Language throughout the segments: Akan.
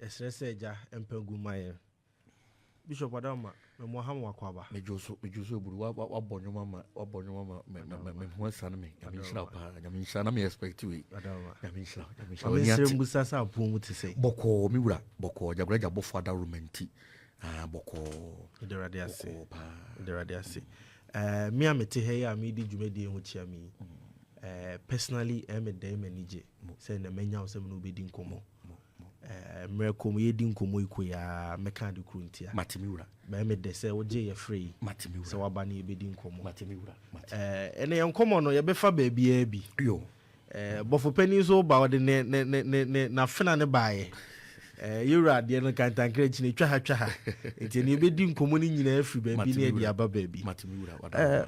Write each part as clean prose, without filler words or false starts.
Esreseja Empengumaye. Bishop Adama, Moham Wakwaba. Mejoso Buru, what born your mama, one son of me. I mean, son of me expect to eat. I mean, Busasa Pum to say. Boko, Mura, Boko, Jagraja Bofada Rumenti. Boko, the Radiasi. Me, I'm a Tehea, me did you made the Hochami. Personally, I'm a dame and EJ. Send a menu of 7 bidding como. Miracle yedin komo ikoya meka de kruntia Matimura ba me de se oje ye free Matimura se waba na yebedin komo Matimura ene yan komo no ye be fa ba bia bi yo bofo pani so ba wo de ne na fena ne baaye yura de no kantankre chi ne twa ha enti ne yebedin komo ni nyina afri ba bi ne dia ba ba bi Matimura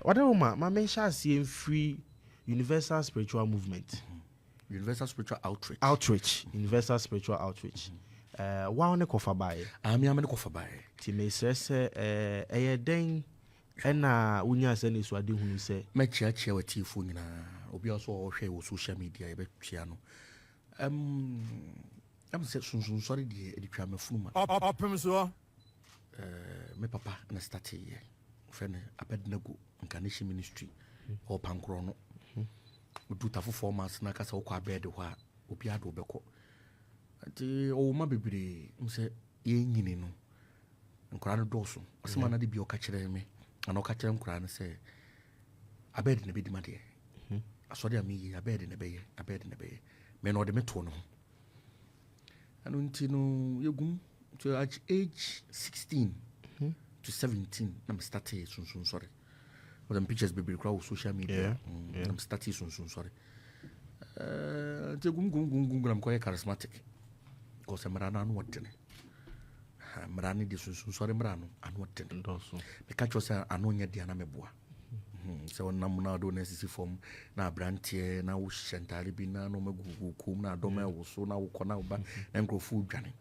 wada ma mention asie free universal spiritual movement. Universal Spiritual Outreach. Universal Spiritual Outreach. Wa one kofa bae. Ami amene kofa bae. Ti me sese den na unya se ne so ade hunu se. Me chia wati fo nyina. Obi also hwe wo social media e be tia no. Am se sunsun sorry de editwa me funu ma. Opemsuo. Me papa na start here. Friend Abednego Incarnation Ministry or Pankro no. Do ta for 4 months na kasa okwa bed ho a obi ado beko ati o ma bebre mse ye nyini no nkora no doso asema na de bi o ka kire me ana o ka kire nkora no se abed na bedi made asori am yi abed na beye me no de meto no anu nti no yegum to age 16 to 17 na me start sunsun sorry. Them pictures be crowd social media. I'm starting soon, sorry. I'm quite charismatic. Because I'm running what then. I'm running this soon, sorry, Marano, and what then. The catch was an anonia diana meboa. So now do necessary form now brantier, now shantali bina, no magu, na dome, so now conauba, and grow food journey.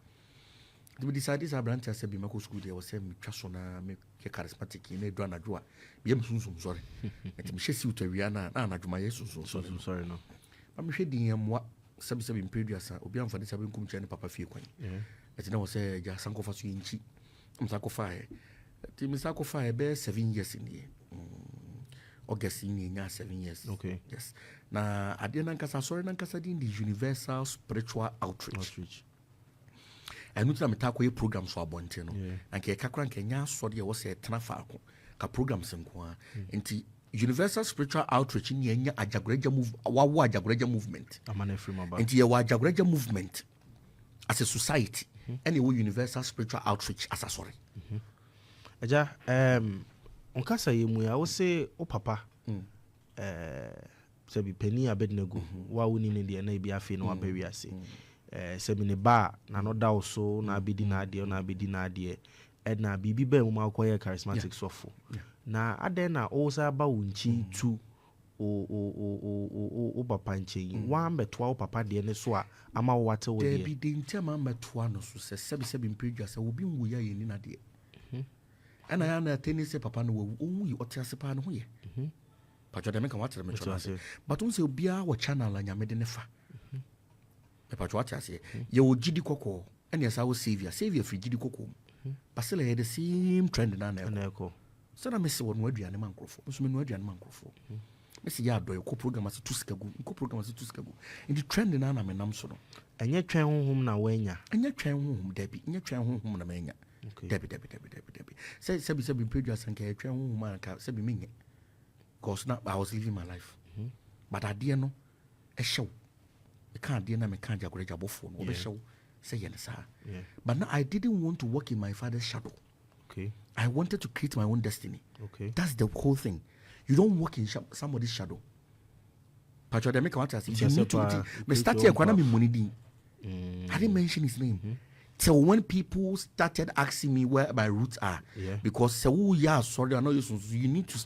We decided to branch as a Bimako school. There was some Chasona, make charismatic in a drana drawer. Be sorry. Let me chase you to Rihanna, and to my Jesus. Sorry, no. I'm shading him what subscribing previous, Obian for the Sabin Kumchan Papa Fiquen. As I was say, Jasanko for Swinchi, Msako Fire. Timisako Fire bear 7 years in the year. August in 7 years. Okay. Yes. Now, I didn't sorry, Nankasadin, the Universal Spiritual Outreach. And we talk with programs for abonte no and ke kakran kenya so de wo se tena faako ka programs nko enti Universal Spiritual Outreach ni enya Ajagurajah movement amana free maba enti ye wa Ajagurajah movement as a society and we Universal Spiritual Outreach as a sorry aja onkasa yemu ya wo se o papa se bi pani Abednego wa woni ne de na bi afi no abawi ase semine ba na no da so na abedi na ade na bibi ba mu akoye charismatic sofo na ade na o sa ba wunchi tu o papa nche wa mbetwa o papa de ne so a ama wo wate wo de bi de ntema mbetwa no so se sebi mpredwa se obi nwu ya yeni na de ana ya na tenise papa no wo onwu yi otiase pa no ho ye pacho de me kan watere me chona but un se obi a wo channel anya me de ne fa me pacho atiase ye wo gidi kokko ene esa wo savior free gidi kokko pasela ye the same trend na na eko so na me se wonu aduane mankrofo so me nu aduane mankrofo me se ya doy ko program as tusikagu indi trend na na me nam so no enye twen honhom na wanya enye twen honhom dabi enye twen honhom na menya dabi se bi producer nka twen honhom anka se bi menye cause na I was living my life but ade no e hyew e kan ade na me kan Ajagurajah bofo no be hyew say yes but now I didn't want to walk in my father's shadow. Okay, I wanted to create my own destiny. Okay, that's the whole thing. You don't walk in somebody's shadow. Pacho de make what I say. You need to me start here kwana me money din. I didn't mention his name. Till when people started asking me where my roots are, because sorry, I know you need to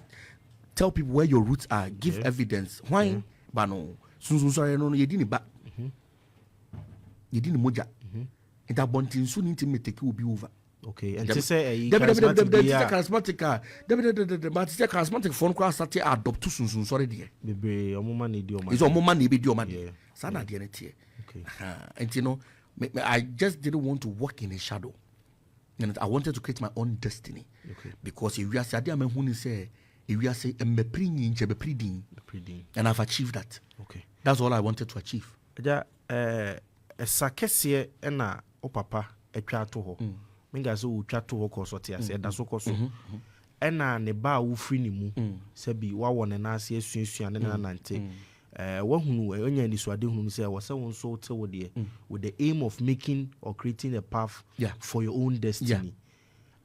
tell people where your roots are, give evidence. Why? But no, sorry, no, you didn't ba. You didn't moja. And that bunting soon intimate take will be over. Okay, and to say charismatic phone call started adopt to soon sorry dear. Baby, your mama need your money. Is your mama need your money. Sana dear. Okay. And you know, I just didn't want to walk in a shadow. And I wanted to create my own destiny. Okay. Because if you are saying, and I've achieved that. Okay. That's all I wanted to achieve. Ja sakese na o papa etwa to ho. Menga so utwa to ho koso te ase da so koso. Na ne ba wo free ni mu se bi wa won na ase asuasua ne na nante. Wahunu onya ni so ade hunu se wo se won so te wo de with the aim of making or creating a path for your own destiny.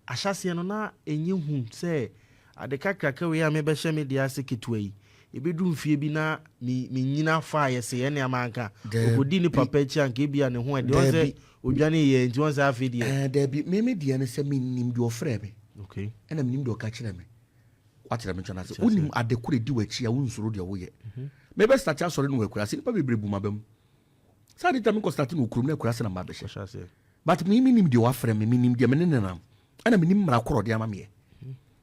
Ashase no na enye hu se ade kakra we ya me be hye me de ase ketwa yi. Ebedu mfie bi na mi nyina fa yese ye ne amanka ogodi ni papa chi anka e bia ne ho e de won se odwane ye nti won se afi de there be me de ne se mi nim de ofre me. Okay. And I'm nimdo ka kire me. What tell me chana say unim adekure di wachi a wunsuro de wo ye. Maybe start ya sori no wakura se pa bebrebu mabam. Sa de time ko start no kurum na kura se na ma be hye. But me nim de wafre me nim de me nenam. Ana me nim mra koro de ama me.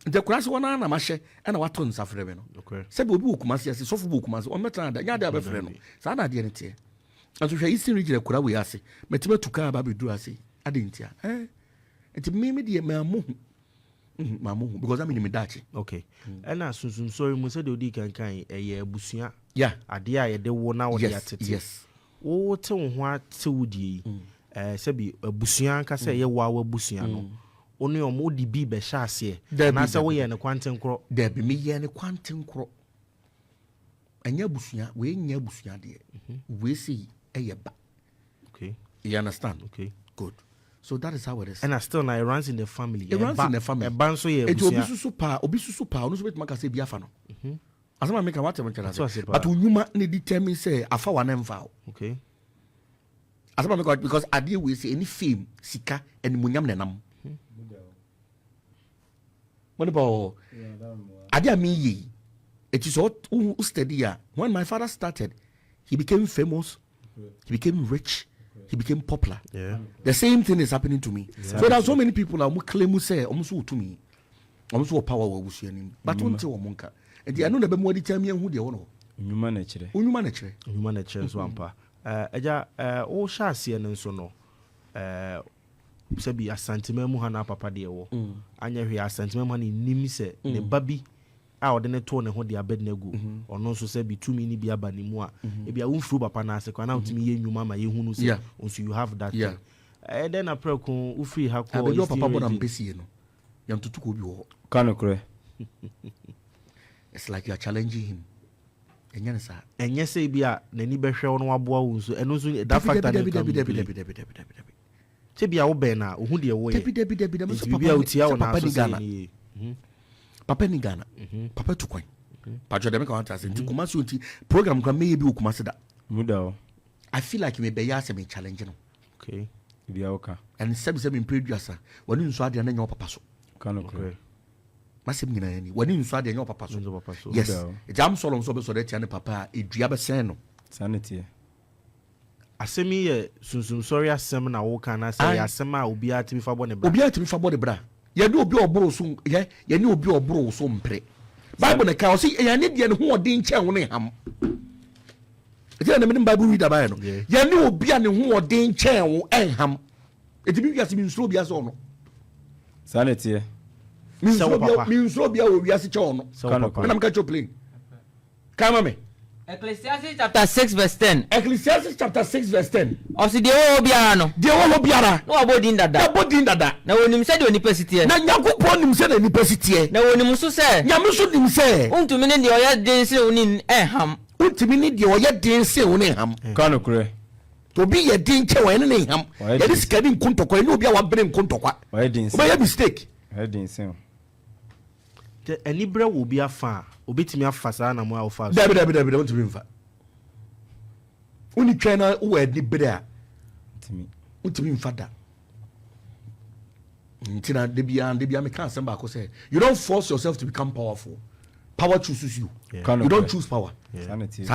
Nte kura se wona na ma hye ana wato nsafre me no. Okay. Se be obi okumase ase sofo bo okumase o metra da nya de abefre no. Sa na de ne tie. Aso hwe Eastern region kura we ase. Metime tuka ba be du ase. Ade ntia. Enti me de me amu mamu because I mean me dachi. Okay. And as soon sorry mo say de odi kan abusua. Yeah. Ade a ye de wo na wo de atete. Yes. Wo te wo ho ate wodi se bi abusua ka say ye wa abusua no. Oni omo di bi be hya ase. Na say wo ye ne kwanten kro. There be me ye ne kwanten kro. Anya abusua, we nya abusua de. We see ba. Okay. You understand? Okay. Good. So that is how it is. And still now it runs in the family. It runs in the family. So yeah. It obi susu pa. Onu so bet maka say biafa no. Asama make what am say. But unyuma ne determine say afa wa na mfa. Okay. Asama make because ade we say any fame sika and munyam nenam. What about ade ami yi? It is all steady. When my father started, he became famous. He became rich. He became popular. Yeah. The same thing is happening to me. Yeah. So there are so many people who claim say almost to me. Almost power we see him. But don't say womanka. And I know the more determine who they want. Human nature. Human nature. Human nature so ampa. Eja o sha se ne nso no. Se bi asantema mu hana papa de wo. Anya hwe asantema mu ni nim se ne babi a ode ne to ne ho de abed na gu ono nso se bi tumi ni bi aba ni mu a e bia wonfuru papa na ase kwa na utimi ye nwuma ma ye hunu se onso you have that thing. Then na preko u free ha ko your papa bona mpesi no yam tutu ko bi wo kanokre. It's like you are challenging him. Enya sa enye se bia nani behwe wo no waboa wo nso eno nso that factor dey se bia wo ben na ohu de wo ye debi so bia utia wo na so se Papa ni Ghana. Papa to coin. Pacho dem ka want say Kumasefie nti program kwa me bi Kumasefie da. Muda. I feel like me be ya say me challenge no. Okay. Bia oka. And se me producer woni nso ade na nya papa so. Kanokre. Masem nyina yani woni nso ade nya papa so. Yes. Jam solo nso be so de tia ne papa edua be sen no. Sanity. Asemi ye sunsun sorry asem na wo kan na say asem a obi atimi fa bo ne bra. Obi atimi fa bo de bra. Ye do obi oboro so ye ni obi oboro so mpre. Bible na ka o say ye ne de ne ho odin chen wo ne ham. Eti na me Bible reader ba no. Ye ni obi a ne ho odin chen wo enham. Eti bi wiase mi nsuro bi ase ono. Sanity. Mi nsuro bi a o wiase che ono. Na me ka cho plane. Come me. Ecclesiastes chapter 6 verse 10. Ecclesiastes chapter 6 verse 10. Osi de wo biara no. De wo biara. No abodin dada. Na bodin dada. Na wonim se de onipa sitie. Na Nyankopon nim se na nipa sitie. Na wonim so se. Nyame so nim se. Untumi ne de oya den se oni eham. Untumi ne de oya den se oni eham. Kanokre. To be ye din che wa ne eham. Ye dis kadi nkontokwa ne obi a wa bere nkontokwa. Oya din se. Oba ye mistake. Oya din se. Te enibre wo bi afa. Obetimi afa sa na mo a ofa. Dabi untumi mfa. Uni twena wo edi bere a untimi mfa da. Ntina de bia me kan samba ko say you don't force yourself to become powerful. Power chooses you. You don't choose power. Sanity.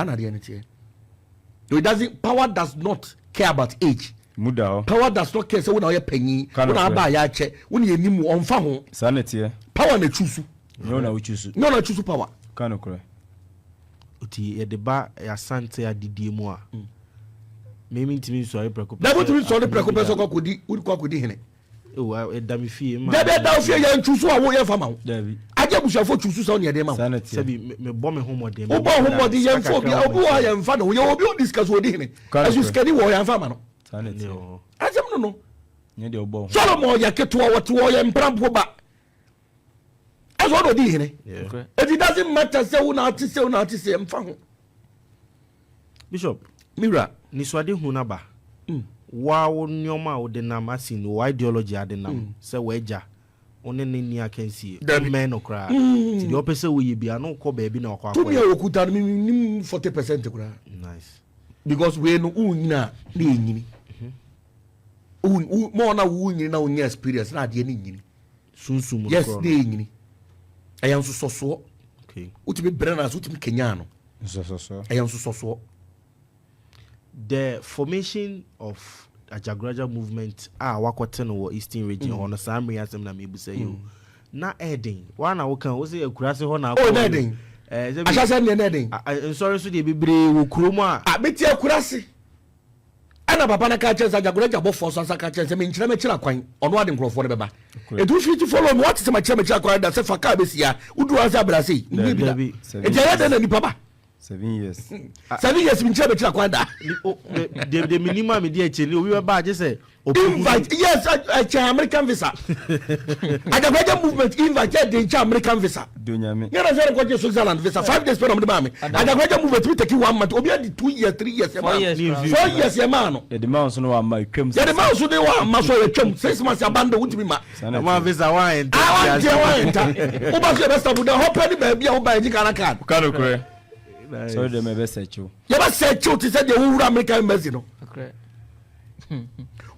Power does not care about age. Muda. Power does not care say when you penny, when aba ya che, when you nim onfa ho. Sanity. Power na choose. No na we choose. No na choose power. Kanokre. Uti ye deba ya sante ya didie mu a Maybe to me, sorry, preoccupation. That would be sorry, preoccupation would cock with him. Oh, a dummy fee. That fear and choose what we have amount. I just for choose on your demo. Sanity. Me bomb home or them. Oh, what the young folk, I am fun. We all be discuss with him. As you skinny warrior and farmer. Sanity. I don't know. Near the obo. Solomon, ya get to our 2 and Prampo back. As what do you Yeah. If it doesn't matter, so not to say, I'm found. Bishop, Mira, Niswadi Hunaba. Wow, nyoma o de nam asin o ideology ade nam se weja one ne ni akensi men no kra ti de opese wo yibia no ko ba bi na okwa to me okuta mi 40% kra. Nice, because we no unyina na enyini mo na unyini na unya experience na ade na enyini sunsum yes na enyini ayan so okay, utimi brana so utimi kenya no So. ayan so the formation of Ajagurajah movement wakote no Eastern region on Samri asem na mebu say you na Eden wana wo kan wo say akurase ho na oh na Eden ashase ne Eden sorry so de bebre wo kurom a beti akurase ana papa na ka chese Ajagurajah bo force asa ka chese me nkyira me kira kwan ono ade nkrofo ne beba edu fit follow me what say ma kira kwan da se fa ka besia udu asa brase ni bi da eja ya na ni papa 7 years. 7 years mi nkyira me kira kwan da the minimum me dey chele obi ba je say invite yes a American visa Ajagurajah movement invite the American visa Dunyame. you know say ko je Switzerland visa 5 days per on the mama Ajagurajah movement we take 1 month obi di 2 years 3 years 4 years 4 years ya man no The man so no wa ma twam. ya the man so dey wa ma so ya twam 6 months abando wutimi ma ma visa wa enta I want you o ba so best of the hope ni ba bia o ba eji kana card Kano kure. So the me be search you. ya ba search you to say the wura American embassy no Okay.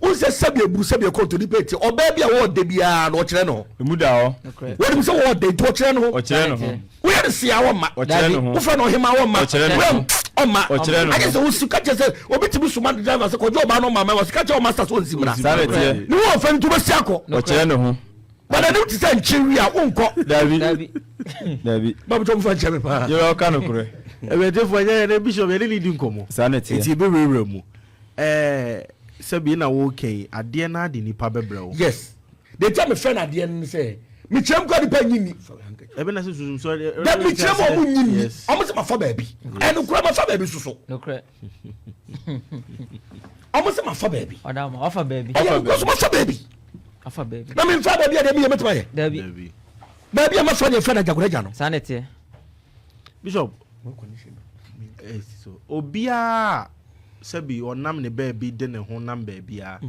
o se sabe buru sabe ko to ni peti o ba bia wo de bia no kire no Emu da ho. Okay. wo dem say wo de to kire no O kire no ho. we are see our ma O kire no ho. wo fa no hima wo ma O kire no ho. o ma O kire no ho. I just wo suka je say obi tibi suma driver say ko jo ba no ma ma suka je o master so nsimra Sanity. ni wo fa ntu be si akọ O kire no ho. but I don't say nchiri a wonko Dabi. Dabi. ba bo to mfa ncheme pa Yo Kano kure. ebete fo nya bishop ye ni di nkomo Sanity. iti be rere mu sebi na wo ken ade na ade nipa bebrɛ yes they tell me friend at the end say me chem ko di pa nyini ebe na susum so that me chem o mu nyini omo se ma fa baabi and kura ma fa baabi suso Okay. omo se ma fa baabi Odama, offer baby. ayo ko so ma fa baabi Offer baby. na me fa baabi ade me metuma ye Debbie. baabi ma fa ne friend Ajagurajah no Sanity. bishop so obia sebi onam ne baabi de ne ho nam baabia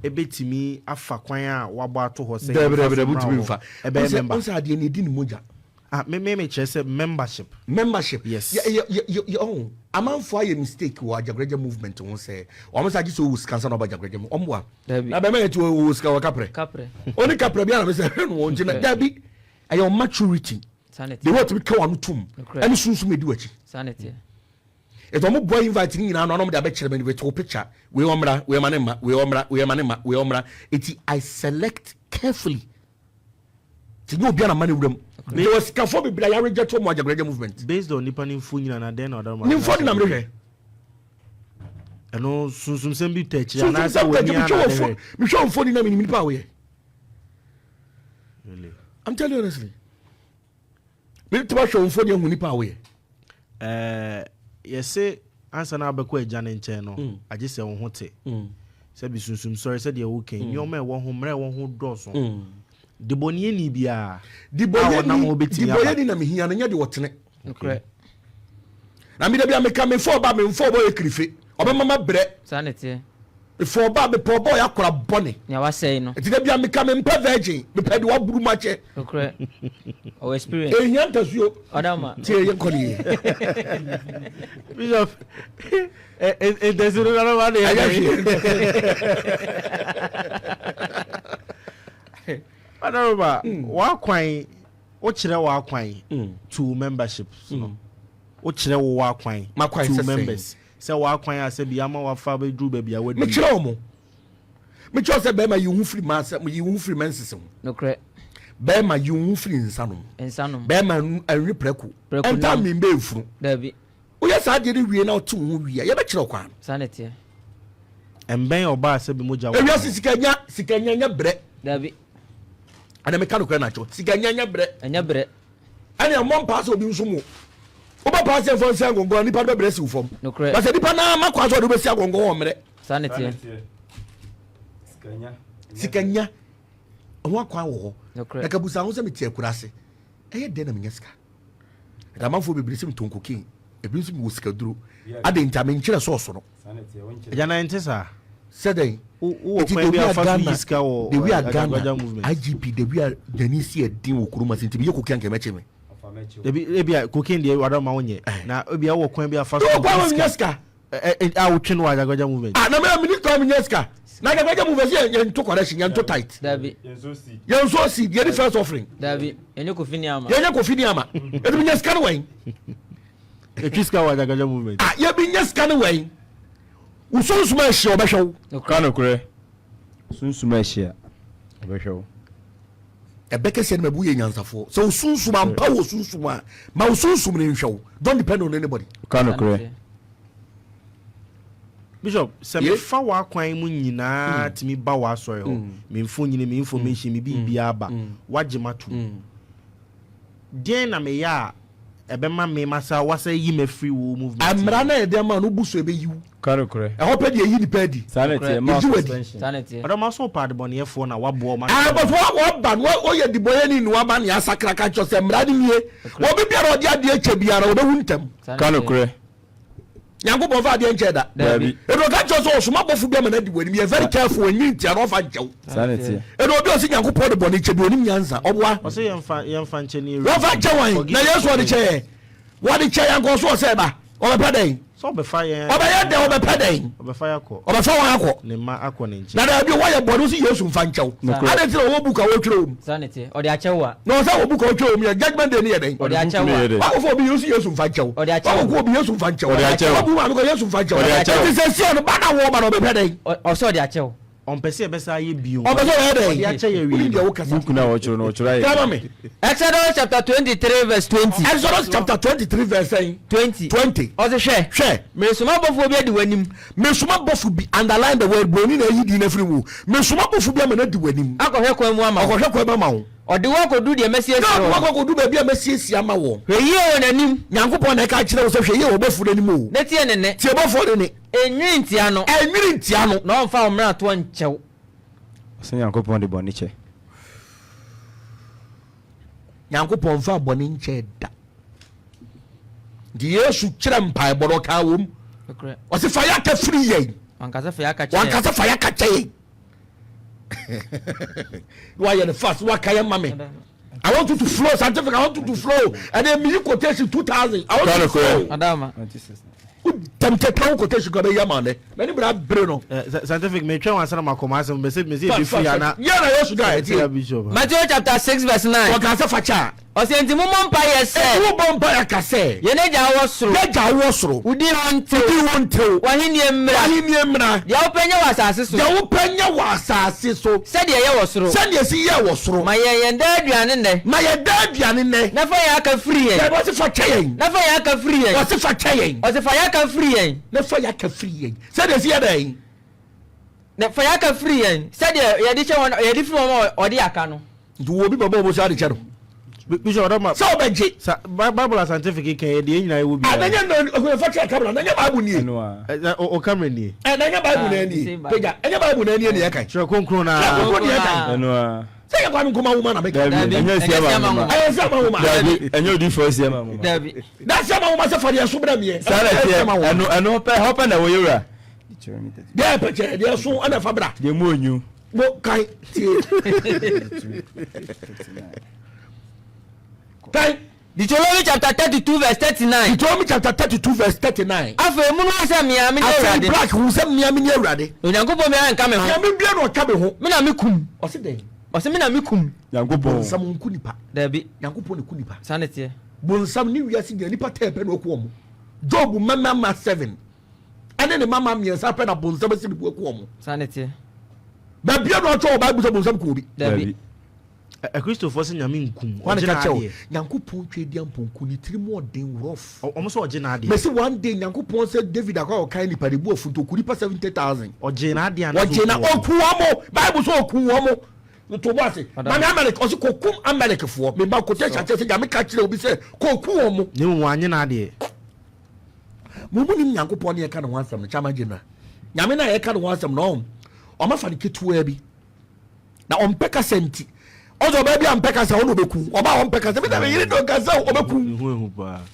ebetimi afa kwan a wabo ato ho se debre butumi mfa ebe member on say ade ne di ne moja me kire se membership yes ya oh amanfo aye mistake wa Ajagurajah movement won say o mo sa gi so wus kansa no ba Ajagurajah o mo wa Debbie. na be me to wus ka wa kapre Capre. oni kapre bia na me say no won jina dabi ayo maturity Sanity. they want to be kawa no tum Okay. and sunsun me di wachi Sanity. if I'm boy invite ni na no no me da be kire me with picture we omra we omra I select carefully ti no bia na mani wuram there was kafo be bla ya reject mo Ajagurajah movement based on nipa ni fu nyina na den order ni fo di na me hwe eno sunsum sem bi techi so na na sa say woni we ana me show fo ni na me ni pa we really I'm telling you honestly me to show fo ni hu ni pa we yese ansa na abekọ agya ne nkyɛn no agye sɛ wo ho te sɛ bi sunsum sɔre sɛ deɛ wo kan nyoma ɛwɔ ho mmerɛ ɛwɔ ho dɔso de bɔne ni bia di boye ni na me hia na nya de wotene Okay. na me da bia me ka me fo ba boy krife obema bre Sanity. before ba me po boy akora bone Nya wa say no. enti da bia me ka me mpa virgin me pɛ de wa buru ma che Okay. Our experience. ehia ntasuo Odama. tie ye kɔni bishop desiro na ba de Adaraba wa kwan o kire wa kwan to memberships no o kire wa kwan to members say wa kwan ase bi ama wa fa be dru ba bia wadi me kire omo me kire say be ma you hu free ma say you hu free menses No correct. be ma you hu free nsano Ensano. be ma anwi preku enta me be furu Debbie. o ya sa de wie na o tu hu wie ya be kire kwan Sanity. emben oba se bi moja ewia sikanya nya bre dabi ana me kan ko na cho sikanya nya bre enya bre ana mo pass obi nso mu oba pass e fon se agongo nipa do bre si ufom nokre ba se nipa na makwa so do be si agongo wo mre sanity sikanya ho akwa wo nokre na kabusa ho se me tie kurase eye de na me nyaska da manfo be brisim tonkokin ebi nso wo sika duro ade ntame nkyere so so no ya na ntesa said wo kwan bi afa iska wo the we are Ghana IGP the we are Janisi edin wo kuruma sinti bi yokoki anke meche me ebi cocaine dey wada ma wonye na ebi wo kwan bi afa iska a twe no Ajagurajah movement na me minister of iska na Ajagurajah movement ye to correction ye to tight dabi yenso si the first offering dabi enye kofini ama ebi iska no wen ekiska wa Ajagurajah movement ye bi iska no wen usunsuma ehia obehwew Kano kure sunsuma ehia obehwew ebeke se na bu ye nyansafo so usunsuma ampa wo sunsuma ma usunsum ne nhwew don't depend on anybody Kano kure Bishop se me fa wa kwan mu nyina timi ba wa asori ho me mfo nyine me information me bibia aba wagemato den na me ya ebema me masa wasa yi me free wo movement amra na ede ma no buso ebe yiwu Kano kure e hope de yi ni pedi sanity ma suspension sanity odo ma so pad bone yefo na wabo ma but what ban wo ye di boye ni wa ban ya sakra ka cho se mra ni nie wo bi biara odi ade eche biara wo be huntem Kano kure yango bo fa ade enche da dabi edo ka cho so osuma bofu bi ma na di wani me very careful when you tia no fa nchew sanity edo obi osi yango po de bone eche bi oni nyanza obwa o se yemfa nche ni wo fa nche wan na yesu odi che wo di che yango so se ba o be peden so be fire o be ye de o be peden o be fire ko o be fa wan akọ ne ma akọ ne nche na da bi wo ye bone si yesu mfa nchew ade ti wo buka wo twere wo sanity odi achewa no sa wo buka wo twere wo mi judgment day ni ye den odi achewa wa ko bi yesu mfa nchew odi achewa wa ko bi yesu mfa nchew odi achewa wa bu ma ko yesu mfa nchew odi achewa ti se si no ba na wo ba no be peden o so odi achewa on pese be sa ye bio o be so ye den odi ache ye wi de wo kasa buku na wo choro no choro tell aye me Exodus chapter 23 verse 20 Exodus chapter 23 verse 20 o se hwe me suma bofo bi adi wanim me suma bofu bi underline the word boni na yi di na free wo me suma bofu bi amana di wanim akohwe kwan mu ama akohwe kwa ma wo odi wo kodu de mesie no so wo kodu ba bi amasiesie ama wo hwe o nanim nyankopon na ka kire wo se hwe ye wo bofu nanim o ne tie ne ne tie bofu ne enwi ntia no enwiri ntia no na onfa omra to nchew sen yankopon de boni che nyankopon fa boni nche da di yesu kire mpai boro ka wom okre o se fa ya ka free ye wankasa fa yaka wan ka se fa ya ka che why you the first what can you mame I want you to flow scientific I want you to flow and then music quotation 2000 I want you to flow adama temte kan quotation ko be yama ne many bra bre no scientific me twa wansana makoma asem be se be free ana ya na yesu da e bishop Matthew chapter 6 verse 9 o ka se facha o se enti mummo mpa yese e wo mpa ya ka se ye ne ja wo soro ye ja wo soro udi honte wahini emra ya openya wasase so ya openya wasase so se de ye wo soro se de si ye wo soro ma ye yenda aduane ne ma ye da aduane ne na fa ya ka free yen ya wo se facha yen na fa ya ka free yen wo se facha yen o se fa ya ka free yen na fa ya ka free yen se de si ye da yen na fa ya ka free yen se de ye di che won ye di free won o di aka no ndu wo bi babo bo sa de che no bishop adama so benji bible scientific kan de nyina ewo bi ananya no facha kamera nanya bible ni eno a o camera ni nanya bible na ni peja anya bible na ni e kan sure konkro na eno a say ya kwanu kuma woman na make dabi enye sia ma ayo say ma woman dabi enye odi for sia ma dabi da say ma woman say for the so bra me sare tie eno hope na wo yura dey peche dey so ana fa bra de mu onyu mo kai tie kai Deuteronomy chapter 32 verse 39 Deuteronomy chapter 32 verse 39 afa mu no se mia me afei black hu se mia me ni awurade onyankopon mia nka me ho ya me bia no ka me ho me na me kum o se den o se me na me kum yankopon sam nku nipa dabi yankopon ne ku nipa sanete bonsam ni wiase ni nipa tepe no ko mu job mama 7 ane ne mama miensa pe na bonsam si bi ko mu sanete ba bia no cho bible so bonsam ko bi dabi a Christopher se nyame nkum one kache Nyankopon twe dia mponku ni tiri mo den rough omo so na ade me say one day Nyankopon said David akwa kan ni paribu ofunto kuri pa 70,000 oje na ade oje na okuomo Bible so okuomo to bo ase mami Amalek osi kokum Amalek fo me ba quotation say nyame ka kire obi say kokuomo ni mo anye na ade mo ni Nyankopon ne ka no wansam no chama gina nyame na ye ka no wansam no o ma fa ni ketua bi na on peka senti ozo baby am peka sa ono beku oba on peka sa me da yiri do kasa obeku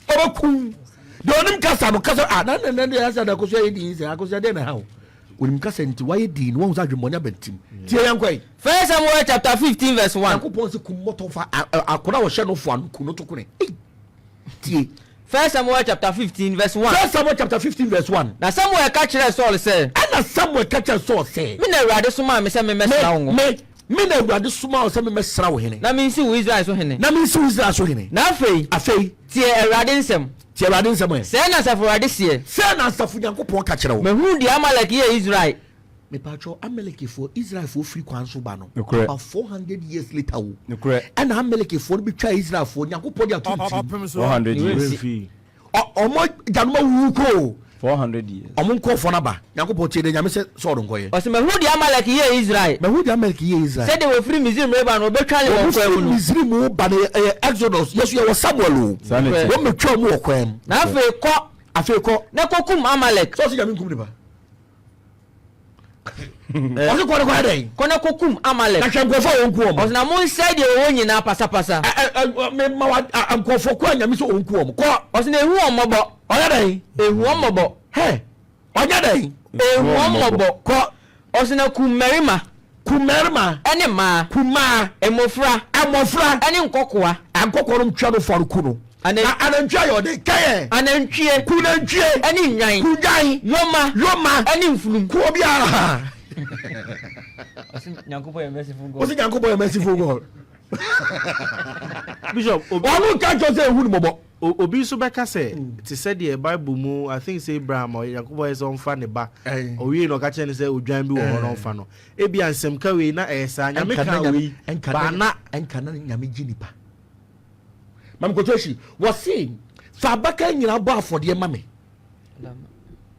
obeku de onim kasa no kasa na ya sa da ko so yidi se akoso de na ha onim kasa nti why di no won sa dwemoni abentim tie yankwai 1 Samuel chapter 15 verse 1 Yakopon se kumoto fa akona wo hye no fo anu kuno to kune tie 1 Samuel chapter 15 verse 1 1 Samuel chapter 15 verse 1 na Samuel ka kire Saul say ana Samuel ka kire Saul say me na Awurade soma me say me mesra wo me na Awurade soma wo say me mesra wo hene na me nsi wo Israel so hene na afei tie Awurade nsem say na safo Awurade sie say na safo Nyankopon ka kire wo me hu di Amalek ye Israel me patcho Amalek for Israel for free kwan so ba no about 400 years later wo and Amalek for be twa Israel for Nyankopon dia 400 years omo januma wuko 400 years omo nko fo na ba Nyankopon tie de nyame se so do nkoye o se me hu di Amalek ye Israel say they were free Misrim reba no be twa le wo kwa mu Misrim ba the Exodus yesu ye Samuel wo me twa mu okwam na afei ko na kokum Amalek so se nyame nkum de ba osi ko de dey kono kokum Amalek na hwenkofo wonku omo o na mo nside wo nyina pasapasa me ma wa ankofo ko anyame so wonku omo ko o se na ehu omobo oya dey ehu omobo he oya dey ehu omobo ko o se na kumerima ene ma kuma amofra ene nkokoa ankokoro ntwa no faruku no anantwa yo de kaye anantwie kunantwie ene nwan kunjan yoma ene mfulum ko biara Nyankopon ye merciful God Bishop obu ka jo say ehunu mobo obi so beka say ti said the Bible mu I think say Abraham or Yakob is on fa ne ba owie no ka che ne say odwan bi wo ho no fa no e bia nsem ka we na esa nyame ka we ba na enka na nyame ginipa mam ko toshi was saying fa baka nyina bo afode ma me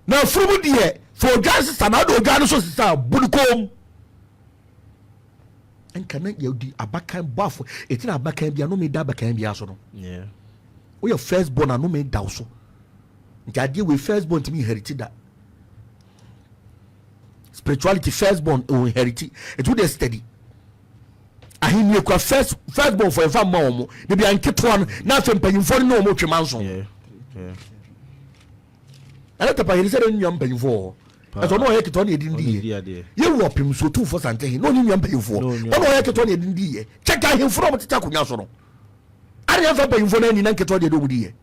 na furumu die for odwan sisa na do odwan so sisa budukom enka na yodi abakan bo afo etina abakan bia no me da abakan bia so no yeah we your first born and no me da so nti we first born to me inherit that spirituality first born will inherit it will steady ahini kwa first born for ever ma omo de bia nketo no na afem panyimfo no omo twema nso yeah ala tapa hiri se no nyam panyimfo eso no yeketo na edindi ye wo Opemsuo tu for santehi no nyam panyimfo ono yeketo na edindi ye cheka ahimfo mo tita kunya so no ari afa panyimfo na ni na nketo de do budi ye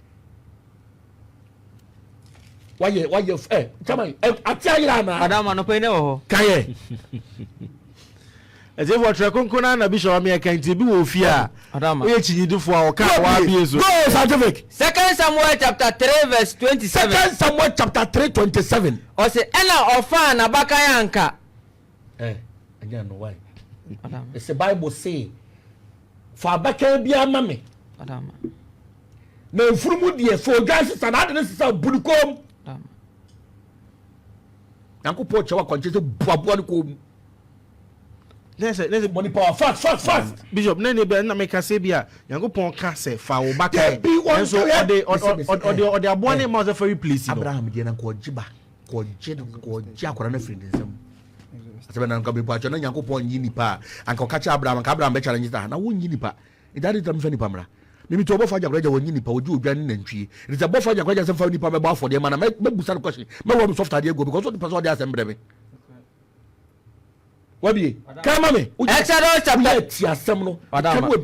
waye chama ati ayira na adama no pe ne wo kaye eze for trekonkona na Bishop me kan ti bi wo fi a adama we chinyidufo a o ka wa bie so go scientific 2 Samuel chapter 3 verse 27 2 Samuel chapter 3:27 o se ena ofa na bakaya anka again no why adama it's the Bible say for baka bia mame adama na mfurumu die for gas sana de sisa budukom adama Nyankopon chewa kwanche se buabuan ko let's money power fast Bishop nene be na make say bia Nyankopon ka say fa wo baka so ode aboa ne ma say for replace no Abraham die na ko jiba ko akora na free nsem asebe na nka be pa na Nyankopon yi nipa anka ka cha Abraham ka Abraham be challenge ta na won yi nipa idari tam fa nipa mra mimi to Bishop Ajagurajah won yi nipa oji odwan na ntwie it is Bishop Ajagurajah say fa nipa be ba afode ma na me busa question me wo soft ade go because the person dey assemble me wabi kama me Exodus chapter ti asem no kan we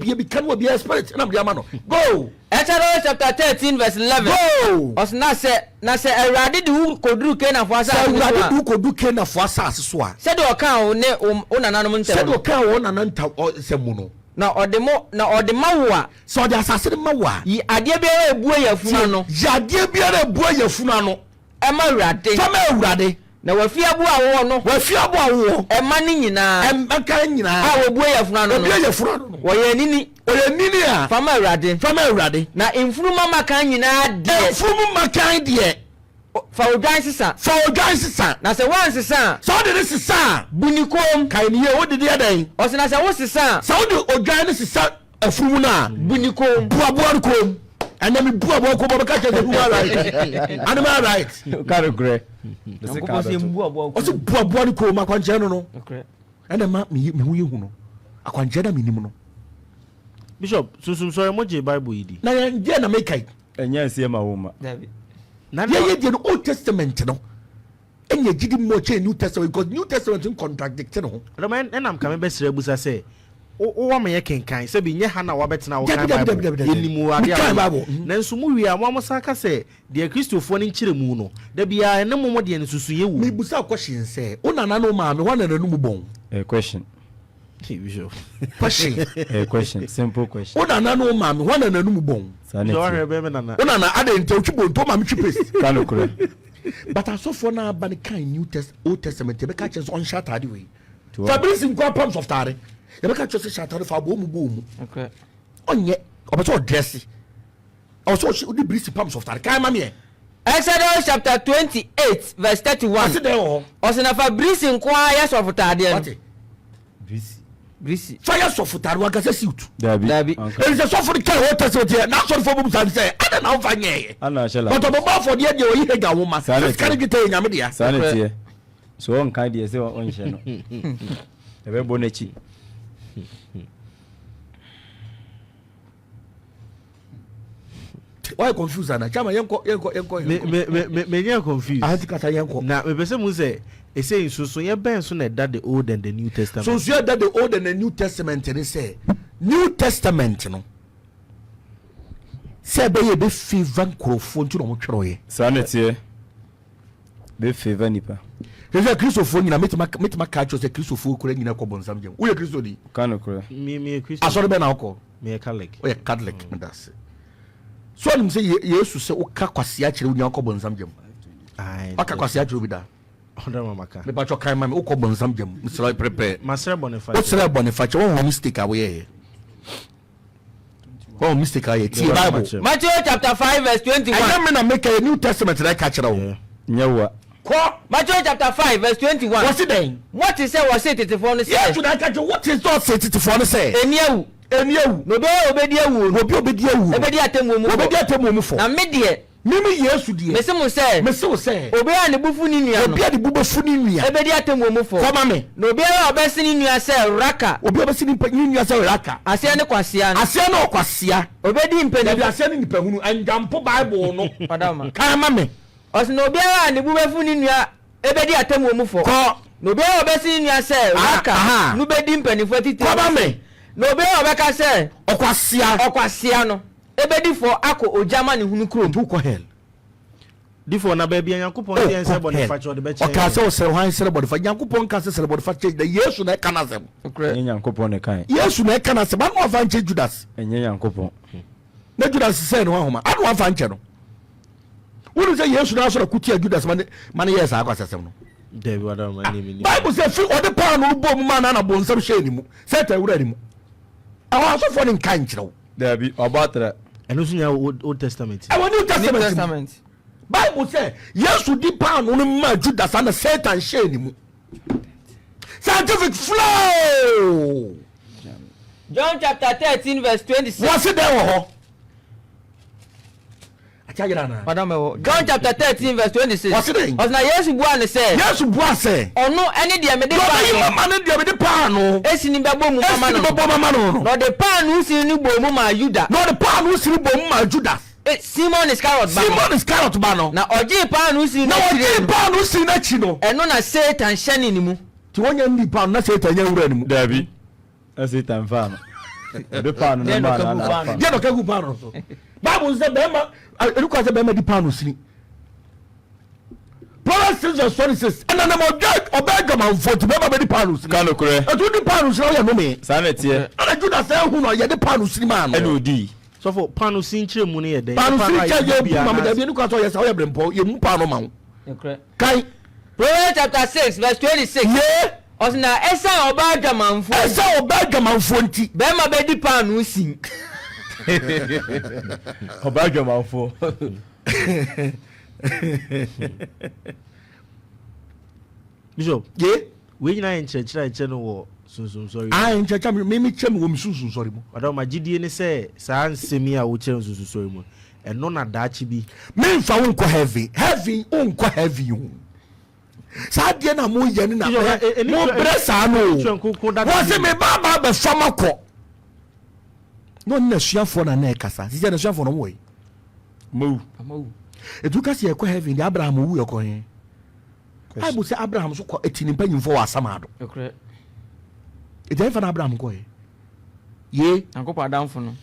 be spirit na me no go Exodus chapter 13 verse 11 go os na se Awurade de koduru Kena fo asa Awurade de koduru Kena fo asa so a se de o kan o ne o nananom ntem se de o kan o nanan ta semu no na ode ma wo a so de asase ma wo a yi ade bia ebuo yafuna no ya ade bia ebuo yafuna no e ma Awurade fa ma Awurade na wafiabo awo no wafiabo awo ema ni nyina emaka nyina a wobu yefuna no obi yefuna no woye nini a fama urade na infuruma makan nyina de infuruma makan de fa odwan sisa na se wan sisa so de sisa bunikom kan ye wo de adan o se na se wo sisa so de odwan sisa afurumu na bunikom buabuar kom and me buabuar ko bo ka che de human right animal right kare gre ko se buabuar o se buabuar ko ma kwanje no and ma me hu ye hu no akwanje na minim no Bishop susum so mo je Bible yidi na je na me kai enya sie ma woma na ye the Old Testament no enya gidi mo che New Testament because New Testament in contradict no roman enam ka me be sere busa say wo ma ye kenkan se bi nye ha na wabetena wo kan Bible yenimu ade na nso mu wi a mo saka say de Christofo ni nkire mu no da bia ne mo de nsusu ye wu me busa question say una na no ma me wana na no mu bon question Bishop question simple question una na no ma me wana na no mu bon sanity una na ade ntotwi bon to ma me twi paste kano kure but asofo na ban kan Old Testament be ka che on shatade we Fabrice nkwa palms of tare ye be ka che shatade fa bo mu okay onye obeso dress also the British palms of tare kai ma me Exodus chapter 28 verse 31 osina Fabrice nkwa yes of tade Greasy. Fire so for tarwa ga suit. Dabi. There is so for the care Old Testament here. Now so for bum say, I don't know fanye. Ana shela. But obo for there dey oyi ga woman. Let's carry get nyame dia. Sanity. So on kan dey say on hye no. E be bonachi. Why confused na? Chama yenko. Me confused. I think ata yenko. Na me pese mu say e say so ye ben so na that the Old and the New Testament. So that the Old and the New Testament they say New Testament no. Say be ye be favor nkrofo ntu no mo twero ye. Sanity. Be favor nipa. He Christopher nyina metima ka cho say Christopher kura nyina ko bonsam jam. Wo ye Christo di? Kano kure. Me Christo. Asori be na ko. Me Catholic. O ye Catholic me da se. So nim say Yesu say o ka kwase a kire nyina ko bonsam jam. Ai. O ka kwase a kire bi da. Onda mamaka. Me ba cho kan ma me o ko bonsam jam. Mselo prepare. Masere Boniface. O sere Boniface won mistake awe ye. Oh, mistake aye. Bible. Matthew chapter 5 verse 21. I am na make a New Testament like catch wo. Nyewa. Matthew chapter 5 verse 21. What's it then? What is say was it to phone say? Yes, to that catch what is not say it to phone say. Eniawu. No be obedi awu. No be obedi awu. Obedi atemu mu. Obedi atemu mu fo. Na me de. Mimi Yesu die. Me se mo say. Obi a ne bufu ni nua no. Obi a de bufu ni nua. Obedi atemu mu fo. Koma me. No be a obesi ni nua say raka. Obi obesi ni nua say raka. Ase ne kwasia no. Ase no kwasia. Obedi mpeni. Bi ase ni nipa hunu anjampo Bible no. Padama. Kama me. Osi no be a ne bufu ni nua ebedi atemu mu fo. Ko. No be a obesi ni nua say raka. No bedi mpeni fo titi. Koma me. No be a obeka say okwasia no. Ebedi fo ako ojama ne hunu krom. Tu ko hell. Difo na baby Yankopon dey say Boniface or the be change. O ka say o say wan say Boniface Yankopon ka say Boniface change the Yesu na kana sem. Yankopon ne kan. Yesu na kana sem anu afa nche Judas. Enye Yankopon. Na Judas say no homa. Anu afa nche no. Wonu say Yesu na so kutia Judas man yes akwa sesem no. Dey wada man name. Bible say fi o de pan no bom man na bonsam hye ni mu. Say ta wura ni mu. Awa so fo ni kan kire. There be obatra. Eno so nya Old Testament. I New Testament. Bible say Yesu di pan no ma Judas and Satan share ni mu. Scientific flow. John chapter 13 verse 26. What's it there ho? Achagirana. Madam John chapter 13 verse 26. What's it there? Osna Yesu bua ne say. Yesu bua say. Ono ene dia me de pan. No man dia me de pan no. Esi ni bebo mu mama no. Esi bebo mama no. No the pan who si ni bo mu ma Judas. No the pan who si ni bo mu ma Judas. Simon Iscariot ba no. Na oji pan who si na oji pan who si na chi no. Eno na Satan shani ni mu. Ti wonya ndi pan na Satan nya wura ni mu. Dabi. Satan fa no. De pan no ma na. Ye no ka gu pan no so. Bible say be ma eruka say be ma di pan no sini. Proverbs 26. And na mo obega man vote be ma be di pan no sini. Kano kure. E tu di pan no sini o ya no me. Sanity. Na Judas say hu no ye di pan no sini ma no. Eno di. So for panu sinchire mu ne ye den. Panu sinchire ye bu ma me da bi eruka so ye say o ya brempo ye mu pan no ma wo. Okay. Kai Proverbs chapter 6 verse 26. Yeah. Osina esa oba adwamanfo. Esa oba adwamanfo nti. Be ma be di pan usin. Oba adwamanfo. Bishop. Yeah. We nyina en chechira no wo sunsun sorry. Ah, en chechira me chem wo sunsun sorry mo. Oda magidie ne se saa nsemi a wo chere sunsun sorry mo. Eno na daachi bi. Me nfa wo nkɔ heaven nkɔ heaven. Saa de na mo yɛ ne na mo bre saa no. Wo se me baba be fama kɔ. No na suafo na na kasa. Si na suafo no mo yi. Mo. Etu kasi e kɔ heaven de Abraham wu yɛ kɔ he. I will say Abraham so kɔ etini mpanyimfo wa samado. Okay. Ede fa na Abraham kɔ he. Ye. Ankopa adamfo no.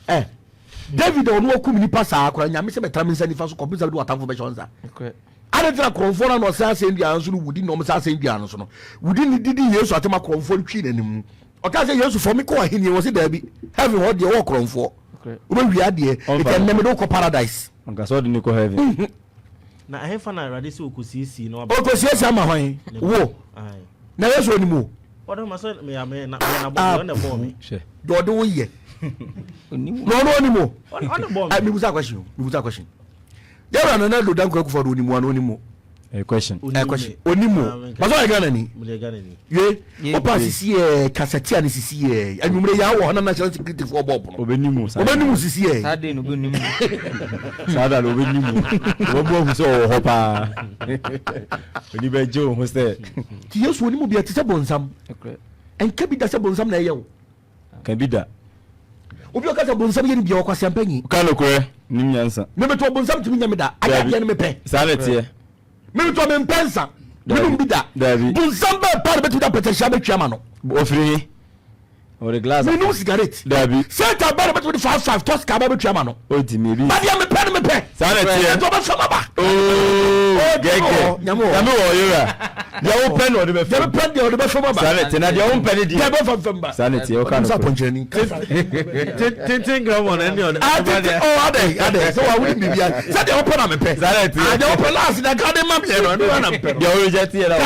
David onu okum nipa saa akora nyame se betra mensa nifa so kɔpisa do atamfo be chonza. Okay. Adetira kromfo na no se asendua nso no wudi no se asendua no so no. Wudi ni didi Yesu atema kromfo twi nanim. Oka se Yesu for me kɔ ahini wo se da bi. Heaven ho de wo kromfo. Okay. Wo wi ade e can name do kɔ paradise. Onka so de ni kɔ heaven. Na ehefa na rade se okosisi no. Okosisi ama hwan? Wo. Ai. Na Yesu onimu. Oda ma so me na bo na bo me. She. Do de wo ye. Onimu. No onimu. Oda bo. Me busa question. Yara na do dan kwaku for onimu ana onimu. A question. Onimu. Ba so Ghana ni. Mu Ghana ni. Ye. Opa sisi kaseti ani sisi anumre ya wo na national security for bob no. Obenimu. Obenimu sisi Sade no benimu. Sada lo obenimu. Obo hu so ho pa. Oni be jo hu se. Ti Yesu onimu bia ti se bonsam. Okay. Enka bi da se bonsam na yewo. Kan bi da. Obi o ka se bonsam ye ni bia o kwase ampanyi. Ka no kore nim nyansa. Me beto bonsam ti nya me da. Aya bia ne me pe. Salete. Me beto me mpensa. Me bi da. David. Bonsam ba pa beto da potential be twama no. Ofiri. O the glass. Me no cigarette. David. Santa ba beto 5 toss ka ba be twama no. O ti me bi. Ba dia me pe. Salete. To ba sama ba. Oh, gege. Nyamo wo yura. Dia wo pen o de be Dia be pen dia o de be fama ba. Salete na dia wo pen di. Dia be fam ba. Salete o ka no. Sa ponjani. Tintin gram on any on. Ade. So I wouldn't be here. Say they open am pe. Salete. Ah, they open last na ka de mam here no. No na pe. Dia wo reject here na.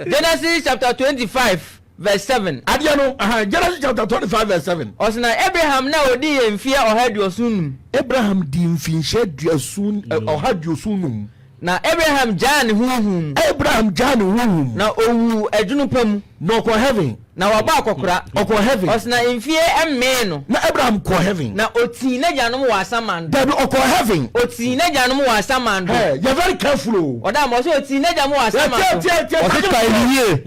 Genesis chapter 25 verse 7. Ade no, Genesis chapter 25 verse 7. Osina Abraham na odi emfia ohaduosunum. Abraham di mfinhye duasun ohaduosunum. Na Abraham jan huhum. Abraham jan huhum. Na owu adwunu pam. No ko heaven. Na waba akokora. Oko heaven. Osina emfie emme no. Na Abraham ko heaven. Na oti na janom wa asamando. Dabi oko heaven. Oti na janom wa asamando. Hey, you very careful. Oda mo so oti na janom wa asamando. Osi ka eniye.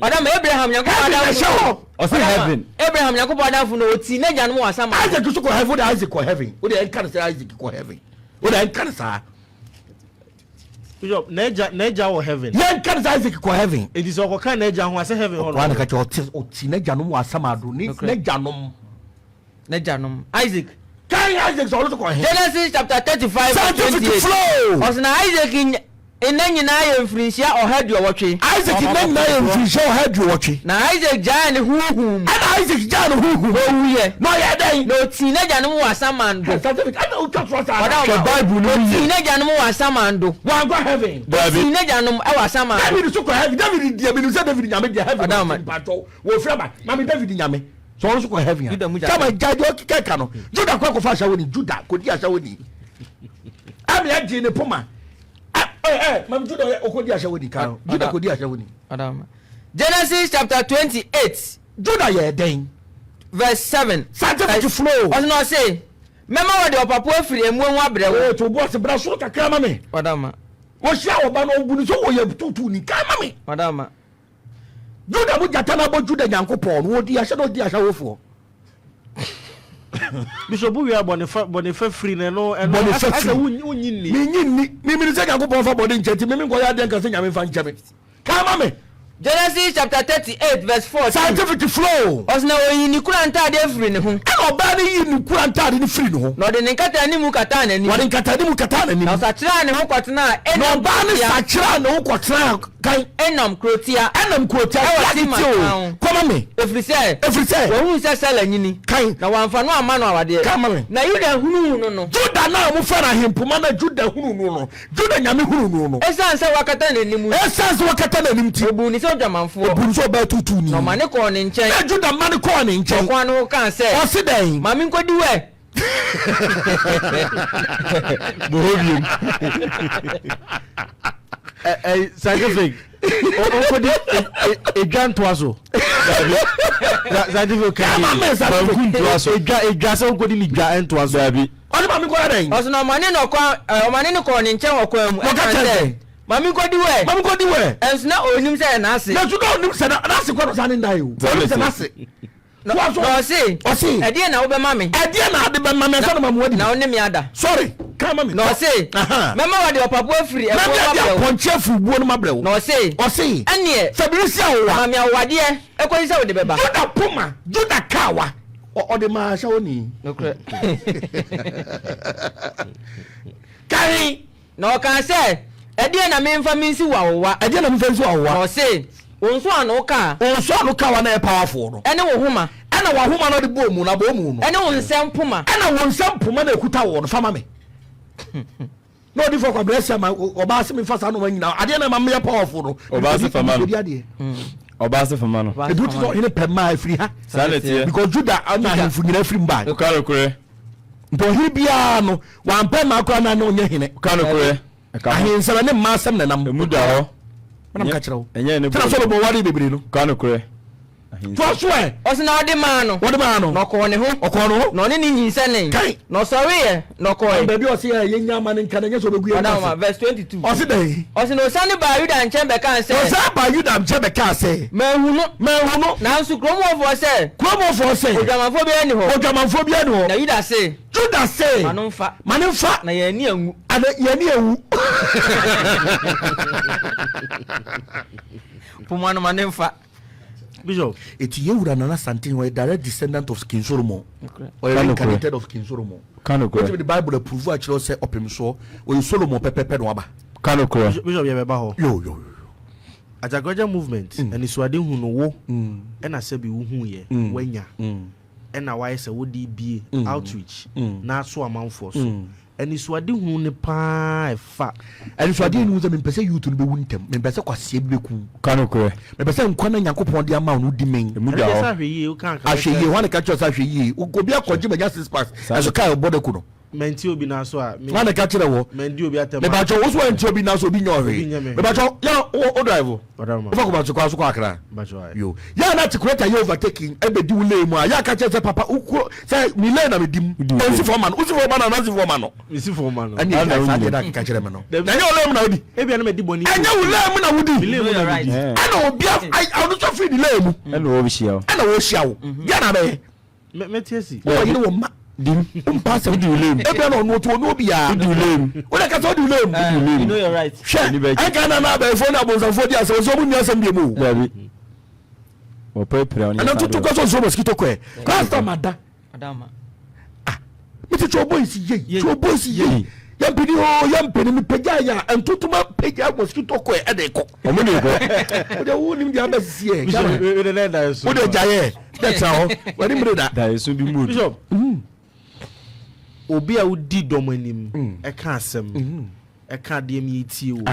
Oda Abraham yanko adam. Osi heaven. Abraham yanko adam no oti na janom wa asamando. Isaac so ko heaven, Isaac ko heaven. O de enkan say Isaac ko heaven. O de enkan say Bishop, neja wo heaven. Yan kan say Isaac ko heaven. It is o kan neja ho ase heaven ho. Wana ka oti neja no asamado ni neja nom. Isaac. Kan Isaac so lo ko heaven. Genesis chapter 35 verse 28. Osina Isaac inanyina ye mfrinhia ohadu wotwe. Isaac inanyina ye mfrinhia ohadu wotwe. Na Isaac jan huhum. Ana Isaac jan huhum. Owuye. No ye den. No teenager no wasamando. Ana o twa sa. Bible no ye. Teenager no wasamando. Wa go heaven. Teenager no e wasamando. David so ko heaven. David dia me no say David nyame dia heaven. Pato. Wo fra ba. Mama David nyame. So on so ko heaven ya. Chama jaji o kika no. Judah kwa ko fa sha woni. Judah ko dia sha woni. Abi aje ne poma. Mam Judah okodi ashawoni kan. Judah kodi ashawoni. Adam. Genesis chapter 28. Judah ye den. Verse 7. Scientific flow. What no say? Mema wo de opapo afiri emu hu abrewo. To boss bra so kakra ma me. Adam. Wo hia wo ba no ogunu so wo ye tutu ni kan ma me. Adam. Judah bu jata na bo Judah Nyankopon wo di ahye no di ahawofo. Bishop we are bonifa free no and asa unyinni mi se Nyankopon fa body ncheti mi ngo ya den ka se nyame fa ncheme. Kan ma me. Genesis chapter 38 verse 4. Scientific flow. Osna oyini kura ntade afiri ne ho. E oba ne yi ni kura ntade ni free ne ho. No de nkata ni mu kata na ni. Wa de nkata ni mu kata na ni. Na sa kira ne ho kwatena no ba ne sa kira ne ho kwatena Kai enam krotia Come me. Every say who say sell nyini Kai na wamfa no ama no awade come me. na Juda hunu no Juda na mo fara hempuma na Juda hunu no Juda nyame hunu no esan se wakata n'animu esan se wakata n'anim ti obu ni se odwamanfo obu so ba tutu ni no mane ko ne nchen na Juda mane ko ne nchen kwa no kan se o se dan mami nkodi we Bohobium. Scientific. Okodi ejan toaso. Scientific kan. Bangun toaso. Eja se okodi ni ja en toaso abi. Oni mami ko dan. Oso no mane no kwa mane ni ko ne nchen okwa mu. Mami nkodi we. Enso na onim se na ase. Na Juda onim se na ase ko no sa ne ndai o. Onim se na ase. No see. Edie na wo be mami. Edie na ade be mami so no mamu adi. Na woni mi ada. Sorry. Come mami. No see. Mama wa de opapo afiri e ko mabrewo. Ponche afu buo no mabrewo. No see. O see. Enie. Fabirisi awa. Mami awade e ko yisa wo de beba. Juda puma. Juda kawa. O de ma sha woni. No kre. Kai. No kan say edie na me mfa minsi wa wo. Edie na me mfa minsi wa wo. No see. Onso anu ka wa na e powerful no ene wo homa ene wo homa no de bo mu na bo mu no ene wo nsempoma na ekuta wo no fama me no di for kwa bless ma oba se me fasa no nyina ade na ma me powerful no oba se fama no oba se fama no e dutu no ine pema free ha sanity because Juda ana hemfu nyina free mba ukaro kure nto hibia no wan pema akwa na no nya hene ukaro kure ahinsana ne ma asem na nam emuda ho manam ka kire wo enye ne tena so bo wari bebre no ukaro kure to so e osi na odi ma no no ko ne ho no ne ni nyinse ne no sorry e no ko e baby osi e yenya ma ne nka ne so begu e na verse 22 osi dai osi no sani ba Yuda nche be kan se osi ba Yuda nche be kan se mehu no na nsu kromofo se odwamanfo bi ani ho na Yuda se manumfa na ye ni anwu pumano manumfa Bishop eti yewura nana santin we direct descendant of King Solomon or incarnated of King Solomon kanokure the Bible approve actually say Opemsuo o Solomon pepepe no aba kanokure Bishop ye beba ho yo Ajagurajah movement and isuade hu no wo e na se bi wo hu ye wanya e na why say wo di bie outreach na so amanfo so and isuade hu ne pa fa and isuade hu ze me pese youth no be wuntem me pese kwase bi beku kanokure me pese nkwana Nyankopon de ama no di men emuda ho ahwe o kan ahwe wan ka cho sa ahwe yi obi akwaje manya 6 packs eso kai obodo ku no menti obi na so a wan ka kire wo mendi obi atem me ba cho wo so enti obi na so obi nya ohwe me ba cho ya o drive o fa ko ba cho kwa so kwa akra ba cho yo ya na tikureta you overtaking ebedi wule mu a ya ka che papa ukro say mi le na me dim onsi for man na na si for man no isi for man no ani sa de da ka kire me no na nya wule mu na odi ebi na me di boni anya wule mu na wudi ana obi a no so free di le mu ana wo bishia wo ya na be me tiesi wo yi wo ma dim pass di ulem e be no to no bia di ulem o le ka so di ulem you know you're right I can na be phone abonso fo dia so mu ni asem bi mu dabi o prepare on ana tutu ko so mosquito ko e customer da adama mi ti cho boys ye yampini mi peja ya entutuma peja mosquito ko e de ko o mo ni ko o de wo ni dia ba sie o de jaye that's how wani mi da so bi mood Bishop obi a udi domanim e ka asem e ka de mi ti o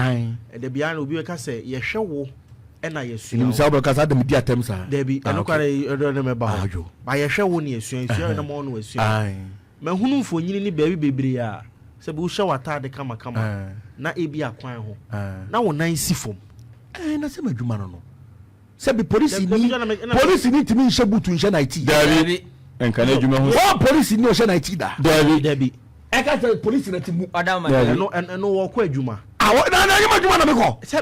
e de bia na obi we ka se ye hwe wo e na yesu ni msa ba ka sa de mi dia tem sa de bi eno kware e do na me ba ba ye hwe wo ni yesu na mo no yesu ma hunu mfonyini ni baby bebre a se bu hwe wata de kama na ebi akwan ho na wo nan sifom na se madwuma no se bi police ni timi nhye butu nhye na iti dabi enka na adwuma ho o police ni o hye na iti da dabi e ka se police na timu adama eno wo kwa adwuma na nyama adwuma na me ko se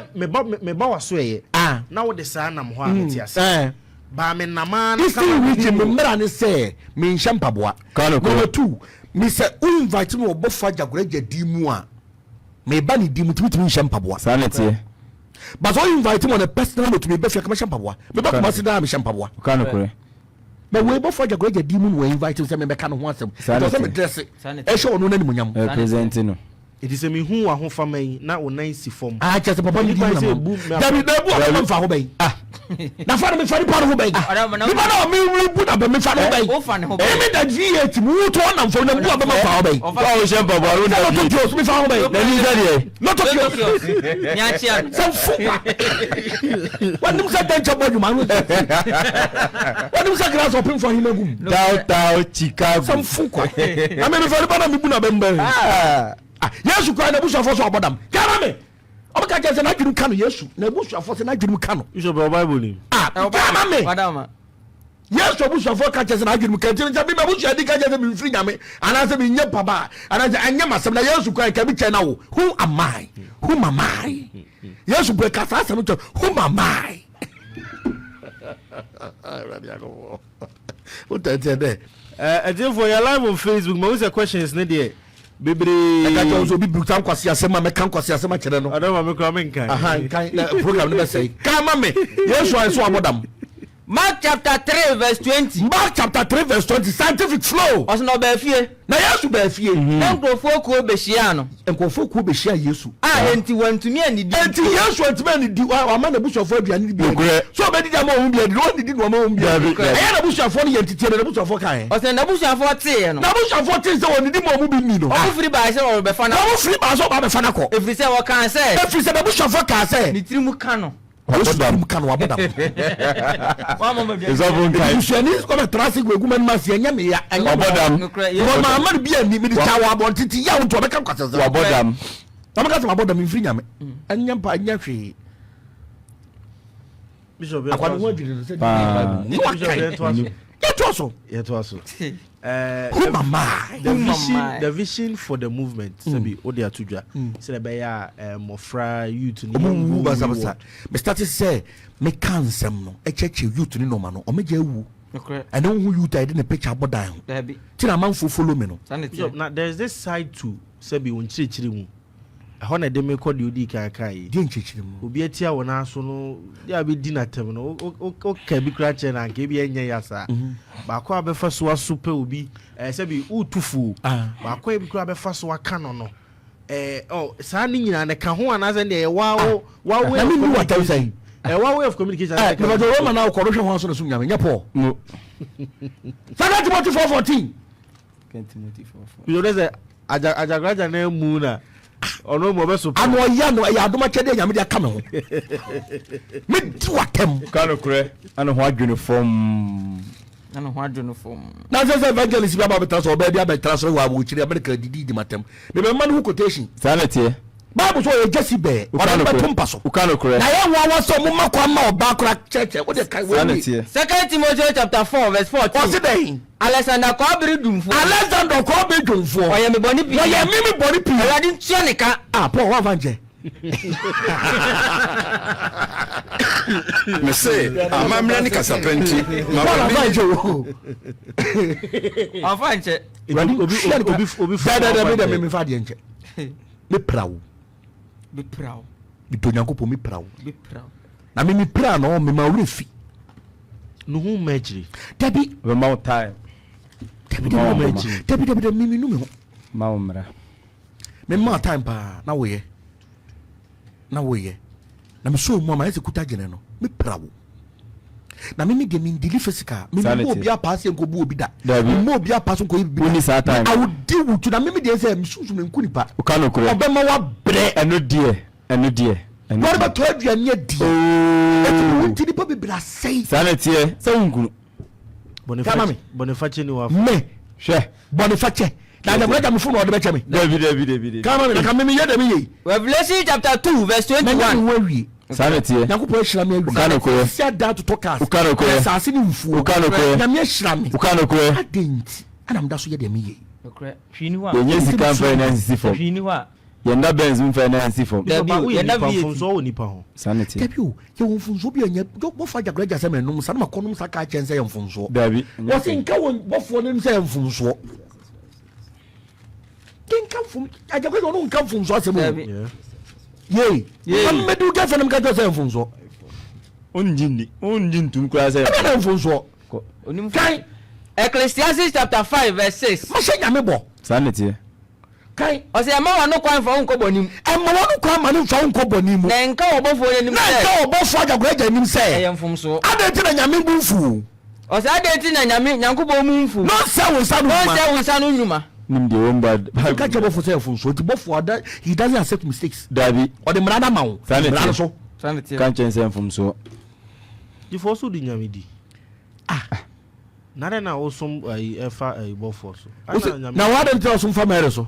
me ba waso ye na wo de sa nam ho a metiase ba me nama na kama wiki me mera ne se me nhye mpaboa number 2 me se invite me obofa Ajagurajah dimu a me ba ni dimu timi nhye mpaboa sanity but so invite me on a personal note me be fia kama shampaboa me ba kuma sida me shampaboa kanokure but we both for Ajagurajah dimu we invite me say me be ka no ho asem so say me dress e show no na nimunyam representing no it is a me who are family now on 9 form. Ah, just a papa, you can say boom. David, for Hobay. Ah, now for me, for the part of Hobay. Me put up a me for Hobay. Amy that V8 moved on and for the book of Hobay. Oh, Shempa, not to me for Hobay. Not to some fool. What do you say about you, man? What do you say glass open for him? Down, Chicago, some fool. I mean, for the part of me, Bunabembe. Yes, you cry the bush of us about them. Come on. Okay, just an argument can yes, the bush of us and argument can. You should be Bible. Come on, madam. Yes, the bush of us catches an argument can tell me bush. I think I just been free me and I said, "Your papa," and I said, "I am some years to cry can be channel. Who am I? Whom am I? Yes, you break us. Whom am I? What I said there. I think for your live on Facebook, most of the questions not there. Bebre aka also bi brutal kwase asema me kan kwase asema kire no adama me kra men kan kan program no be say kama me yesu an so abodam Mark chapter 3 verse 20 Mark chapter 3 verse 20 scientific flow osno ba fie na yesu ba fie enkofo ku obehia no enkofo ku obehia yesu enti wantumi anidi enti yesu wantumi anidi wa ma na bushofo aduane bi so be di ma o bi no nidi no ma o bi ayi na bushofo no yentitie na bushofo kan o se na bushofo te no na bushofo te se onidi ma o bi ni no o free ba se o be fa na o free ba so ba be fa na ko efri se wo kan se efri se na bushofo kan se ni tirimu kan no abodam kan wabodam wa mama bia Christianism come traffic we guman mas enya me ya abodam ko ma amar bia ni mi di tawo abontiti ya wonto be kan kwasese abodam tamaka se abodam mfiri nyame enya mpa enya hwe Bishop akwado ho adwiri se ni Bishop yeto aso the vision for the movement sabi odi atudwa se be ya mofra youth ni mu basabasa me start say me kansem no echeche youth ni no ma no o meje wu and then who youth I didn't picture abodan tina manfo follow me no now there is this side to sabi won chirichiri mu ho na de me kɔ de odi kai di nchichiri mu obi atia wona so no ya be di na tem no o ka bi kra che na nke bi enya ya sa ba kɔ abefa so asupe obi sabi utufu ba kɔ bi kra abefa so aka no saa ni nyina ne ka ho anaze ne wawo na me ni what say one way of communication na ba do Roma na ko hwe ho so so nyame nya Paul Second Timothy 4:14 Timothy 4:14 you know say Ajagurajah na mu na ono mo be so ano ya no ya adoma chede nyame dia ka me ho me di watem kanokure ano ho adwene form na say evangelist bi aba betra so oba bi abetra so wa wo chiri America di matem me be man quotation sanity Bible so e jesi be o na betum paso kanokure na ya wa so mo makwa ma oba kora church wo de kai we sanity 2 Timothy chapter 4 verse 14 o se dey Alexander Kobiri dumfo o ye me boni pi o ye mi boni pi e adi ntio nika Paul wa vanje me say amamre ni kasapenti ma vanje wo afanje obi da me fa de nche me prawo do nyankopo me prawo na me pra no me ma wrefi no hu magiri dabi we mount time dabi me nu me ho ma umra me ma time pa na wo ye na me so mu ama ese kuta gene no me prawo na me ge me deli physical me mo obi apa se nko bu obi da me mo obi apa so nko bi ni sa time I would deal with you na me dey say me susu me nku nipa kanokure obema wa bre eno die what about to aduane adi e ti nipa bibra sei sanity se ngunu Boniface ni wa me hwe Boniface na dem rega me funu ode be cheme David kama me ka me ye dem ye Revelation chapter 2 verse 21 sanity Yakupo hira me awi kanokure sia da to talkers kanokure sase ni mfuo kanokure na me hira me kanokure adenti ana mda so ye dem ye hwini ho yenye sika finance form hwini ho yenda benz finance form yenda fonso woni pa ho sanity dabi o ye won funso bi anya bo fa Ajagurajah se me num sa na makonum sa ka chense ye funso dabi wo se nka won bofo nim se funso kinka fun Ajagurajah no nka funso asem ye medu ga fenum ka se funso onjin tum kura se na funso onim kai Ecclesiastes chapter 5 verse 6 ma se nyame bo sanity Kai ɔsɛ ma wa no kwan fa unko bonim ma wa no kwan ma no fa unko bonim na nka obofo nim sɛ na nka obofo Ajagurajah nim sɛ ɛyɛ mfomso adenti na nyame mbufu ɔsɛ adenti na nyame nyankopɔ mu mfu no sɛ wo nsa no nnwuma nim de womba ka che bofo sɛ mfomso ti bofo ada he doesn't accept mistakes dabi ɔde mrada ma wo mrada so kan chen sɛ mfomso di for so di nyame di nare na osom efa bofo so na wa adenti na osom fa mere so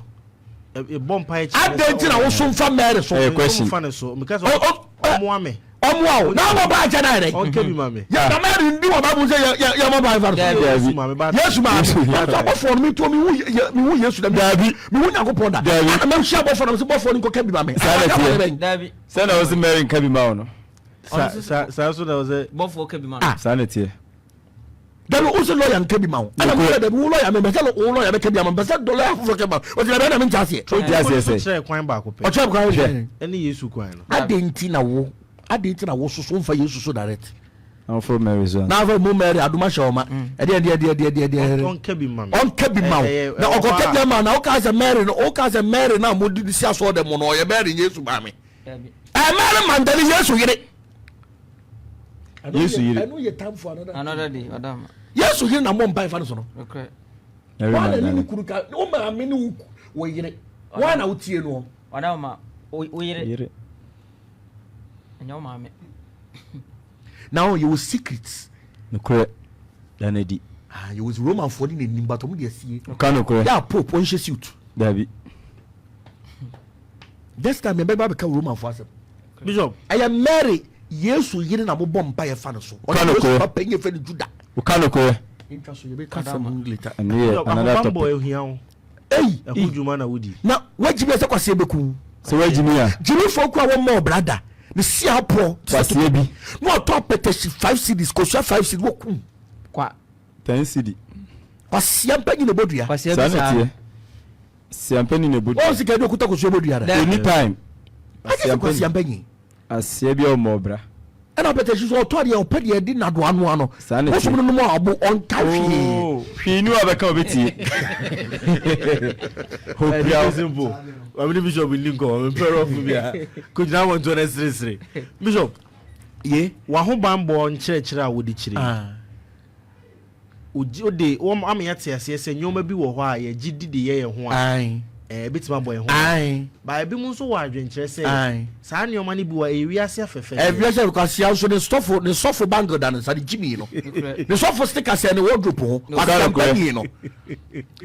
bomb pie adenti na osom fa mere so question so because omo omo na mo ba aja na re on kebi mame ya na mary ndi wo ba bu say ya mo ba fa yesu mame so bofo mi to mi hu yesu da bi mi hu Nyankopon da na me hia bofo na me bofo ni ko kebi mame dabi say na was mary kebi ma no sa so da was bofo kebi mame sanity dabi uso lawyer kebi ma wo ana mo dabi wo lawyer me say wo lawyer be kebi ma be say dollar afo kebi ma o ti na me nchase so ti ase say kwan ba ko pe o chep kwan je eni yesu kwan no adenti na wo so mfa yesu so direct I'm from Mary so na fa mo Mary aduma shawma e de on kebi ma na o ko kebi ma na o ka say Mary na mo di si aso de mo no ye Mary yesu ba me Mary mandali yesu yire anu ye time for another day adam yesu yire na mo mpa fa no so no okay wa na ni kuru ka o ma me ni wo yire wa na utie no adam ma o yire enyo ma me now you was secrets no correct danedi you was Roman for the name but omo de asie ka no correct ya pope on suit dabi this time me be ka Roman for asem bishop I am Mary yesu yire na mo bom pa ye fa no so o ka no correct papa nye fa ni Juda o ka no correct intra so ye be ka some later and here another boy topic ohia wo ei ehujuma na wudi na wajibi se kwase beku so wajimi a jimi foku a wo mo brother ni si apo kwase bi no top petition 5 cities ko 5 cities wo ku kwa 10 cedi kwase ampanyi ne bodua kwase sanity si ampani ne bodu o sika do kuta ko so bodua da anytime kwase ampanyi asie bi o mobra ana petition so to de o pede di na do ano ano wo so no mo abo on kafi hwi ni abeka obeti hopia simple we bishop linko we pair of bia ko jina won to na sire bishop ye wa ho bambo nkyerɛkyerɛ a wodi kyerɛ ode wo am ya te ase se nyoma bi wo hɔ a ye gidi ye ho a bitima boy ho ba bi mu so wa adwenkyerɛ se saa nyoma ni bi wa ewiase afefe ewiase because ya so the stuff bangle dan sa the Jimmy no the stuff sticker say the wardrobe ho wa company no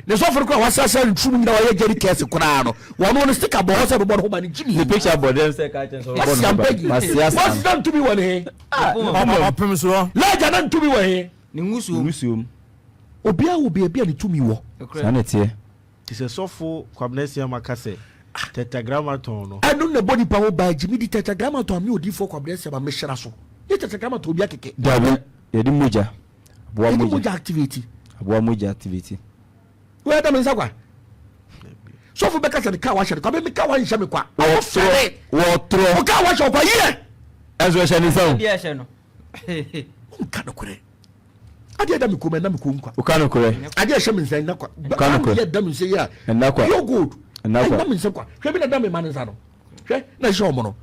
the stuff ko wa sa ntrum na wa ye jerry case kura no wa no sticker bo ho say bo ho ba ni Jimmy the picture board dem say ka chen so what's done to be one he Opemsuo la jana to be one he ni ngusuom obia bia ni tumi wo sanity tise sofo kwabnesia makase tetragrammaton no anu na body power by Jimmy di tetragrammaton mi odi for kwabnesia ma mehira so ni tetragrammaton obia keke dabi yedi moja moja activity aboa moja activity we da mensa kwa sofo beka se ka wa hye kwa be ka wa hye me kwa wo tro o ka wa hye kwa ye ezo hye ni so bia hye no nka no kure ade da me ko na me ko nkwa o ka no kure ade hye me nsan na kwa ka no kure ye da me nsan ya na kwa yo good na kwa da me nsan kwa hwe bi na da me man nsan no hwe na hye omo no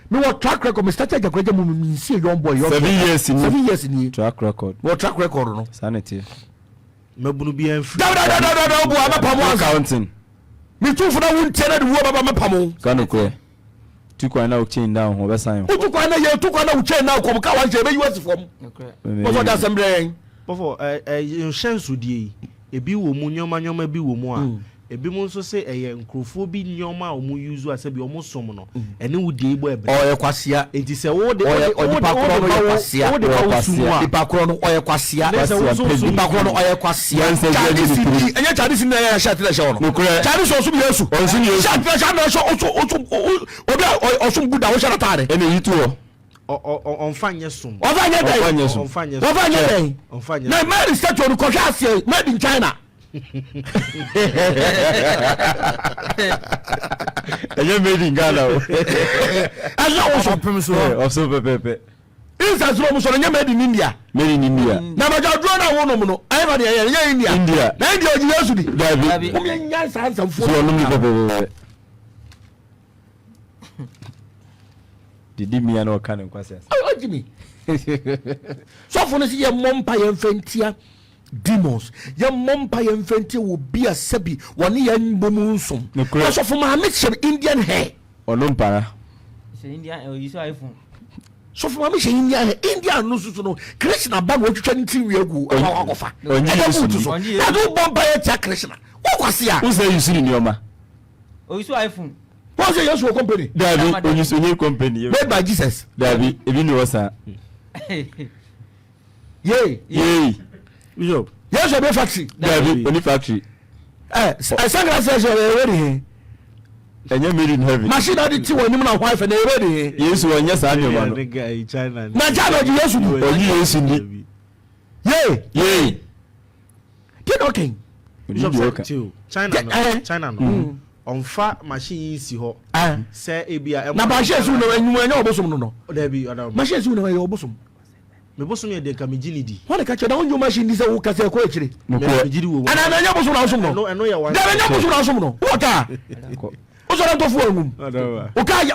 me what track record me start Ajagurajah mu me see young boy 7 years ni track record what track record no sanity mabunu bi enfri da bu amapamo counting me tu fu na won tere de wo baba mapamo ka no kure tu kwa na o chain down ho be sign o tu kwa na ye tu kwa na o chain na ko ka wan je be US form o so da sembre bofo nshensu die ebi wo mu nyoma bi wo mu a ebi mu nso se nkrofo bi nyoma a omu use ase bi omu som no ene wo die bo ebe o ye kwasia enti se wo de pakro no kwasia wo de kwasia di pakro no o ye kwasia di pakro no o ye kwasia enya Chinese na ya shat na show no Chinese so bi Yesu shat na shat na show obi osum guda wo shara tare ene yitu on fanye som on fanye na Mary statue no ko hwa asie made in China Eje made in Ghana o aja wo Opemsuo so pepe instance no so nya made in India na ma jadro na wo no no ai ba de ya India na India oji Yesu di dabi o me nya sansan fo so no mi bebe didi mi ya no kan nkwase oji mi so fo no si ye mompa ye mfentia demons ye mompa ye mfentia wo bia sabi woni ye mbomu nsom so fo ma me Indian hair onumpara Indian you saw iPhone so for me India no so no Krishna bag wo twetwa nti wi agu akofa onye do bomba ya cha Krishna wo kwase a who say you see nioma you saw iPhone who say you company David onye company made by Jesus David ebi ni wasa ye Bishop yes be factory David only factory sangra say ready enye made in heaven machine that ti woni na wife na ready Yesu onye sa nioma no China na China ji Yesu ni onye Yesu ni ye get okay China no onfa machine si ho se ebia na machine su no enyu enye obosom no David machine su no enye obosom me bosom ye de ka me ginidi wọ́n ka kyerɛ na wọ́n machine di sɛ wọ́n kasa ɛkɔ akyire me gidi wo ana na enye obosom na osom no eno ye wan dabe enye obosom na osom no wọ́n ka o sọ̀rọ̀ ntọ́ fún ọ̀hún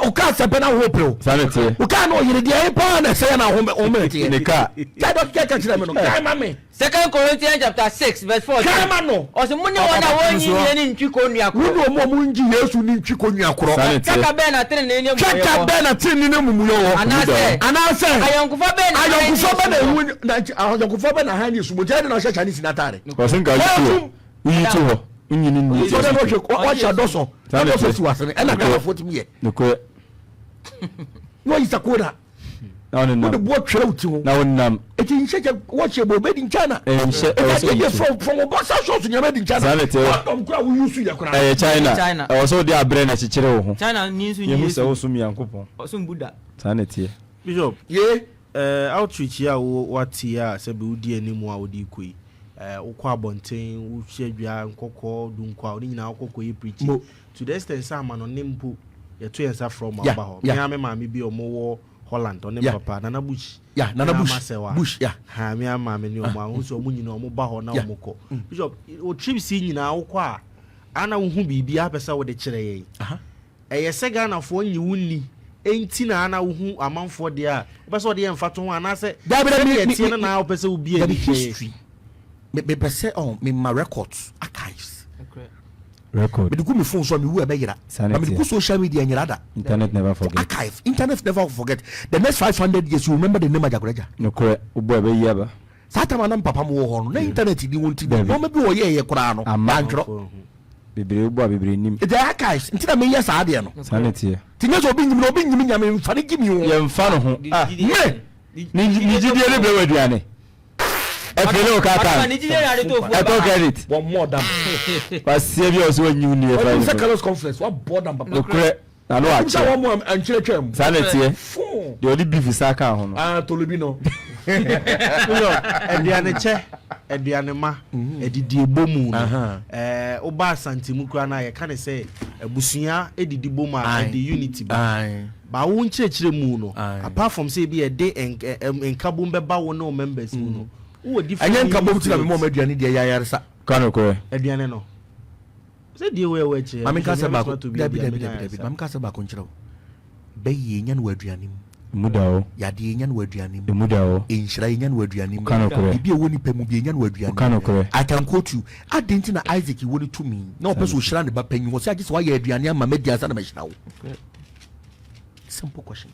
o ká sẹpẹ́ náà wọ́n pẹ̀lú o ká náà yẹrẹ díẹ̀ pọ́n náà sẹ́yìn náà wọ́n mẹ́rin tiẹ̀ nìka jáde kẹ́kẹ́ kyerẹ́ mi nù káyìmá mi. 2 Corinthians chapter 6 verse 4 káyìmá nù. ọ̀sìn mú ní wọn náà wọ́n yí ní ẹni ntwi kò ní akọrọ. wúni ọmọ mu ń jí Yéṣu ní ntwi kò ní akọrọ. kaka bẹ́ẹ̀ na tẹ́lẹ̀ ní ẹni mú yẹ wọ. kaka bẹ́ẹ̀ na tẹ́lẹ̀ ní ẹni mú yẹ wọ. anase ayọ̀nkùfọ́ bẹ́ẹ̀ na hàn ní sùnmọ́ jẹ́ ẹni náà ṣe Chinese ní atare. kọ̀sìn ká yí tó hɔ nyini ni so dem o cha doso doso si wasene ena ka fo timi ye nko no yi sakoda na woni nam o de bo twere uti ho na woni nam eti nche wo che bo be di China nche e so ye from o bossa show so nyama di China dom kwa wo yusu ya kuna China e so de abre na chichire wo ho China ni nsu ye so wo sum yankopon osum buda sanete Bishop ye outreach ya wo watia se be udi animu a odi koi ukwa abonten uhwedwa nkokọ dunkwa oni nyina okoko ye preach to the extent some no nimpo ye to yensa from abaho me ame maame bi omo Holland on papa nana bush bush ha me maame ni omo ahun so omo nyina omo ba ho na omo ko Bishop o trip si nyina okọ a ana wo hu bibi apesa wo de kire ye eye se Ghana fo nyi wunni enti na ana wo hu amanfo de a opesa de ye mfa to ho ana se de tie na opesa wo bi history me pese on me my records archives record me do me phone so me wu e be yira but me do social media nyira da internet never forget archive internet never forget the next 500 years you remember the name Ajagurajah no kore ubo e be yaba sata manam papa mo ho no na internet di wonti no me bi wo ye kura no antro bibiri ubo bibiri nim the archives ntina me yes ade no sanete tinye so obi nyim nyame mfa ne gimi ho ye mfa no ho ni jidie le be waduane efele okaka eto credit one more than pasie bi oso nyu ni e fa ni Carlos conference what board am papa okre na no ache one more anchiretwam sanete the only beef saka ho no tolubi no eduane ma edidi ebomu no oba asantimu kura na ye ka ne se ebusua edidi bomu a the unity ba wo nchirechire mu no apart from say bi e de enkabo mbeba wo no members mu no wo different anya nkabo buti na me mo aduane de yayaresa kanu ko eduane no se die we che mami ka se ba ko David mami ka se ba ko nchirawo be ye nya no aduane mu mudao ya de nya no aduane mu mudao enhira nya no aduane mu bi e woni pemu bi nya no aduane kanu ko I can quote you adenti na Isaac woni to me na opeso hira ne ba panyu ho se agi so wa ya aduane ama media sa na mehira wo simple question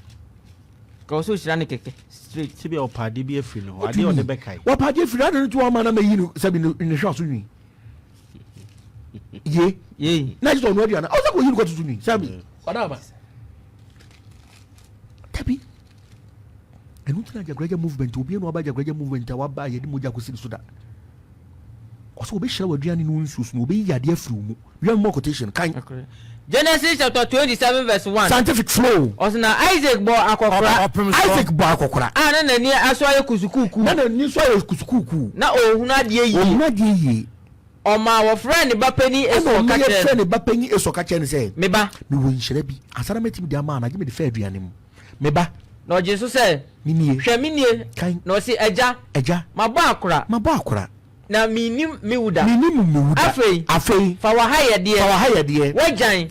ko so hira ne keke straight tibi o padi bi afri no ade o de bekai wa padi afri ade to ama na meyi no sabi ne hwa so nwi ye na just no aduane o se ko yi ko tutu nwi sabi wada ba tabi enu tuna Ajagurajah movement obi enu aba Ajagurajah movement wa ba ye di moja ko siri so da o so obi hira waduane no nsusu no obi yade afri mu we more quotation kan Genesis chapter 27 verse 1 scientific flow osina Isaac bo akokora na nani aso aye kusukuku na nani so aye kusukuku na ohunu ade yi oma wo friend ba pani eso ka che ne say me ba me wo nhire bi asara metimi de ama na je me de fa aduane mu me ba no je so say minie hweminie kan no se eja mabo akora na minim miwuda afei fa wa haye de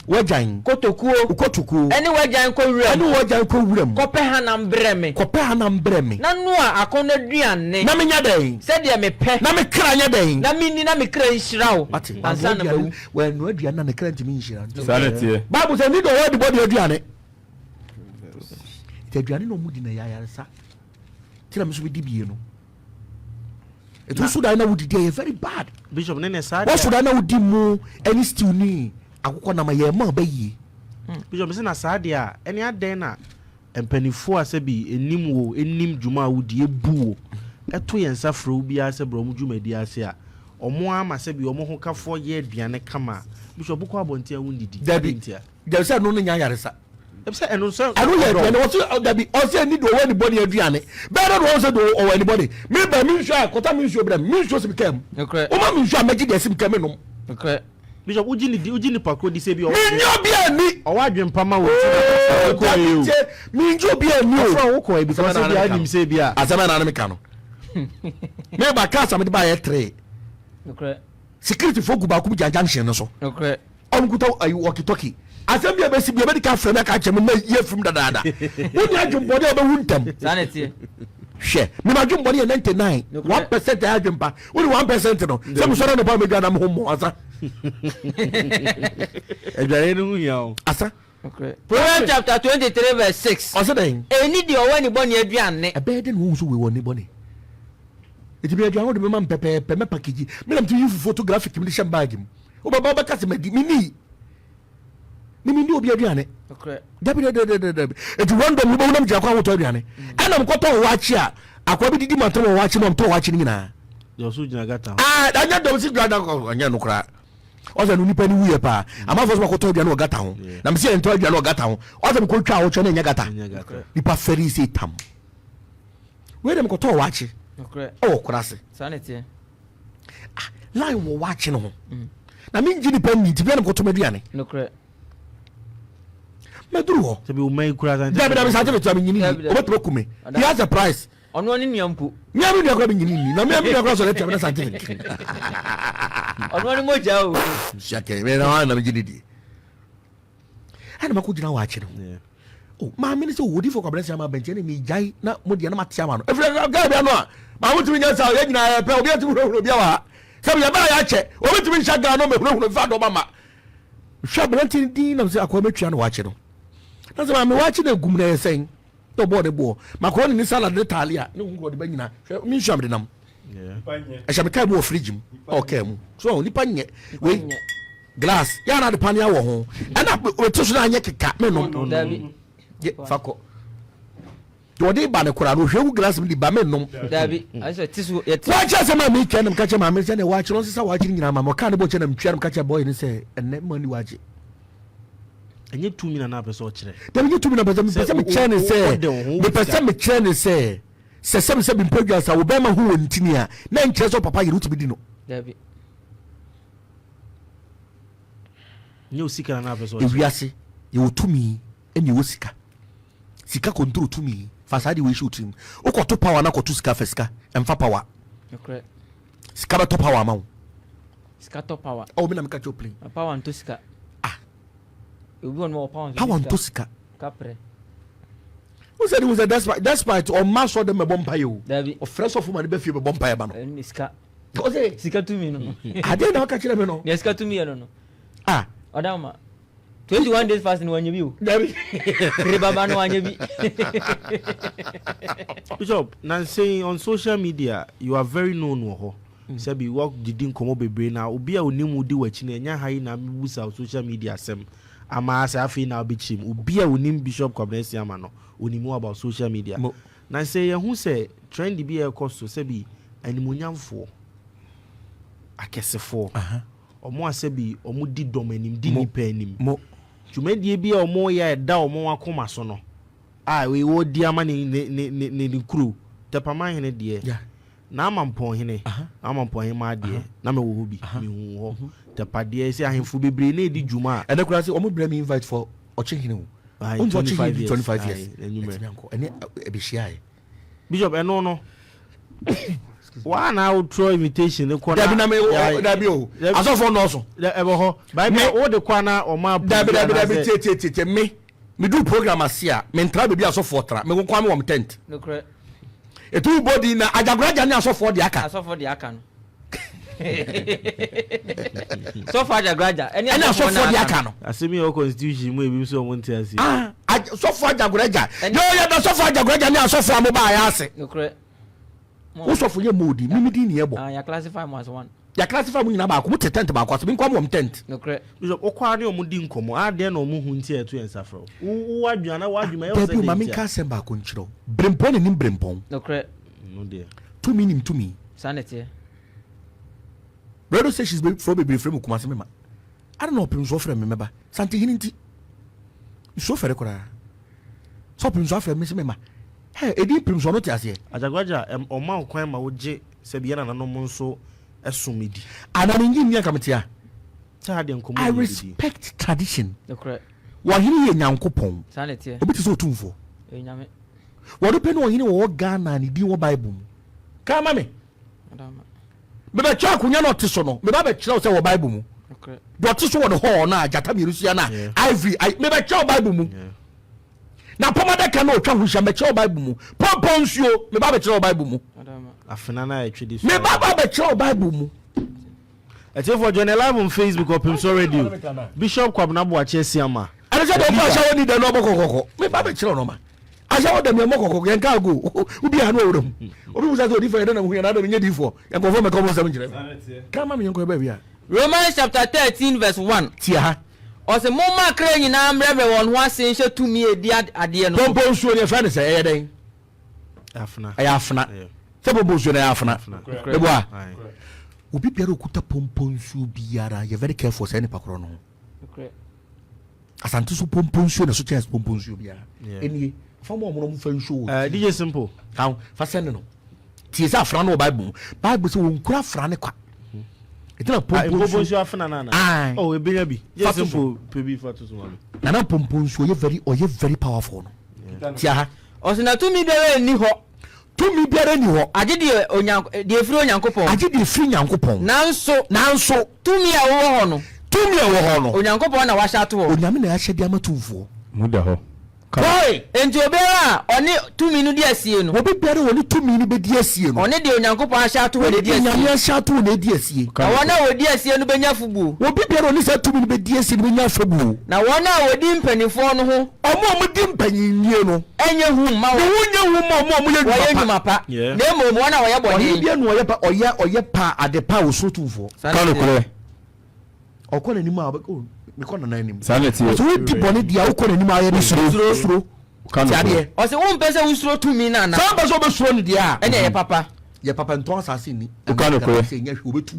wajan kotokuo ene wajan ko wuram kope hanam breme na no a akona duane na menya den se de me pe na me kra nya den na minni na me kra nhirawo ansa na bawu we no aduane na ne kra ntimi nhira sanete bible say ni do word body aduane te aduane no mudi na yayaresa tira me so bi dibie no it was so that na would dey very bad bishop nene sad what should I now di mu any still ni akoko na maye ma bayi bishop se na sad ya eni aden na empanifo asebi enim dwuma wudi ebuo eto yensa fro bi ase bro mu dwumadi ase a omo ama sebi omo ho kafo ye aduane kama bishop ko abonte a wundidi dabitia there say no nya yaresa say eno so I don't hear what dabi o say need do anybody aduane better do say do or anybody me ba me sure akota me sure bram me sure sim kem o ma me sure make dey sim kem no okay bishop ujini pakro di say bi o me nyo bi ani o wa dwempa ma wo me nyo bi ani o fra wo ko e bi so say bi ani say bi a asama na me ka no me ba ka sa me ba ye 3 okay security folk ba ku bi junction no so okay on kuta ayi walkie talkie asem bia besi bia medical friend aka chem na ye fim dada woni adwumbode oba huntam sanete hwe me ma adwumbode 99 1% adwumpa woni 1% no se mo soro no ba me gwa na mo mo asa edware no huya asa okay Proverbs chapter 23 verse 6 asa den eni de owa ni boni aduane ebe de no so we woni boni eti bi aduane de me ma pepe me package me lam to you photographic me sham bag mu o baba ba kase medi mini ni ndi obi aduane okay dabi eti wando mu bo nam ja kwa woto aduane ana mkoto wachi a akwa bi didi matam wachi no mto wachi ni na yo so jina gata anya do si grada ko anya no kra o za no nipa ni wuye pa ama fo so makoto aduane o gata ho na msi ento aduane o gata ho o za mko twa wo cho na nya gata nipa feri se tam we dem mkoto wachi okay o kurase sanete line wo wachi no na mi nji nipa ni tibia mkoto aduane okay meduru ho se bi o mai kura san dabi sa je to nyini o beto kume he has a price ono ni nyampu nyami de akora nyini ni na mi de akora so le tebena scientific ono ni moja o shake me na na mi jididi ana makujina wa achi no oh ma mi se wodi for kwabra ma benche na mi jai na modi na matia ma no efre ga bia no a ma wotumi nya sa ye nyina pe obi atumi bia wa sabi ya ba ya che obi tumi shaga no me huru fa do mama shabrantini din na se akwa metwa na wa achi no na se ma me wa achi na gum na yesen to bo de bo macaroni ni salad de talia ni ngro de banyina mi sham de nam a sham kai bo fridge mu okay mu so ni panye we glass ya na de pania wo ho ana we to so na anye keka me no dabi fako do de ba ne kura no hwewu glass mi ba me no dabi aso tisu yeti wa cha se ma mi kenam ka cha ma mi se ne wa chiro se wa chiri nyina ma mo ka ne bo che na mtwa ka cha boy ni se enne mani waje enye 2 mina na pese o kire dem nye 2 mina pese me chene se me pese me chene se se bi mpagwa sa wo be ma hu wontini a na nkire so papa yiru tibidi no dabi nye usika na pese o ewiase ye wotumi eni sika kontrol tumi fasadi we shoot him ukoto power na koto sika fesika emfa power okay sika ba to power ma sika to power o me na me ka cho play power nto sika obi on mo power nto sika kapre who said it was a despite or mass for them bomba you dabi o fresh of man be fie be bomba ba no sika o say sika to me no ade na ka kire me no sika to me no odama 21 days fasting wanye bi o dabi ribaba no wanye bi Bishop na saying on social media you are very known wo say be work didn't come bebre na obi a onimu di wachi na nya hai na mebusa social media sem ama asa afi na obichim obi a onim Bishop Kwabnesi ama no onimu about social media na say ye hu say trend bi e cost so say be animunyamfo akesefo omo asebi omo di dom anim di nipa anim twumedie bi a omo ya da omo akoma so no we wo di ama ne kru tepama hene de na amampon hene amampon hene ma de na me wo hobi me hu ho tepade se ahemfo bebre na edi dwuma ene kura se omo bre me invite for oche hene wo 25 years. 25 years. Bishop, no. One out throw invitation. As of for no. By me, all the corner or my me do program as here. Me try be as of for tra. Me go come tent. No correct. E two body na Ajagurajah na as of for the aka. As of for the aka. So far Ajagurajah. Any as of for the aka no. Asemi your constitution mo ebi so won tia si. So far Ajagurajah. Yo ya so far Ajagurajah na so far mo ba ya ase. No correct. Wo so for ye modi mimi di ne ebo. Ya classify mo as one. Ya classify mo nyina ba ko mo tent ba ko so me kwa mo tent. No correct. Bishop okwa ne omo di nkomo ade na omo hu ntia eto ensafro. Wo adwana wo adwuma e o se. Baby mami ka sem ba ko nchiro. Brempon ni brempon. No correct. No there. To me. Sanity. Radio says she's for baby frame Kumasefie ma. I don't know Opemsuo frame me ba. Santi hinti. So fere kora. So Opemsuo frame me ma. Hey, edi Opemsuo no ti ase. Ajagurajah oma kwan ma wo je se bia na no mo nso esomedi. Ana ngi nyi akametia. I respect tradition. No correct. Wa hini ye nyankopon. Sanity. Obi ti so otumfo. Enyame. Wo do pe no hini wo Ghana ni di wo Bible. Ka ma me. Adama. Me be cha kunya no tiso no. Me ba be kire wo se wo Bible mu. Okay. Do tiso wo the hall na ajata mi rusia na. Ivory me be kire Bible mu. Na pomada ka no twa husha me kire Bible mu. Opemsuo me ba be kire Bible mu. Adama. Afena na e twedi so. Me ba be kire Bible mu. For join live on Facebook Opemsuo Radio. Bishop Kwabena Boache Siama. I said don't pass any the no kokoko. Me ba be kire no ma. I said dem mo kokoko yen ka go. Ubi anu orum. Obi wo say so different na hu yen na do nye difo. Yen go for me come 7 kire. Come me yen go ba bia. Romans chapter 13 verse 1. Tia ha. Ose mo ma kra nyina mrebe won ho asenhye tumi edi ade no. Opemsuo ne fa ne say e den. Afena. Aya afena. Se Opemsuo na afena. Ebo a. Obi biara okuta Opemsuo biara you very careful say ne pakoro no. Okay. Asante so Opemsuo na so chance Opemsuo biara. Enie fa mo mo fa nsuo. DJ Simple. Kan fa send no. Tie sa afra no Bible. Bible say won kura afra ne kwa. Etena Opemsuo afena na. Oh e benya bi. DJ Simple pebi fa to so ma. Na Opemsuo ye very powerful no. Tia ha. Ose na tumi biara ni ho. Tumi biara ni ho. Age de efiri onyankopon. Age de efiri nyankopon. Nanso tumi a wo ho no. Tumi a wo ho no. Onyankopon na wa hya to ho. Onyame na ya hye de amatumfo. Muda ho. Boy, enti obiara oni tumi no di asie no. Obi biara woni tumi no be di asie no. Oni de onyankopon hya to ho de di asie. Onyame hya to ho na di asie. Na wona wo di asie no benya fubu. Obi biara woni sa tumi no be di asie no benya fubu. Na wona wo di mpanifo no ho. Omo di mpanyinnie no. Enye hu ma wo. Wonye hu ma omo ye nyuma pa. Na emo mo na wo ye bodi. Obi bia no ye pa oye pa ade pa wo so tumfo. Kalo kure. Okona ni ma me kona na ni. Sanity. So we di boni dia okona ni ma ye ni suro. Kalo. O se won pese usuro tumi na na. Sa ba so be suro ni dia. Ene ye papa. Ye papa nton asase ni. Kalo kure. Se nya hwe obetu.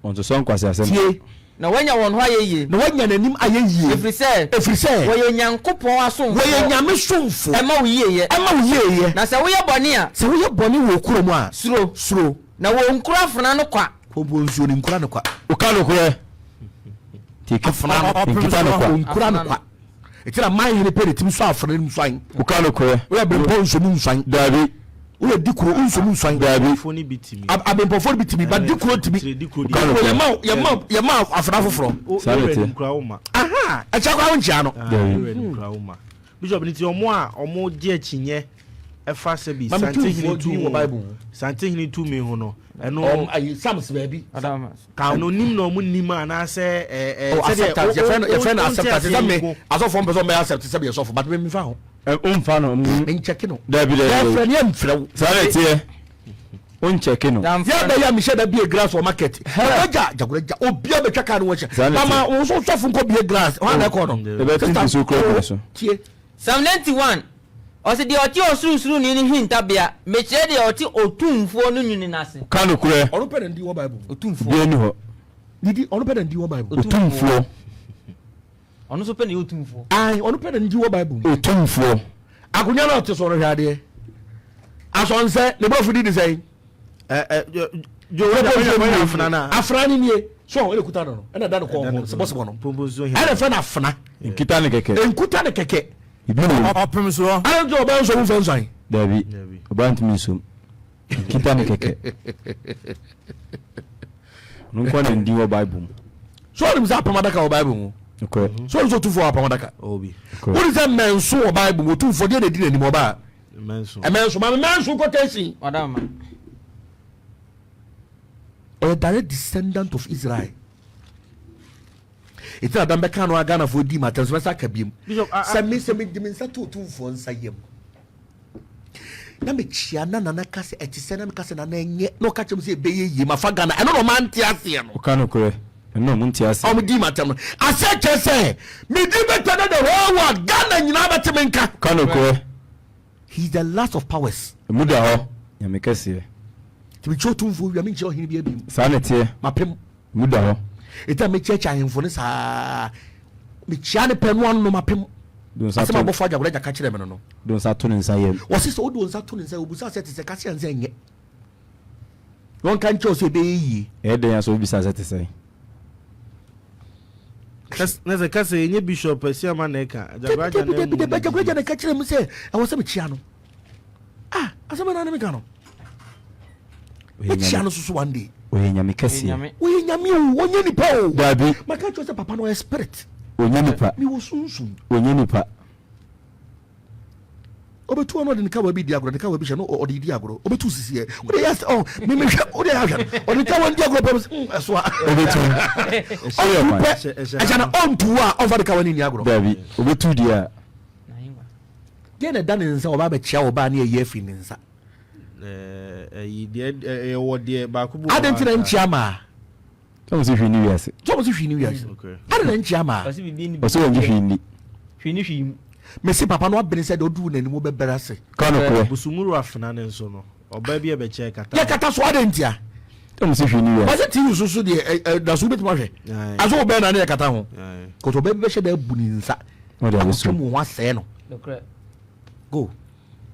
On to son kwase asem. Tie. Na wanya won ho ayeye. Na wanya nanim ayeye. Efri se. Wo ye nyankopon asomfo. Wo ye nyame somfo. E ma wo yeye. Na se wo ye boni a. Se wo ye boni wo kuro mu a. Suro. Na wo nkura afuna no kwa. Opemsuo ni nkura no kwa. Kalo kure. Afuna nkita no kwa. Nkura no kwa. Etira man hene pere tim so afuna ni mfan. Kalo kure. Wo be ponso mu mfan. Dabi. Wo di kuro unso mu mfan. Dabi. Foni bitimi. Abempofo bitimi ba di kuro timi. Ye ma afuna foforo. Sanity. Aha, e cha kwa woncha no. Bishop ni ti omo je chinye efa se bi santehini tu me ho no eno ayi sams baby Adama ka no nim no mu nim ana se your friend accept that me as of one person may accept say be so but me fa ho umfa no me check no Dabi friend yam frɛ Sanity on check no ya da ya me share da be glass for market Ajagurajah obia be twaka no wo che mama wo so sofo nko be glass ho na ko no e be tin so kro so tie Psalm 91 Ose di oti osuru ni hinta bia me kire di oti otumfo no nyuni nase Kalo kure ono pe ndi wo Bible otumfo bi ni ho didi ono pe ndi wo Bible otumfo ono so pe ni otumfo ai ono pe ndi wo Bible otumfo akunya na ote so ro hwade asonse le bo fudi di sei jo afrana afrani nie so ele kuta no na da no ko ho se boss no Opemsuo ele fa na afna nkita ne keke enkuta ne keke ibi no Opemsuo ana jo ba so mu fa nsan dabi obantu mi so nkita ne keke no kwa ne ndi wo bible so nim za pamadaka wo bible mu okay so tu fo pamadaka obi what is that man so wo bible mu tu fo de di ni mo ba menso menso quotation Madam. a direct descendant of Israel. It's not that kind of Ghana for Dima, Transversa Kabim. Send me to for Sayem. Namichiana Nanakasi at Senam Casan, no catch him say, Bay, Mafagana, and no man Tiasian. okano kure no muntias I'm Dima. I said, just say, me better than the whole world, Ghana, you never to make. okano kure He's the last of powers. muda ho nyame kase To be true to you, I mean, show him be a beam. sanete My pim. muda ho It's a me church and for this. Me chiane pen one no my pim. don Asema sato bofo Ajagurajah catch them no. don sato ne nsa yem Was this old ones that to say obusa set is a kasi and say one can choose a be den aso bisa sete sai nese kase yenye bishop asiama neka Ajagurajah na the Ajagurajah na catch them say I was a chiano. Ah, asema na me kano. E chiano so one day. oye nyame kase We nyame o onye nipa o. dabi Maka choose papa no spirit. onye nipa Me wo sunsun. onye nipa Obetu no de nka wa bi di agro de ka wa bi hye no o de di agro obetu sisi e o de yes oh me me hwe o de ahwe o de ta won di agro pem so obetu oye man ajana on to a over de ka wani ni agro dabi obetu dia de na dan nsa o ba ba chia o ba na ye afi ni nsa yi de wo de ba ku bu adentina nchia ma so si hwini wiase so mo si hwini wiase okay adena nchia ma Osi bibi ni. oso wonji hwini Hwini hwim. me si papa no abene se de odu na ni mo be berase kano kure busumuru afna ne nso no oba bi e be che kata ye kata so adentia so si hwini wiase ba se ti so de da so betima hwe aso o be na ne kata ho ko to be be hye da bu ni nsa o de abeso mo ho asɛ no Dokre. go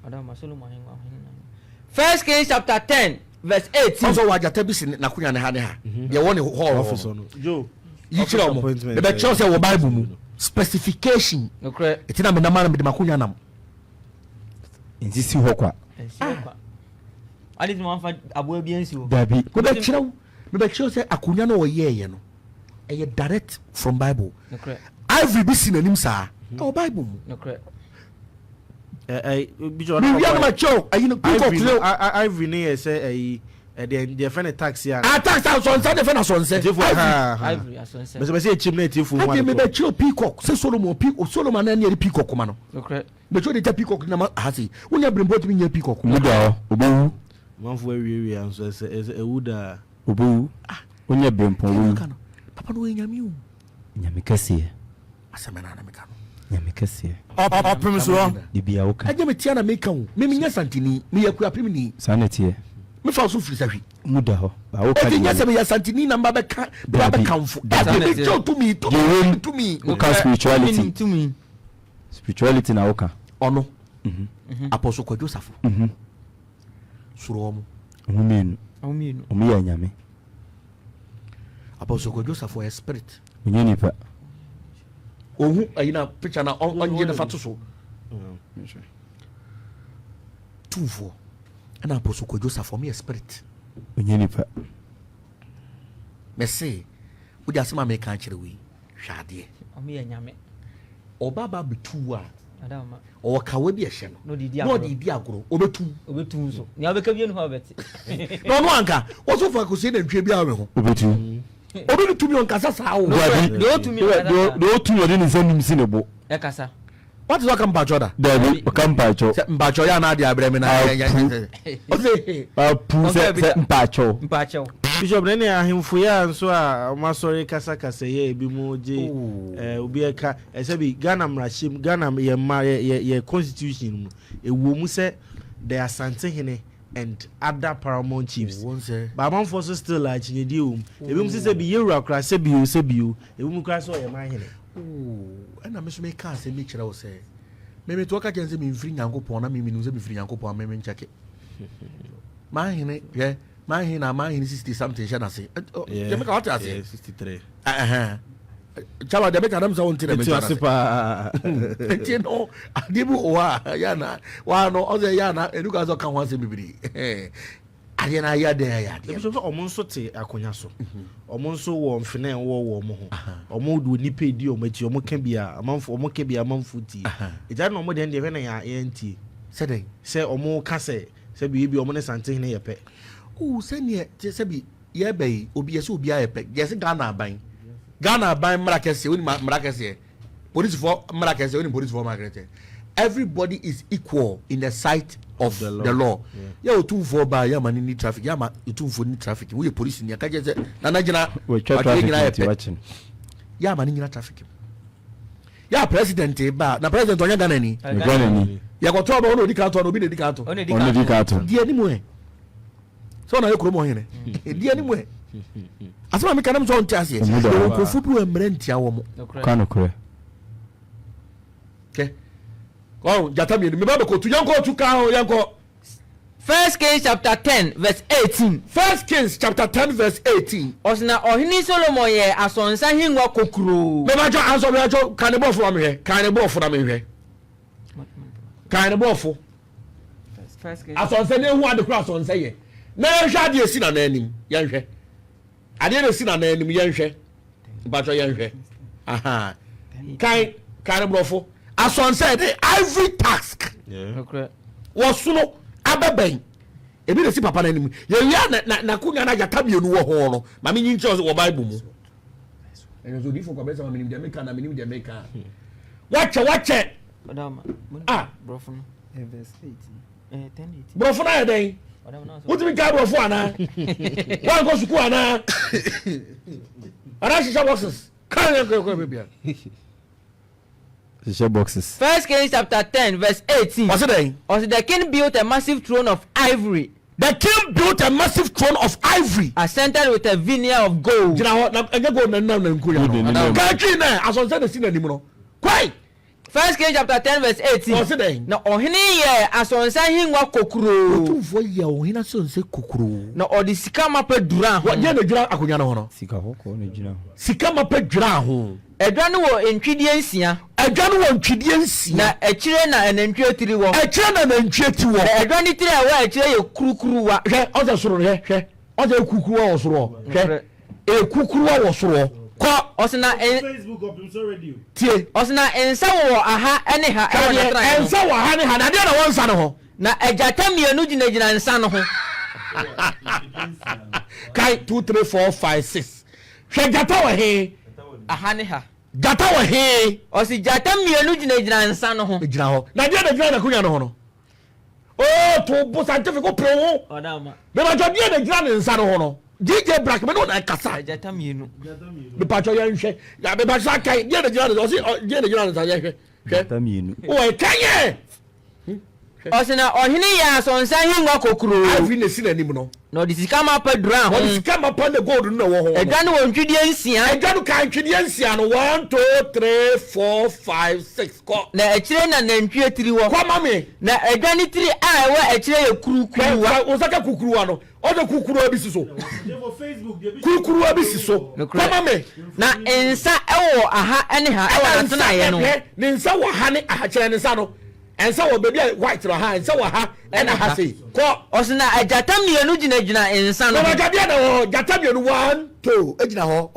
Madam Solomon hin wa hin. First Kings chapter 10 verse 18. so wajata bi si na kunya ne ha ne ha ye won hall office no jo yi kira mo e be kira say wo bible mu specification Dokre. etina me na ma na me de makunya nam insisi ho kwa Ali ti man fa abo bi ensi o. dabi ko be kira me be kira say akunya no wo ye no e direct from bible Dokre. every bi si nanim sa o bible mu Dokre. bishop me wi na ma kira ayi no people clear Ivory ne say the friend taxi a attack sound so nsa de fe na so nse Ivory asonse. be say chim na tifu mu ade me be kira peacock say solomon na ne peacock ma no Dokre. be kira de peacock na ma ha say wonya brembo timi nya peacock muda ho obewu manfo awie anso say ewuda obewu onye bempon wu papa no nyame o nyame kase asemena na me ka no nyame kase Opemsuo dibia wo ka aje me tia na me ka o me nya santini me ya kura primini sanete me fa so firi sahwi muda ho ba wo ka e nya se me ya santini na mba be kamfo da be jo to me wo ka spirituality To me. spirituality na wo ka ono apostle kwa Joseph suro mo omumenu Ominu. omuya nyame apostle kwa Joseph was spirit onye nipa ohu ayina picture na onje na fatu so tufo ana apostle kwa Joseph me spirit onye nipa me say wo dia sema me kan kire wi hwade Omi ya nyame. obaba betu a Madam. o kawe bi ehye No di no di di agoro obetu Obetu so. Ni abeka bi enu ha obeti. no no anka wo so fa ko se na ntwe bi awe ho obetu obi tumi on kasa sa wo dabi Do to me. do otu no de ne nsam si ne bo E kasa. what is that come bachoda dabi o kan pacho mbacho ya na dia abreme na ya o say apu se mpacho Mpacho. bishop ne ahemfo ya nso a masori kasa kasa ye ebi mu je obi eka ese bi Ghana mrashim Ghana ye constitution mu ewo mu se the Asante Hene and other paramount chiefs but man for still like chinyedi ebi mu se bi yewura kra se bi ebi mu kra so ye man hene ana me so me ka se me kira wo se me to ka kenze me mfiri nyankopon na me nu se me mfiri nyankopon me nchake man hene ye man 60 something shana say you make what I say 63 Chama de make adam so until me tell pa you know adibu wa ya na wa no o say ya na eduka so kan wan say bibiri ade na ya de ya de Bishop so omo nso te akonya so omo nso wo mfene wo mo ho omo do nipa di omo ti omo ka bia amanfo omo ka bia amanfo ti eja na omo de hwe na ya enti se omo ka se bi omo ne sante ne ye pe se ne se bi ye be obi ye se obi a ye pe ye se Ghana ban Marrakech when Marrakech police for Marrakech when police for Marrakech everybody is equal in the sight of the law. Yeah, you two for by ya man in traffic. Ya man you two for in traffic. We police in ya kaje say na jina watching. Ya man in traffic. Ya president ba na president onya Ghana ni. Ya go trouble no dikato no bi dikato. Ono dikato. Di animu e. So na ekro mo hene. Di animu e. Asema mi kanam so ntia se. Ko fupu emre ntia wo mo. Kwano kure. Okay. Oh, Jatami, me baba ko tu yanko tu ka o yanko. 1 Kings chapter 10 verse 18. 1 Kings chapter 10 verse 18. Osna ohini Solomon ye asonsa hinwa kokuro. Me ba jo anso me jo kanebo fo me hwe. Kanebo fo na me hwe. Kanebo fo. First Kings. Asonsa ne hu ade kura asonsa ye. Na hwe ade esi na nanim, ye hwe. Ade na esi na nanim ye hwe. Ba jo ye hwe. Aha. Kanebo fo. Asonsa the every task. Yeah. Okay. Wosuno abeben. Ebi de si papa na anim. Ye wia na kunya na Jatamienu wo ho no. Ma me nyinche wo Bible mu. Eno so di fo kwa besa ma minim de meka na minim de meka. Wache. Madam. Brofo no. Verse 18. 10 18. Brofo na den. What me ka brofo ana? Wan go suku ana? Ara shisha boxes. Kan ko bebia. Boxes. 1 Kings chapter 10 verse 18. What's it then? Also the king built a massive throne of ivory. The king built a massive throne of ivory. Ascended with a veneer of gold. Jina ho na enye go na nkuya no. Ka twi na asonse na si na nim no. Kwai. 1 Kings chapter 10 verse 18. What's it then? Na ohini ye asonsa hinwa kokuro. Tu fo ye ohina sonse kokuro. Na odi sika mape dura ho. Wa je na dura akonya no ho no. Sika hoko na jina. Sika mape dura ho. Edwa no wo entwidie nsia. Edwa no wo ntwidie nsia. Na ekire na enantwie tiri wo. Ekire na nantwie ti wo. Na edwa ni tiri a wo ekire ye kurukuru wa. Hwe oje soro hwe. Oje kukuru wo soro. Hwe. Kukuru wo soro. Ko osina Facebook Opemsuo radio. Tie. Osina ensa wo aha ene ha e wo na ensa wo aha ne ha na de na wonsa no ho. Na ejata mienu gina nsa no ho. Kai 2 3 4 5 6. Hwe jata wo he. Aha ne ha. Jata wo he. Osi jata mienu gina nsa no ho. Gina ho. Na de na gina na kunya no ho no. Oh, to bo scientific ko pro ho. Odama. Me ba jo de na gina nsa no ho no. DJ Black me no na kasa. Jata mienu. Me pa cho yan hwe. Ya me ba sa kai de na gina na osi de na gina nsa ye hwe. Jata mienu. O kanye. Osina ohini ya sonsa hinwa kokuro. Afi ne si na nim no. No di sika ma pa dura ho. Odi sika ma pa the gold no wo ho. Edwa no ntwidie nsia. Edwa no kan twidie nsia no 1 2 3 4 5 6 ko. Na ekire na nantwie tiri wo. Kwa mame. Na edwa ni tiri a ewa ekire ye kurukuru wa. O saka kukuru wa no. O de kukuru abi siso. Kukuru abi siso. Kwa mame. Na ensa ewo aha ene ha ewa na tena ye no. Ne nsa wo ha ne aha kire ne nsa no. Ensa wo baby white ro ha ensa wo ha ena ha sei ko osina ajata mienu gina ensa no no jade na ho jata mienu 1 2 ejina ho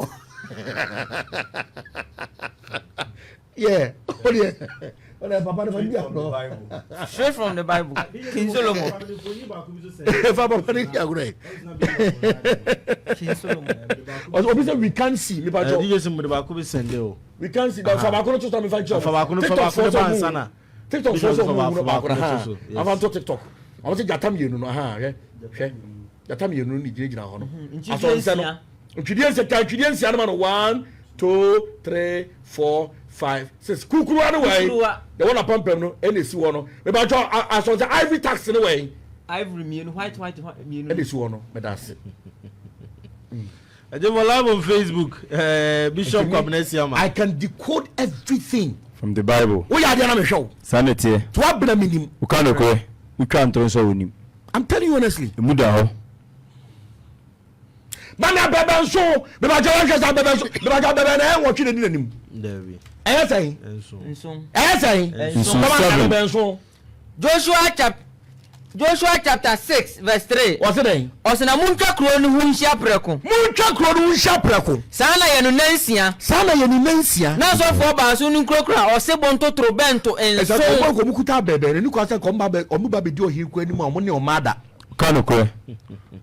yeah ole papa no dia no straight from the Bible King Solomon fa papa ni dia gure King Solomon obi say we can see me pa jo DJ sim de ba ko be sende o we can see that fa ba ko no to me fa jo fa ba ko ba ansana TikTok so avanto TikTok. I want to jata mienu no ha hwe. Jata mienu ni gina ho no. Asonse no. Twidie no 1 2 3 4 5 6. Kukuru anu way. The one upon no ene si wo no. Me ba cho asonse ivory tax no way. Ivory mienu white mienu. Ene si wo no me da se. I just live on Facebook. Bishop Ajagurajah. I can decode everything from the Bible. Wo ya de na me show. Sanity. To abra minim. Ukano ko. Utwa ntron so wonim. I'm telling you honestly. Emuda ho. Mama bebe so, me ba jawan shesa bebe so, me ba jawan bebe na en wotwe ni nanim. David. Say. Nson. Say. Mama bebe so. Joshua chapter 6 verse 3. What's it then? Osena muntwa kro no hu nhia preko. Muntwa kro no hu nhia preko. Sana ye no nansia. Sana ye ni nansia. Na so for ba so no krokra osebo nto trobento enso. Esa ko mukuta bebe ni ko asa ko mba be di ohi ku ani mu ne o mada. Kano ko.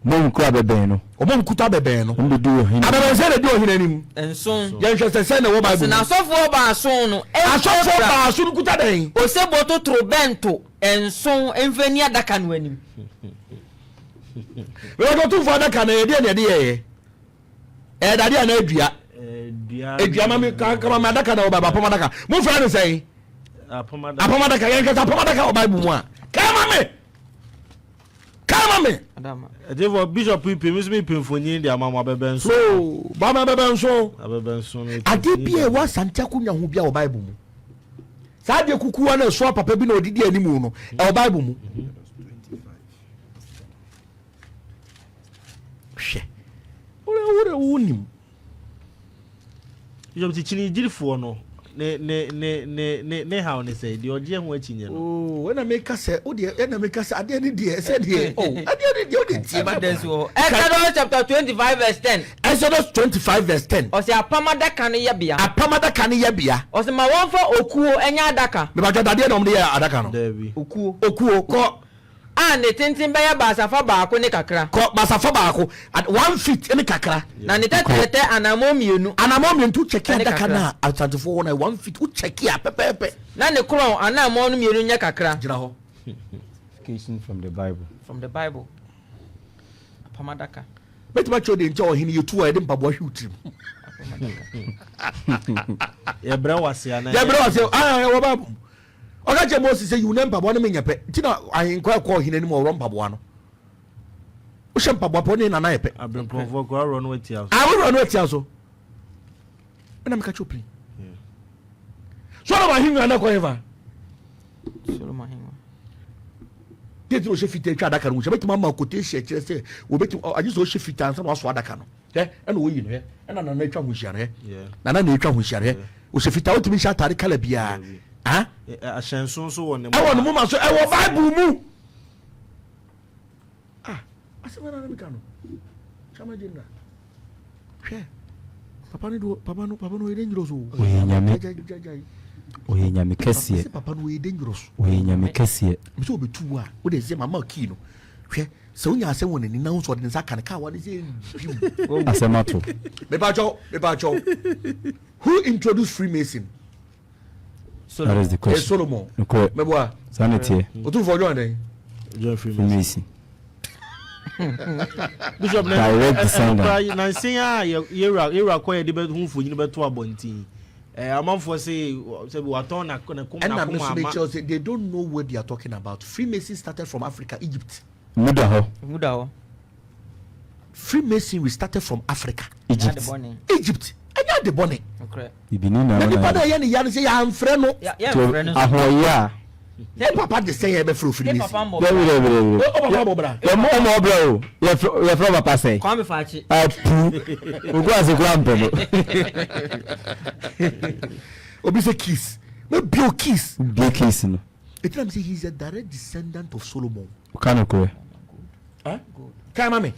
Mo ku abebe no. O mo kuta bebe no. Mo di ohi. Abebe se di ohi nanim. Enso. Ye hwese se na wo Bible. Na so for ba so no. Asofo ba so no kuta den. Osebo to trobento enso emfani adaka no anim. We go to for adaka na ye de ye. Dade ana adua. Adua mami ka ma adaka na wo baba pom adaka. Mo fra no sei. Apom adaka ye nkata apom adaka wo Bible mu a. Come on. Adama. Devo Bishop me pimfoni de amama bebe nso. So, mama bebe nso. Abebe nso. Ade bia wa santiaku nya ho bia wo Bible mu. Sa de kukuwa na so papa bi na odidi animu no. E Bible mu. Hwe. Ore unim. Yo tichini jirifo no. Ne how ne say the oje ho achinye no. Oh, when I make us say, oh dear, when I make us ade ni dear, said here. Oh, ade ni dear, Exodus chapter 25 verse 10. Exodus 25 verse 10. O se apamada kan ye bia. Apamada kan ye bia. O se ma won fa okuo enya adaka. Me ba dade na omde ya adaka no. David. Okuo ko ne tintin be ya basafa baako ne kakra. Ko basafa baako at 1 feet ne kakra. Na ne tetete anamo mienu. Anamo mienu check adaka na atantefo won 1 feet. U check ya pepepe. Na ne kron anamo no mienu nya kakra. Gira ho. Education from the Bible. From the Bible. Apamadaka. Betima chode nche ohini yetu a de mpabo hwutrim. Ye bra wase ana. Ye bra wase wo babu. Oga che Moses say you nempa bo ne menyepe. Tina ahinkwa ko ohini ni mo ro mpabo ano. O she mpabo po ne na na yepe. Abemprofo ko ro no etia so. Ro no etia so. Na me ka chopri. So na mahinwa na ko eva. Solo mahinwa. Tetro she fita twa adaka no. She betima ma quotation kire say wo betim aji so she fita ansa na so adaka no. E na wo yi no he. Na na etwa ho hia no he. Na etwa ho hia no he. O she fita otimi sha tare kala bia. Ah? Ashenso so won ne. E won mo ma so e wo Bible mu. Ah, asema na me ka no. Chama jinda. Hwe. Papa no e dangerous o. Oye nyame kese. Papa no e dangerous. Oye nyame kese. Me so betu a, wo de ze mama ki no. Hwe, se wonya asem won ni na wo so de nsa kan ka wa de ze. Asemato. Me ba cho. Who introduced Freemason? That is the question. Solomon. Okay. Me boa. Sanity. O tu for John den. John Freemason. Bishop direct descendant. Na nsia yera kwa ye de be hu fonyi be to abontin. Amanfo say waton na kuma. They don't know what they are talking about. Freemason started from Africa, Egypt. Mudaho. Freemason we started from Africa, Egypt. Anya de bonne. Okay. Ibini na. Ni pada ye ni ya say ya amfre no. Ya amfre no. Ahoya. Hey papa de say e be fro Freemason. Papa mo bra. Ye mo bra o. Ye fro papa say. Kwa me fachi. Ugo azekwa mpemo. Obi say kiss. Me bio kiss. Bio kiss no. It am say he's a direct descendant of Solomon. Kanoko. Huh? Good. Kama me.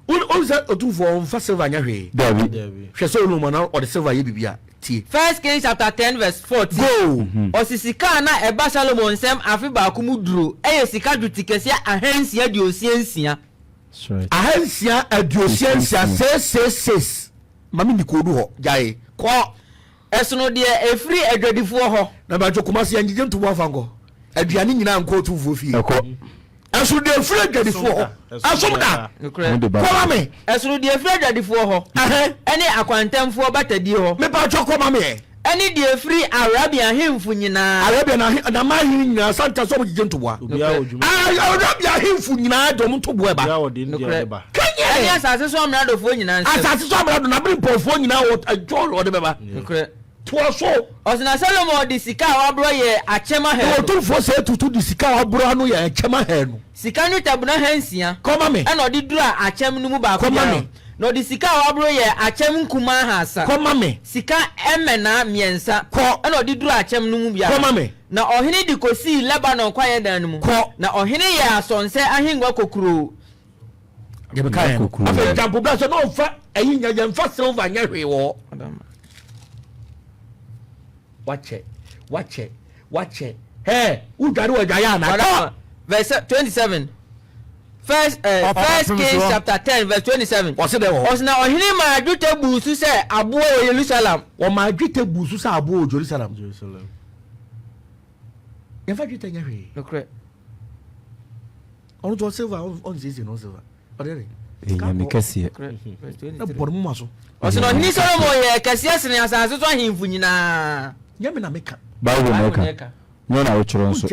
All that otu for on first silver nya hwe. David. Hwe Solomon na or the silver ye bibia tie. 1 Kings chapter 10 verse 14. Go. Osisika na eba Solomon sem afi ba ku muduro. Eye sika dutikese ahansia di osiensia. That's right. Ahansia aduosiensia 666. Mami ni kodu ho jae. Ko esono de efri adwadifo ho. Na ba Kumase angije ntubo afango. Aduane nyina nko tufuo fie. Eko. Esu de efri adwadifo ho. Asomda. Ko me. Esono de efri adwadifo ho. Ene akwantamfo batadi ho. Me ba koma me. Ene de efri Arabia hemfu nyina. Arabia na ma hin nyina santa so mjije ntubo. Arabia hemfu nyina dom ntubo eba. Ya odi ndi eba. Ene asase so amradofo nyina nse. Asase so amrado na brimpofo nyina wo ajoro ode beba. To so osina Solomon di sika wabro ye achema he. O to fo se tutu di sika wabro anu ye achema he no. Sika nu tabuna hansia. Koma me. E no di dura achem nu mu ba ko. Koma me. no di sika wabro ye achem kuma hasa koma me sika emena miensa ko na odi duru achem no mu bia koma me na ohene di kosi Lebanon kwaye dan no mu na ohene ye asonse ahengwa kokuro ye be kai afa jampo bla so no fa ayinya ye mfa silver nya hwe wo wache hey udare wajaya na verse 27 First Kings chapter 10 verse 27. What's it there? Osna ohini ma adwete busu se abo Jerusalem. O ma adwete busu se abo Jerusalem. Ya fa adwete nya hwe. No correct. On to silver on this no silver. Odere. Ya me kase. Na bor mu maso. Osna ohini Solomon ye kase sene asase so ahemfu nyina. Ya me na meka. Bible meka. No na ochoro nso.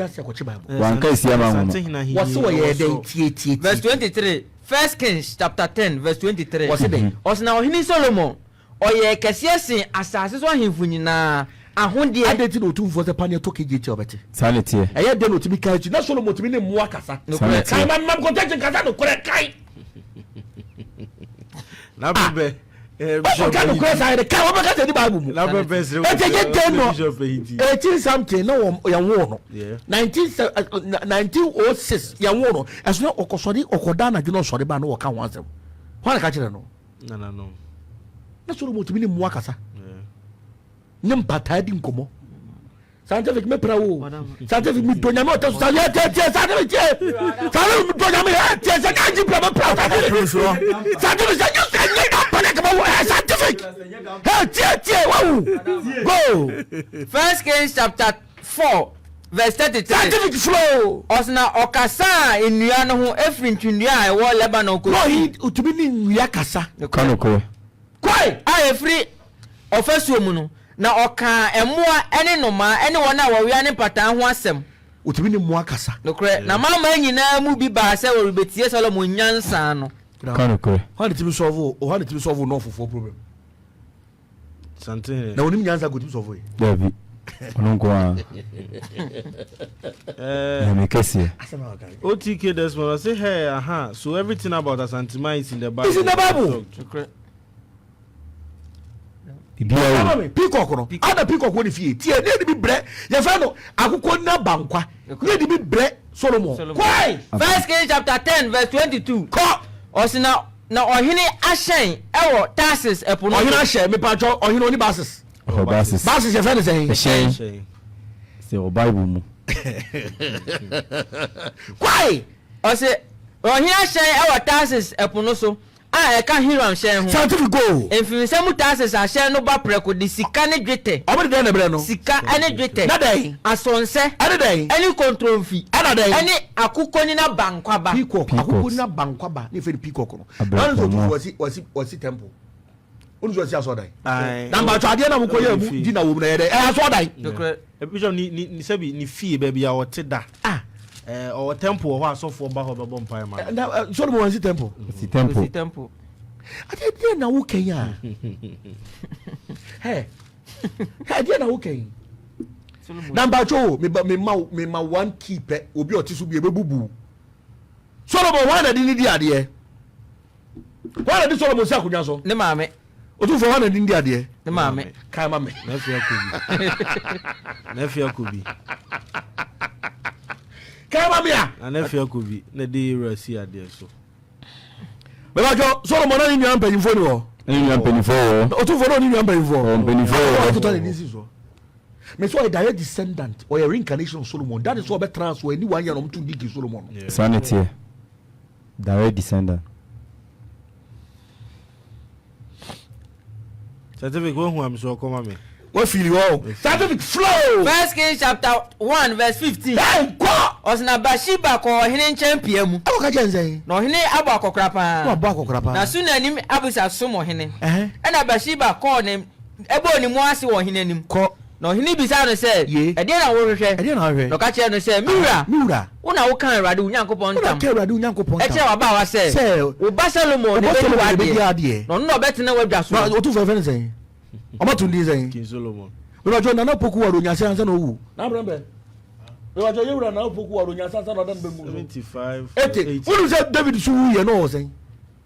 Wanka isia ma mu. What's what ye dey tie. Verse 23. First Kings chapter 10 verse 23. What's it there? Osna ohini Solomon oye kase sene asase so ahemfu nyina. Ahonde adeti no tu for the pania to keje obeti. Sanity. Eye de no timi kai na Solomon timi ne mu akasa. Kai ma contact kasa no kore kai. Na bebe Bishop Ajagurajah ka wo beka di Bible mu. Na bebe sire. E je ten no. 18 something no ya wo no. 1906 ya wo no. Eso okosori okoda na dino sori ba no wo ka ho asem. Ho na ka kire no. Na. Na Solomon timi ne mu akasa. Nyem pata di nkomo. Scientific me prawo. Scientific mi donya me o tesu scientific scientific donya me tie se na ji pra me pra. Scientific scientific. Hey, tie wow. Go. First Kings chapter 4 verse 33. Scientific flow. Osna okasa enua no ho efrintwinua e wo Lebanon ko. No he utumi ni nwia kasa. Kanoko. Kwai, I free Opemsuo mu no. Na oka emoa ene noma ene wona wawia ne pata ho asem utimi ni mu akasa no kre na mama nyina mu bi ba se wo betie Solomon nyansa no Kanoko. how did you solve no for problem Something na onim nyansa go to solve David. Onunko a. Ya me kase. OTK Desmond say hey so everything about Asantima is in the Bible. It's in the Bible. Bibia o peacock no ada peacock woni fie tie ne di bi bre ye fa no akukọ na bankwa ne di bi bre Solomon why First Kings chapter 10 verse 22 ko osina na ohene ahyen ewo Tarsus epono ohene ahyen me pa cho ohene oni basis ye fa ne say say o Bible mu why ose ohene ahyen ewo Tarsus epono so e ka Hiram hyen ho scientific go enfinsem Tarsus ahyen no ba preko di sika ne dwete obi de na bre no sika ene dwete na dai asonse ene dai ene kontromfi ana dai ene akukọ ni na bankwa ba peacock akukọ ni na bankwa ba ne fe peacock no na so tu wasi temple onu so si aso dai na ba twade na mko ye mu di na wo mu na ye dai aso dai Bishop ni sabi ni fie ba bia o te da or temple ho asofo ba ho bebo mpai ma na Solomon wasi temple si temple ade dia na wo kan ya he dia na wo kan number 2 me ma one keeper obi otisu bi ebebubu Solomon wana di ni di ade wana di Solomon si akunya so ne maame otu fo wana di ni di ade ne maame kai maame na fia kobi kama mia anafia kobi na de rasi ade so be ba jo Solomon na ni nyan panifo ni ho ni nyan panifo o tu fo no ni nyan panifo panifo o to ni si so me so a direct descendant or a reincarnation of Solomon that is what be transfer any one year no to dig Solomon sanity direct descendant certificate go hu am so come me what feel you all scientific flow First Kings chapter 1 verse 15 hey go osna Bathsheba ko ohene champion mu abo ka jenzen na ohene abo akokra pa no abo akokra pa na suna nim abusa som ohene na Bathsheba ko ne ebo ni mu ase ohene nim ko na ohene bisa no se e de na wo hwehwe no ka che no se miwura una wo kan Awurade Onyankopon ntam ka Awurade Onyankopon e che wa ba wa se wo ba Solomon ne be ade no no betena wadwa so no o tu fo fe nzen omo tu ndi zen King Solomon we ba jo na na poku waro nyase ansa na owu na brembe we ba jo yewura na poku waro nyase ansa na dan be mu 75 80 unu se David su ye no zen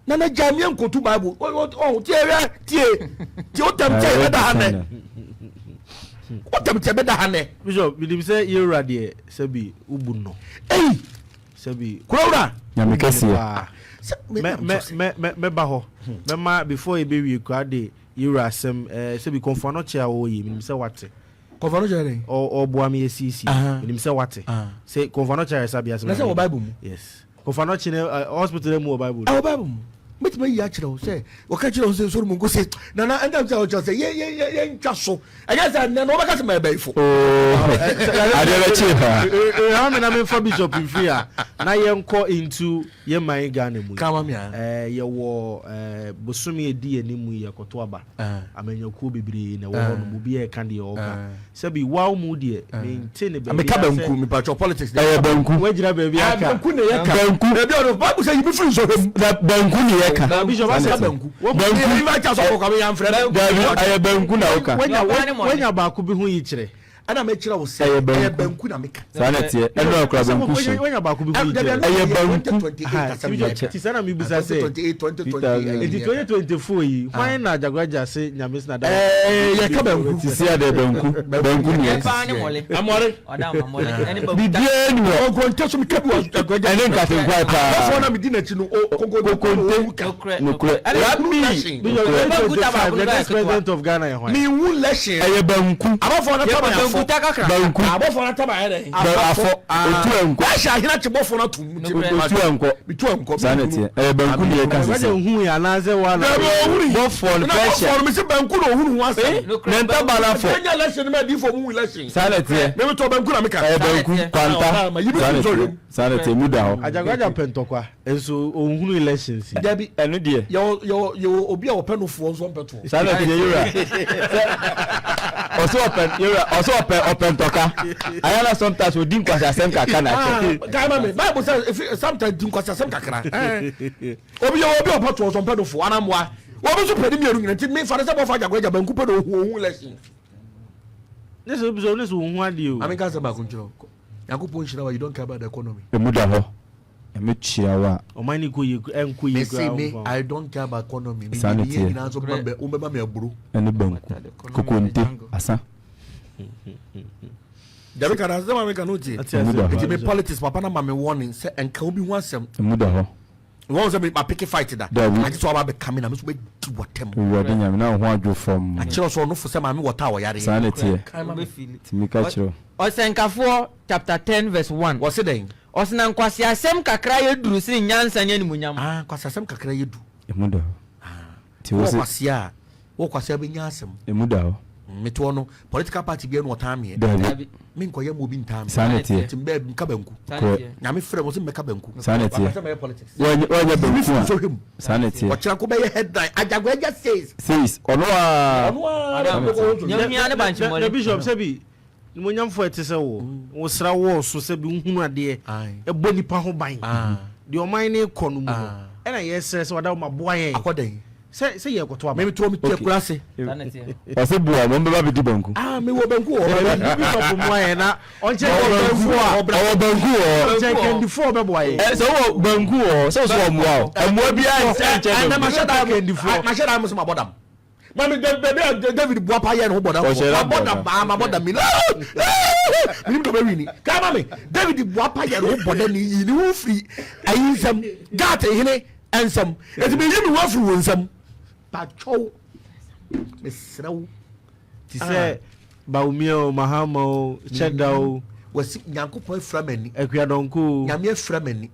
nana jamian kotu bible oh tie o tem tie be da hane o tem tie be da hane Bishop we say yura de sabi ubu no sabi kura nyamekasi me ba ho me ma before e be wi kwa de yura sem sabi konfa no chia wo yi me say wate konfa no chia o boa me sisi me say wate say konfa no chia sabi asem na say wo bible mu yes konfa no chia hospital mu bible bible mu metime yi akire o say o ka kire o say so mu go say nana anga tell o say ye ntwa so anya say na no ba ka say my baifo adele chifa how me na me for Bishop free na ye nko into ye man Ghana mu kama me ye wo bosumi edi animu ye koto aba amenyaku bibiri na wo no mu bi e kan de o ka sabi wow mu de maintain be me ka banku me patro politics e banku wajira be bi aka banku ne ye ka banku e bi o ba say you be free so banku ne ye ka na Bishop asa banku banku ma cha so ko ka me yan frɛ e banku na o ka wanya ba ku bi hu yi kire ana me kira wo say e banku na me ka sanete e no akura banku shi wanya ba ku bi hu yi kire e banku ti sana mi bisa say 2024 yi why na Ajagurajah say nyame na da ye ka banku ti sia de banku ni e pa ni mole amore oda mole eni ba bi die ni o ko nte so mi ka bi Ajagurajah ene nka fe kwa pa so na mi di na chi no konte nukre president of Ghana ya mi wu lesson e banku abafo na taba ya banku takakra banku abafo na taba ya dey afọ otu enko asha hina chibofo na tum otu enko bitu enko sanete e banku ni e ka Ajagurajah hu ya na ze wa na bo for pressure mi se banku no hunu wa se na nta bala fo anya lesson me di fo mu lesson sanete me to banku na me ka e banku kwanta sanete muda ho Ajagurajah pentokwa enso ohunu elections dabi enu die yo obi a openofo nso mpeto sanete yura also open toka ayana sometimes we din kwasa sem kaka na che guy me bible says sometimes din kwasa sem kakra obi opeto nso mpeto anamwa obi so pedi mienu nyina ti me fa se bofa Ajagurajah banku pedo ohun lesson neso biso neso ohun ade o amen ka se ba kunjiro yakupon shira wa you don't care about the economy emuda ho emechiawa omani ko ye enko ye me I don't care about economy me sanity na so be umeba me aburu ene banku kokonte asa dabe kana se ma me kanoti it be politics papa na ma me warning say enka obi hu asem emuda ho won say me pick fight that I just about be coming na me so be do watem we are nyame na ho adwo from a chiro so no fo say ma me water wo yare sanity timika chiro Osenkafo chapter 10 verse 1 what's it then osena nkwasi asem kakra yeduru sini nyansa nya nimunyam kwasi asem kakra yedu emuda ti wo kwasi be nya asem emuda ho meto no political party bi no otame dabi me nkoye mo bi ntame sanity timbe nka banku nyame frɛ mo se meka banku sanity wanya banku sanity ochira ko be headline Ajagurajah says ono nyamia ne banchi mo na Bishop sabi mo nyamfo etese wo sra wo so sabi hunu ade e bo nipa ho ban de oman ne kɔ no mu e na yesere se wada ma boa ye akoden se ye koto aba me to mi tie klase ose bua mo mbeba bi di banku me wo banku o Bishop mo ye na onche banku o onche kendi fo be boa ye so wo banku o so mo wa amua bi a nche na ma shada kendi fo ma shada mo so ma bodam mami David Buapa ye no bodam ma bodam mi mi do be wini ka mami David Buapa ye no bodam ni yi ni wo free ayinsam gat hene ensam eti me yi mi wo free wonsam pacho mesraw ti se baumio mahamo chedao wasi Nyankopon framani ekwadonku nyame framani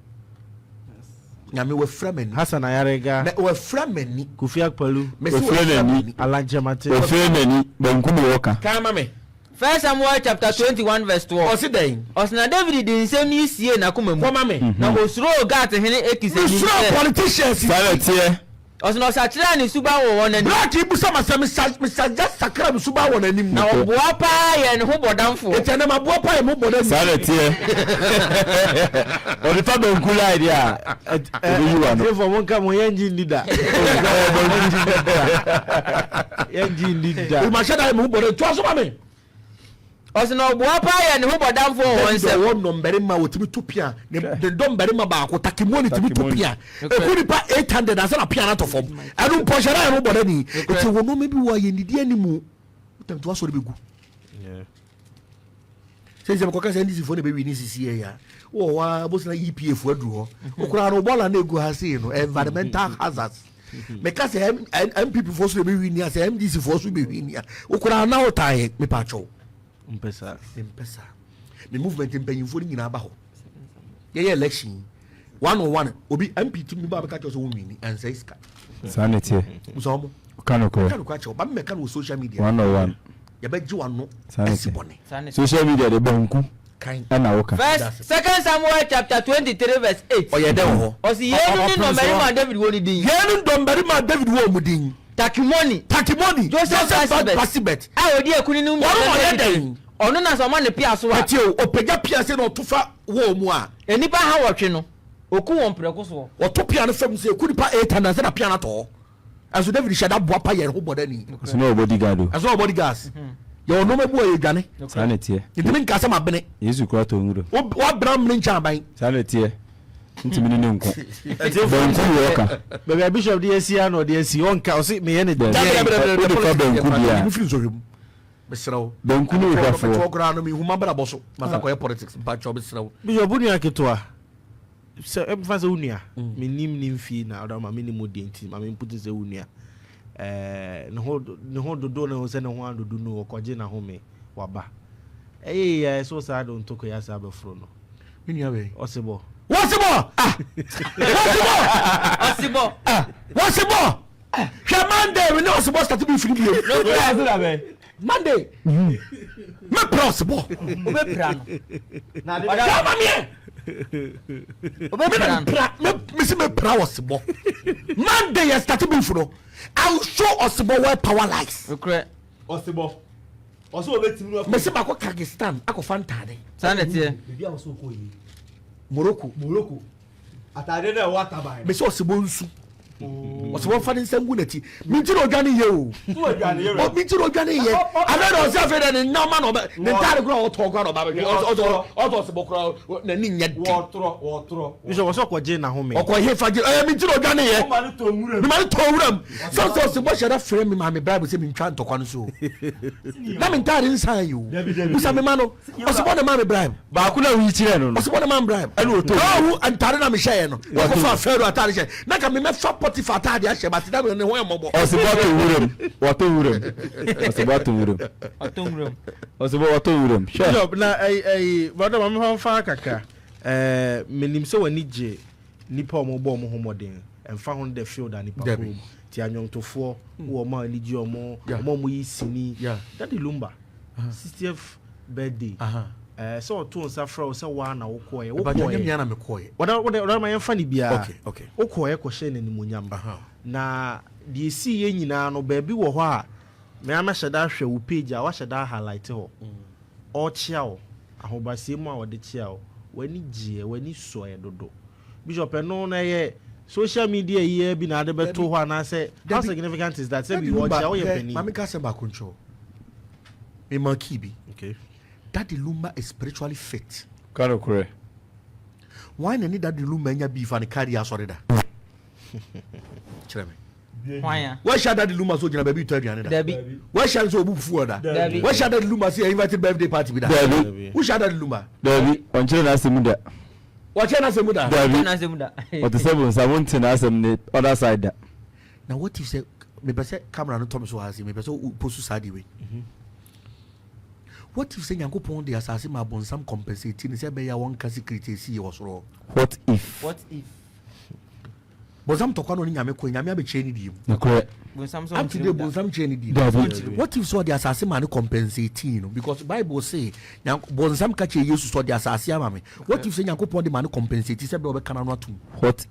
nyame we framani Hassan Ayarega na we framani Kofi Akpalu framani Alanjemate framani banku mi woka ka mami 1 Samuel chapter 21 verse 12 osiden osena David di nsem ni sie na kuma mu na osuro gat hene ekisani usro politicians sanity osena osachira ni suba wo wona ni black ibu sama misaja sakra bi suba wona nim na oboa pa ye ne ho bodamfo etene ma boa pa ye mo bodan sanity o di fa banku la idea for one come yenji leader yenji leader o ma shada mo bodan to so ma me ɔsɛ na ɔboa pa yɛ ne ho bɔdamfo wɔn nsɛm wɔn nɔmbɛre ma wɔtumi to pia ne dɔmbɛre ma baako takimoni tumi to pia eku nipa 800 asa na pia na to fam ɛnu mpɔhyɛra yɛ no bɔdɛ ni eti wɔn no maybe wɔ yɛ nidi animu tɛmtu asɔre bɛ gu sɛ mekɔka sɛ ndisifoɔ ne bɛwi ne sisi yɛ ya wɔ wa bosina EPA fo aduru hɔ okura no bɔla na egu ha sei no environmental hazards meka sɛ MPP fo so bɛwi ni sɛ MDC fo so bɛwi ni okura na otae me patcho mpesa me movement mpanyimfo ni nyina ba hɔ yɛ election 101 obi MP timi ba bɛka kyɛ so wonwini ansa iska sanity musomo kanoko kyɛ ba meka no social media 101 yɛbɛgye wano sanity bɔne social media de banku kan ɛna woka first second Samuel chapter 23 verse 8 ɔyɛ dɛ wɔ ɔsi yɛnu ni nɔmɛrima David wɔ ni din yɛnu nɔmɛrima David wɔ mu din takimoni Joseph Basibet a odi ekuni ni mu ɔno na sɔma ne pia so a ati o opegya pia se na ɔtofa wɔ mu a enipa ha wɔtwe no oku wɔn prɛko so ɔto pia no fam se eku nipa 800 se na pia na tɔ aso David hyɛda boa pa yɛ ho bɔda ni so no bodyguard o aso bodyguard yɛ ɔno ma bu yɛ dwane sanity ntimi nka sɛ ma bene Yesu kura to nguro wa bram ne ncha ban sanity ntimi ne nko banku wɔ ka baabi bishop de asia na ɔde asi ɔnka ɔse meyɛ ne de fa banku bia mi fi nsohwem besraw banku no wɔ fo program no mi huma bra boso masa ko politics ba cho besraw bishop bunia ketwa sɛ emfa sɛ unia menim nim fi na ɔda ma menim odi nti ma memputi sɛ unia ne ho dodo ne ho sɛ ne ho adodo no ɔkɔgye na home waba so sa do ntoko ya sa bɛforo no minia we ɔsebɔ hwɛ Monday we know ɔsebɔ start be free bio Monday me pra ɔsebɔ obepra no na ma me obepra no me se me pra ɔsebɔ Monday ya start be free I will show ɔsebɔ where power lies okre ɔsebɔ ɔso obetim no me se ba ko Kyrgyzstan akɔfa ntade sanity bia ɔso ko yi Morocco atade na wa taban me se ɔsebɔ nsu ɔsebɔ fa ne nsɛm gu nati minti no odwane ye o minti no odwane ye ana na ɔsɛ afɛ ne nama na ɔbɛ ne ntare kura ɔtɔ kura na ɔba bɛ ɔtɔ ɔsebɔ kura na ni nya di wɔtrɔ bishop ɔso kɔgye na home ɔkɔ he fa gye minti no odwane ye me ma to wuram sɛ ɔsebɔ hyɛ da frɛ me ma me bible sɛ me ntwa ntɔkwa no so na me ntare nsan ye o busa me ma no ɔsebɔ ne ma me bribe ba ku na wi kyerɛ no ɔsebɔ ne ma me bribe ɛna ɔtɔ ɔhu ntare na me hyɛ ye no ɔkɔfa fɛro atare hyɛ na ka me mɛfa Potifa atade ahyɛ ba tida ne ho ɛmɔbɔ ɔsebɔ to wuram ɔsebɔ to wuram bishop na brother ma me fa kakra menim sɛ wani gye nipa ɔmo bɔ ɔmo homɔden ɛmfa ho the field and nipa home ti anyɔntofoɔ wɔ ɔmo ani gye ɔmo yi sini Daddy Lumba 60th birthday sɛ ɔto nsa frɛ wo sɛ waa na wokɔɛ wokɔɛ ma yɛmfa ne biara wokɔɛ kɔhyɛ n'animonyam na deɛ ɛsii yɛ nyinaa no baabi wɔ hɔ a mea mɛhyɛ da hwɛ wo page a wahyɛ da highlight hɔ ɔkyea wo ahobaseɛ mu a wɔde kyea wo w'ani gyeɛ w'ani sɔɛ dodo bishop ɛno na ɛyɛ social media yi bi na ade bɛto hɔ anaasɛ how significant is that sɛ bi wɔkyea woyɛ panin mame ka sɛ baako nkyɛw mema kii bi Daddy Lumba is spiritually fit. Correct. Why na ni Daddy Lumba nya beef and carry asori da? Kyerɛ me. Why? Why should Daddy Lumba so gina baby to aduane da? Dabi. Why should so obu fufu da? Why should Daddy Lumba say invited birthday party bi da? Dabi. Who should Daddy Lumba? Dabi. Onkyere na asemu da. Wakyere na asemu da? Dabi. What is seven seven na asem ne other side da. Now what if say me be say camera no tom so ha say me be say post side way. What if say Nyankopɔn de asase ma bonsam compensate ni say be ya won ka secret si wo soro? What if bonsam tokwa no nyame ko nyame abeche ni di mu. Correct. bonsam so Up to the bonsam che ni di. What if so the asase ma no compensate no? Because Bible say bonsam ka che Jesus so the asase ama me. What if say Nyankopɔn de ma no compensate say be obekana no atum? What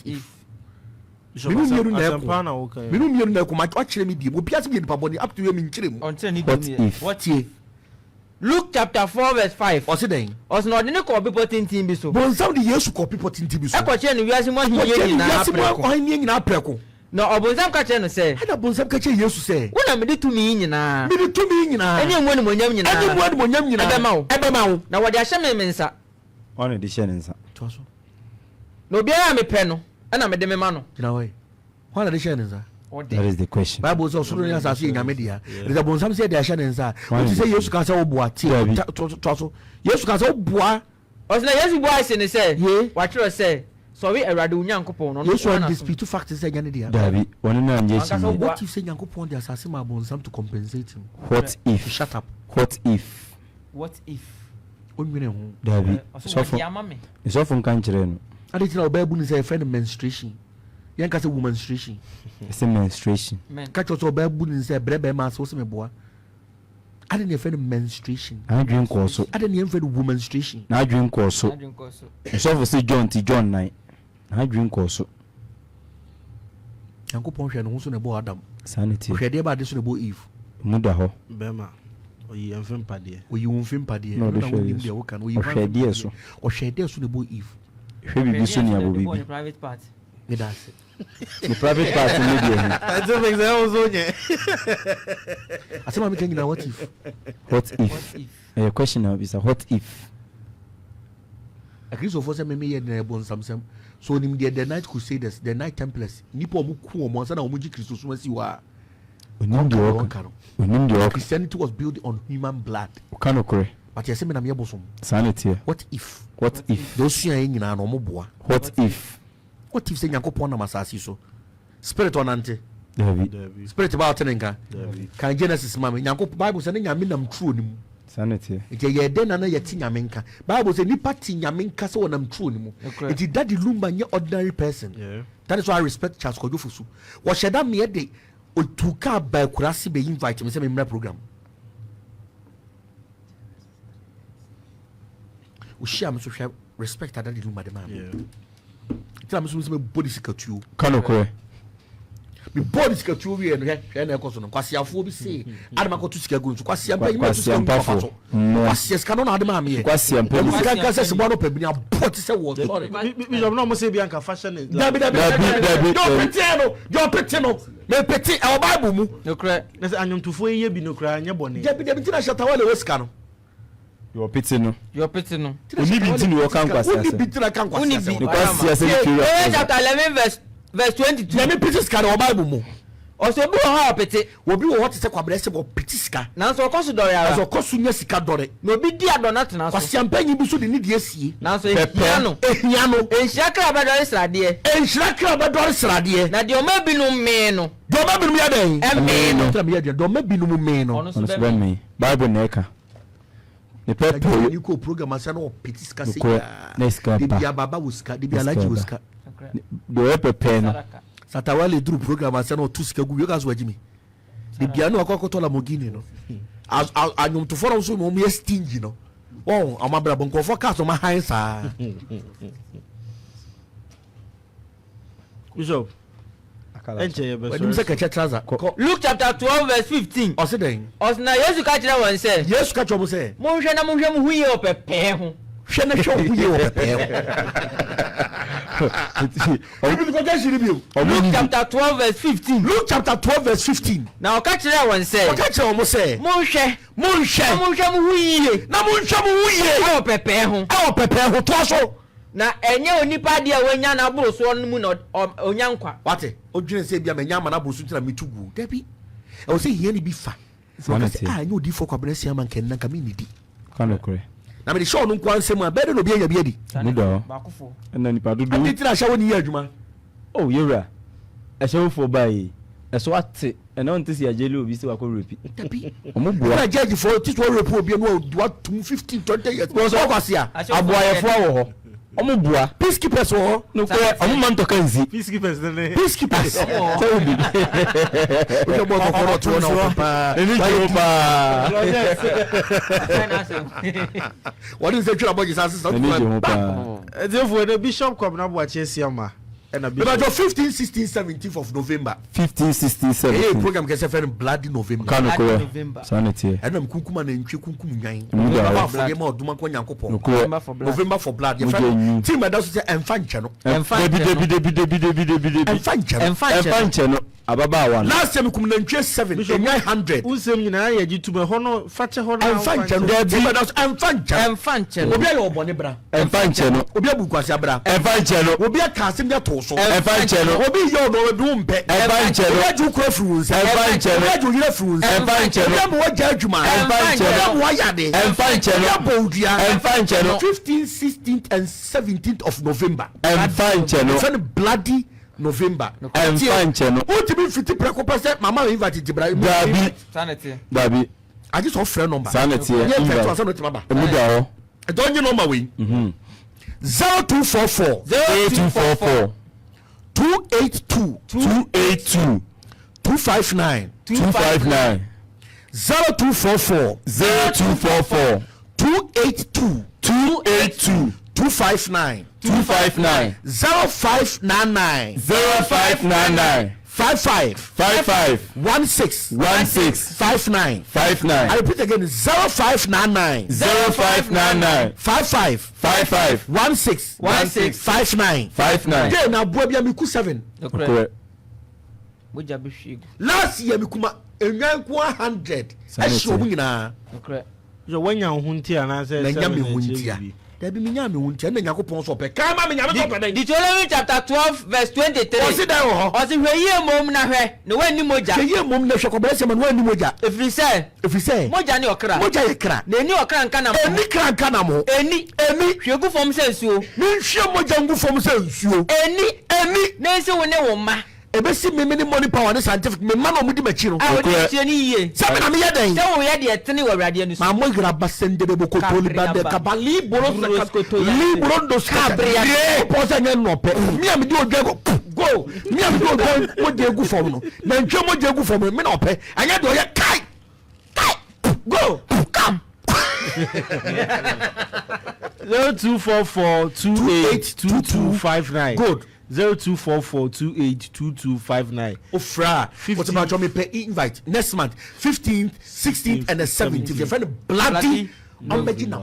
if Minu mienu na ko ma kyerɛ me di mu biase bi nipa bɔne up to me nkyerɛ mu. What if Luke chapter 4 verse 5. Ɔse den. Ɔse na ɔde ne kɔ bepɔ tintin bi so. Bonsam de Yesu kɔ bepɔ tintin bi so. Ɛkɔ kyerɛ ne wiase mu ahinie nyinaa prɛko. Ahinie nyinaa prɛko. no obonsam ka che no say ana bonsam ka che yesu say wona me de tumi nyina eni mu ni monyam nyina ebe ma wo na wode ahye me nsa one de share nsa to so no bia me pɛ no ana me de me ma no gina why why de share nsa that is the question bible says so no asaso nyame dia the bonsam say de ahye nsa what say yesu ka say oboa ti to so yesu ka say oboa osna yesu boa say ne say wa tro say sorry erade unyankopon no yesu on dispute facts say nyane dia dabi one na nje chi what if say nyankopon dia asase ma bonsam to compensate him what if shut up what if onwene ho dabi so fun kan kire no ade tira obabu ni say friend menstruation yen ka say woman menstruation it's a menstruation ka cho so obabu ni say brebe ma so se meboa ade ne friend menstruation na dream ko so ade ne friend woman menstruation na dream ko so so for say John 9 na dream ko so nyankopon hwe no ho so ne bo Adam sanity hwe de ba de so ne bo Eve muda ho bema oyi enfempade no na wo nim de wo kan oyi hwe de so ne bo Eve hwe bibi so ne abo bibi private part me da se the private part ni de I don't think that was on ye asema me tanyina what if a question now is what if a Christ of us me ye na bon samsam so nim the night crusaders the night templars nipo mu ku o mo sa na o mu ji Christ so si wa onim de ok Christianity was built on human blood kan okore but yesi me na me bosom sanity what if those you nyina no mo boa what if say nyankopon na masasi so spirit onante David spirit ba otenenka kan Genesis mama nyankopon Bible say nyame nam true nim sanity ye de na yeti nyame nka Bible say nipa ti nyame nka say wonam true nim it daddy lumba nye ordinary person that is why I respect Charles Kojofusu wo sheda me de otuka ba kurasi be invite me say me mra program o share me so respect daddy lumba de man tell me so me body sikatuo kan okore me body sikatuo we no hwe na ekoso no kwasiafo bi say adama ko to sikagu nso kwasiampa yi me to sikagu kwasias kan no adama me kwasiampa bi sikaga se se bono pabini abot se wo sorry bi no mo say bi anka fashion is dabi yo petino me peti e Bible mu no kra na say anyomtofo ye bi no kra anya bone dabi tina shatawale weska no your pity no oni bi tin wo kan kwasias because chapter 11 verse 22 na me peti ska no Bible mu oso bi wo ha pete obi wo hote se kwabere se bo peti ska na so okoso dore ara so okoso nya sika dore na obi di adona tena so kwasiampa yi bi so de ni de asie na so ehia no enhia kra ba dore srade na de o ma binum me no ya den no tell me ya de o ma binum me no on so ben me Bible na eka ne pepe ni ko program asa no peti ska se na ska de bia baba wuska de bia laji wuska de pepe no satawale duru program asa no tuska gu yo gaso agimi de bia no akokoto la mogini no anyum to forum so mo me stingy no oh amabra bon ko forecast ma high sa Bishop enche be so say ka trouser Luke chapter 12 verse 15 osiden osna Yesu ka kire won say Yesu ka chomo say mo hwe mu huye opepe ho hwe na hwe huye opepe ho Luke chapter 12 verse 15 na o ka kire won say mo say mo hwe mu huye opepe ho to so na enye onipa dia wanya na buru so no mu na onyankwa wate odwene se bia manya ma na buru so tira metugu dabi e o se hia ni bi fa enye odi fo kwabena sia man kan na ka mi ni di kan okore na me show no kwa nsem a bede no bi anya bi adi mudo bakofo na nipa dudu ati tira sha woni ya adwuma oh yewra e show for buy e so ate e na onte si ajele obi si wako repeat dabi omo bua na judge for teach one report obi no do 15 20 years so kwasia aboyefo wo ho omo bua peacekeepers wo no ko omo man to kanzi peacekeepers peacekeepers so bi o mo ko to no papa what is the trouble about Jesus so therefore the bishop come na boache siama and a But 15, 16, 17th of November. 15, 16, 17. Hey, program can say Bloody November. November. Sanity. And I'm Kunkuma and Chikunkum Yang. November for game of Dumakon Yankopo. November for blood. Team does say and fan channel. And fan channel. Ababa one. Last time we come 7 900. Usem nyina ye gitume hono fache hono and fan channel. Obi ayo bone bra. And fan channel. Obi abukwasi abra. And fan channel. Obi akasim ya to so. And fan channel. Obi yo no obi umpe. And fan channel. Obi ju kura fruits. And fan channel. Obi ju yire fruits. And fan channel. Obi mo ja adwuma. And fan channel. Obi mo yade. And fan channel. Obi bodua. And fan channel. 15th, 16th and 17th of November. And fan channel. It's Bloody November. And fan channel. What to be 50 precopa mama invited Ibrahim. Dabi. I just offer number. Sanity. Don't you number we? 0244 0244 282 282 259 259 0244 0244 282 282 259 259 0599 0599 55 16 59 59 I repeat again 0599 0599 55 16 59 then na boa bia miku 7 correct moja be hwegu last year mikuma enwanku 100 ehyo mu nyina correct yo wanya hunti anase na nya me huntia Debi me nya me huntia na Yakobon so pe kama me nya me so pe den Deuteronomy chapter 12 verse 23 o si dan ho o si hweye mom na hwe ne wani moja hweye mom na hwe ko ba se man wani moja efri say moja ne okra moja ye kra na eni okra nka na mo eni kra nka na mo eni hwegu fom se nsuo ni hwe moja ngu fom se nsuo eni na nse wo ne wo ma ebesi me ni money power ni scientific me ma no mudi machi no o de tie ni ye sabe na me ye den se wo ye de etene wo awrade anu ma mo gra basende be ko toli bande kabali boro libro ndo skabre po se nye no pe mi am di odwa go mi am di odwa mo de egu fom no na ntwe mo de egu fom me na ope anya de oye kai go come 0244 282259 good 0244 282259 Ofra what about you me pay invite next month 15th 16th and the 17th your friend Bloody omegina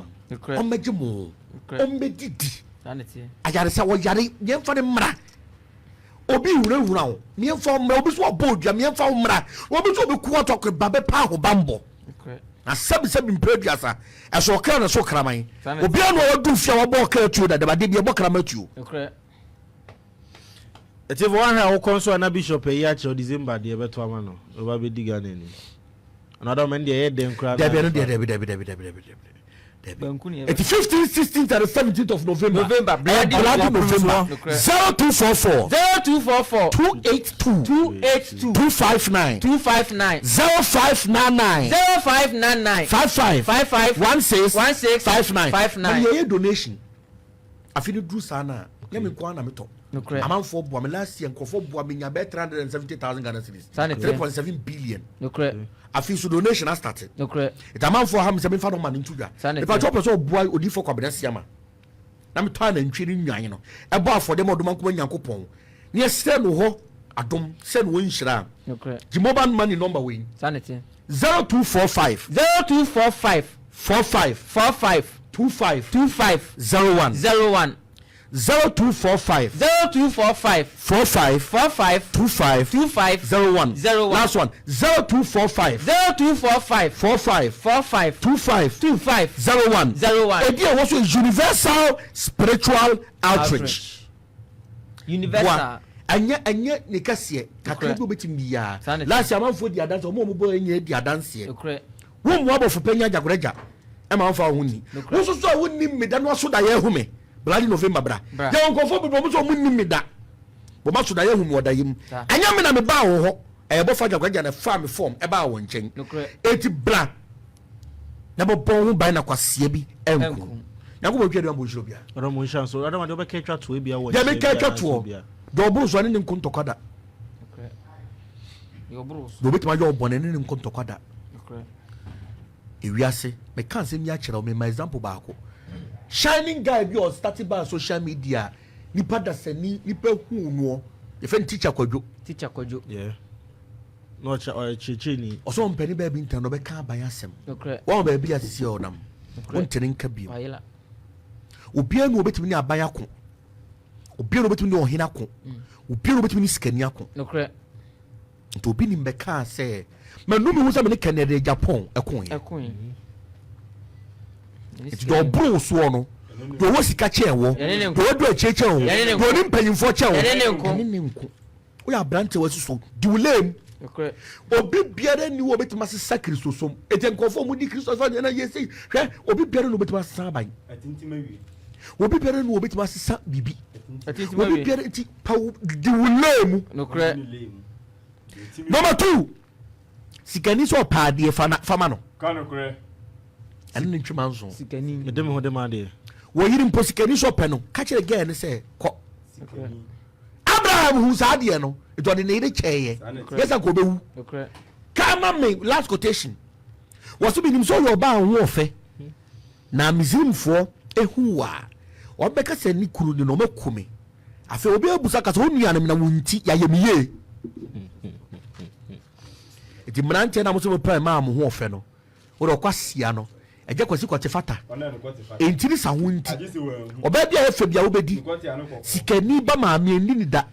omegimo omedidi ayare sa wo yare yemfa ne mra obi wura wo me yemfa mra obi so obodua me yemfa mra obi so obi ku otokre babe pa ho bambo na sebi mpreduasa eso kra na so kraman obi anu odu fia wo bo kra tuo da de bade bi bo krama tuo eti vo wan ha wo konso na bishop e ya che December de beto ama no oba be diga na ni another man de den kra Debi it's 15th 16th and 17th of November Bloody November 0244 282 259 0599 55 16 59 ye donation afini do sana ye me kwa na meto amanfo boa me last year nkofo boa me nya be 370,000 Ghana cedis 3.7 billion afi so donation has started it amanfo ha me se me fa no man ntudwa if I chop so boa odifo kwa bedesiama na me to na ntwiri nwan no e bo afode mo doma kuma Yakobon ne se no ho adom se no nhira the mobile money number we 0245 45 25 01 0245 45 25 01 last one 0245 45 25 01 again what's universal spiritual outreach universal anya nikasie kakra bi obetim ya last year man for di adanse mo bo anya di adanse wo mo abofo panya Ajagurajah e ma fa ho ni wo so so wo ni meda no so da ye hume Bloody November bra ya onkofo bi bo so mo ni meda bo ma so da ye hume oda yim anya me na me ba wo ho e bo fa Ajagurajah na fa me form e ba wo nchen eti bra na bo bon hu ban na kwasie bi enku Yakobon twa do mbojiro bia romo nshan so adam de be ka twa to e bia wo de me ka twa to do bruce wani nkontokada yo bruce do betima yo bonne ni nkontokada ewiase me kan se mi a kire o me my example ba ko shining guy bi o starting by social media nipa da sani nipa hu no yɛfɛ teacher kwadwo yeah no chichi ni ɔsɔ mpani baabi ntan no bɛka aban asɛm wɔn baabi asisi ɔnam wɔntene nka bi obiara no obetumi ne aban ako obiara no obetumi ne ɔhene ako obiara no obetumi ne sikani ako nti obi ni mbɛka sɛ manum hu sɛ me ne Kennedy Japan ɛko yɛ nti dɔ bro soɔ no dɔ wɔ sika kyɛn wɔ dɔ wɔ do akyɛkyɛ wɔ dɔ ne mpanyinfoɔ kyɛn wɔ ne nko woyɛ aberante wɔ soso diwulem obi biara ni wo betuma sesa Kristo som ete nkɔfo mu di Kristo so na yesi hwɛ obi biara no betuma sesa ban obi biara no betuma sesa bibi obi biara ti pa diwulem number 2 sikani so paade fama no ɛne ne ntwema nso sikani medem ho dem ade wo yiri mpo sikani so pɛ no ka kyerɛ gɛ ne sɛ kɔ Abraham hu saade no it was the need chair yes I go be come me last quotation was to be him so your ba ho ofe na mizim fo ehu wa obeka se ni kuru ni no makumi afi obi abusa ka so nua na wunti ya yemiye eti mranche na mo so pa ma mo ho ofe no wo do kwasia no eje kwasi kwate fata entiri sa wunti oba bia efe bia wo bedi sikani ba ma me ni da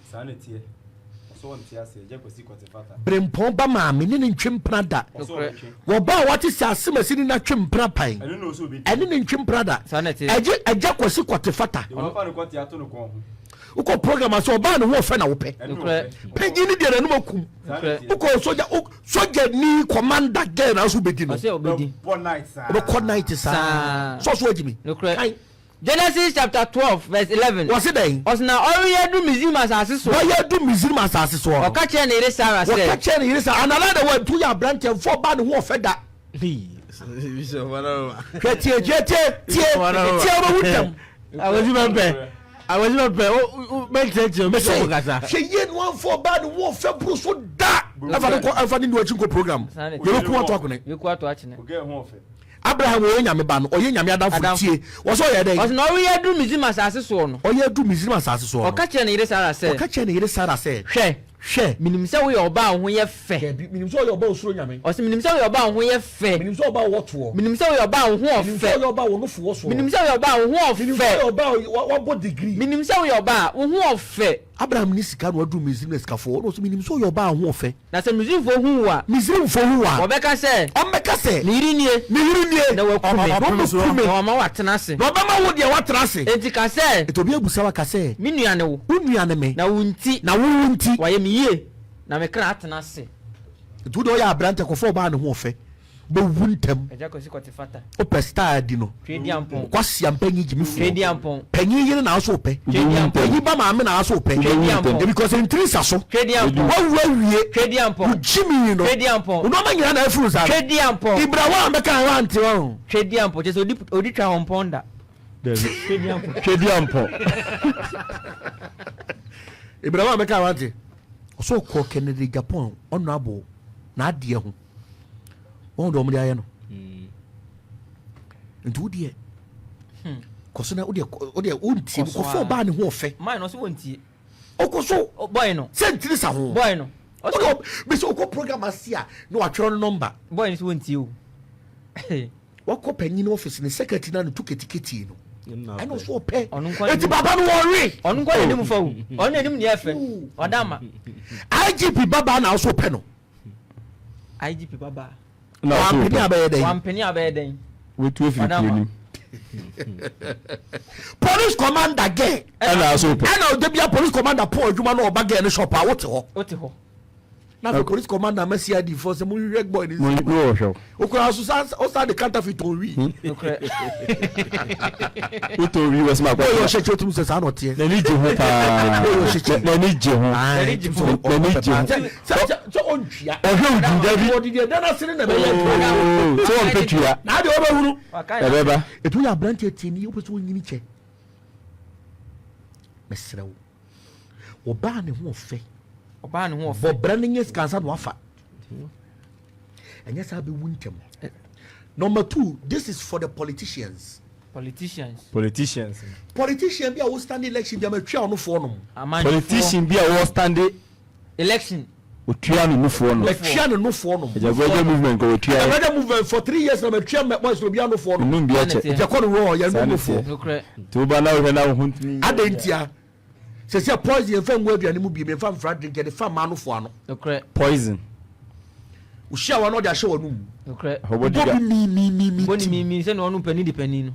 brempon ba maame ne ntwempra da wo ba wate se asemasi ni na twempra pan ene ne ntwempra da agya kwasi kwate fata uko program aso ba ne ho fe na wo pe panyi ni de na no makum uko soja ni commander girl na so bedi no obo night sa so agimi Genesis chapter 12 verse 11. What's it then? Osna oriye du mizim asase so. Oye du mizim asase so. Oka che na ire Sarah say. Oka che na ire Sarah. Another one to your branch and for ban who ofeda. Bishop whatever. Tie obo wutam. I was even make sense to me so gasa. She yen one for ban who ofebru so da. Afa ni wachinko program. You ko to akone. You ko to achine. Oge ho ofe. Abraham oye nyame ba no oye nyame adafo tie wo so ye den o no oye du mizim asase so no oye du mizim asase so no o ka che na ire Sarah say hwe minim se wo ye oba ho ye fe minim se wo ye oba osuro nyame o se minim se wo ye oba ho ye fe minim se oba wo to minim se wo ye oba ho ofe minim se wo ye oba wo no fo so minim se wo ye oba ho ofe minim se wo ye oba wo bo degree minim se wo ye oba wo ho ofe Abraham ni sika no adu mizim na sika fo no so minim se wo ye oba ho ofe na se mizim fo hu wa obeka se ni iri nie na wa kume na ma watena se na ba ma wo de watena se enti ka se etobi abusa wa ka se mi nua ne wo me na wunti wa ye mi ye na me kra atena se etu do ya abrante ko fo ba ne ho ofe bo wuntam eja ko si kwate fata o pesta di no twedi ampon kwasi ampanyi gimi fu twedi ampon panyi yire na aso pe panyi ba ma me na aso pe because intrisa so twedi ampon wa wie twedi ampon jimi no twedi ampon no ma nyina na afuru sa twedi ampon ibrawa ambeka anti won twedi ampon je so odi twa homponda twedi ampon ibrawa ambeka anti so ko Kennedy Japan ono abo na ade ho won do mo dia ye no ntu die koso na ode unti ko fo ba ne ho ofe man no so wontie okoso boy no sentiri sa ho boy no odo be so ko program asia no atwero number boy no so wontie o wako panyin office ne secretary na no tuketiketi no ano so pe eti eti baba no worry onu kwa enim fa o onu enim ne efe odama IGP baba na so pe no IGP baba na so wampeni abeden wetu efi ni police commander ge na so pe ana odebia police commander Paul adwuma na oba ge ne shop a wote ho na police commander Mesia di for some reg boy this no show okura so sa the counterfeit on we to we was my boy yo sheche otum se sa no tie na ni je ho pa na ni je so on tua ohwe David odi de na sene na be ye so on petua na de oba huru e beba etu ya branch etini opo so nyini che mesrew oba ne ho ofe oba ne ho ofe bo branding is cancer no afa enya sa be wuntem. Number 2, this is for the politicians. politicians be a stand election be a twa no for no politician be a stand election otwa no for no twa no for no Ajagurajah movement go twa Ajagurajah movement for 3 years na twa me boys no be no for no no be a che Jacob ro ya no for to ba na we na ho ntumi adentia se poison fa nwa aduane mu bi me fa mfra drink de fa ma no for no poison o shia wa no de ahye wanu mu hobodiga mi se no pani di pani no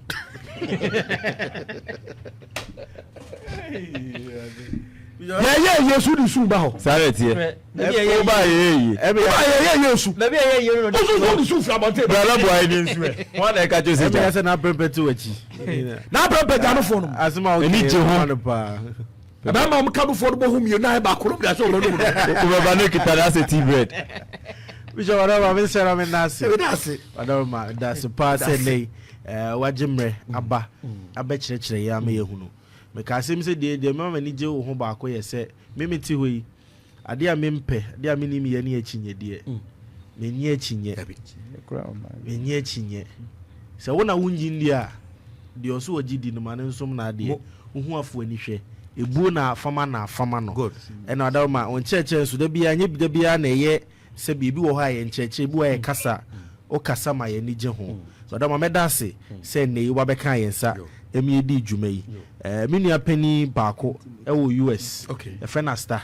yeah yesu di su ba ho sare tie e ba ye yesu baby ye no so di su fra bote bra boy ni nsu e won na ka jo se ja na prepare wachi na prepare ja no for no asema o ni je ho pa ba ma ka no for no bo hum na ba ko no bia so no no ba no kita na se tea bread Bishop Ajagurajah me sera me nase wada ma da se pa se nei wajemre aba kyerɛkyerɛ ya me yehunu me ka se me se de mama ni je wo ho ba ko ye se me meti ho yi ade a me mpe ade a me ni me ye ne akinye de me nyi akinye se wo na wunyi ndi a de oso ogidi no ma ne nsom na ade wo hu afo ani hwɛ ebu na fama no ɛna wada ma on kyerɛkyerɛ so da bia nye da bia na ye se bibi wo ha ye nkyerɛkyerɛ bi wo ye kasa o kasa ma ye ni je ho so da ma medase se ne wa be kan ye nsa emi di dwuma yi menua pani baako wo US e fena star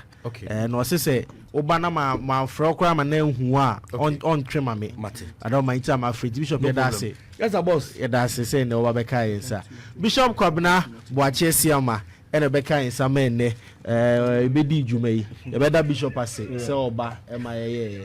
no se se oba na ma frɛ kora ma na hu a on twe ma me ada ma ita ma frɛ Bishop medase yes boss medase se ne wa be kan ye nsa Bishop Kwabena Boache Siama ene be kan nsa ma ene e be di dwuma yi e be da Bishop ase se oba e ma ye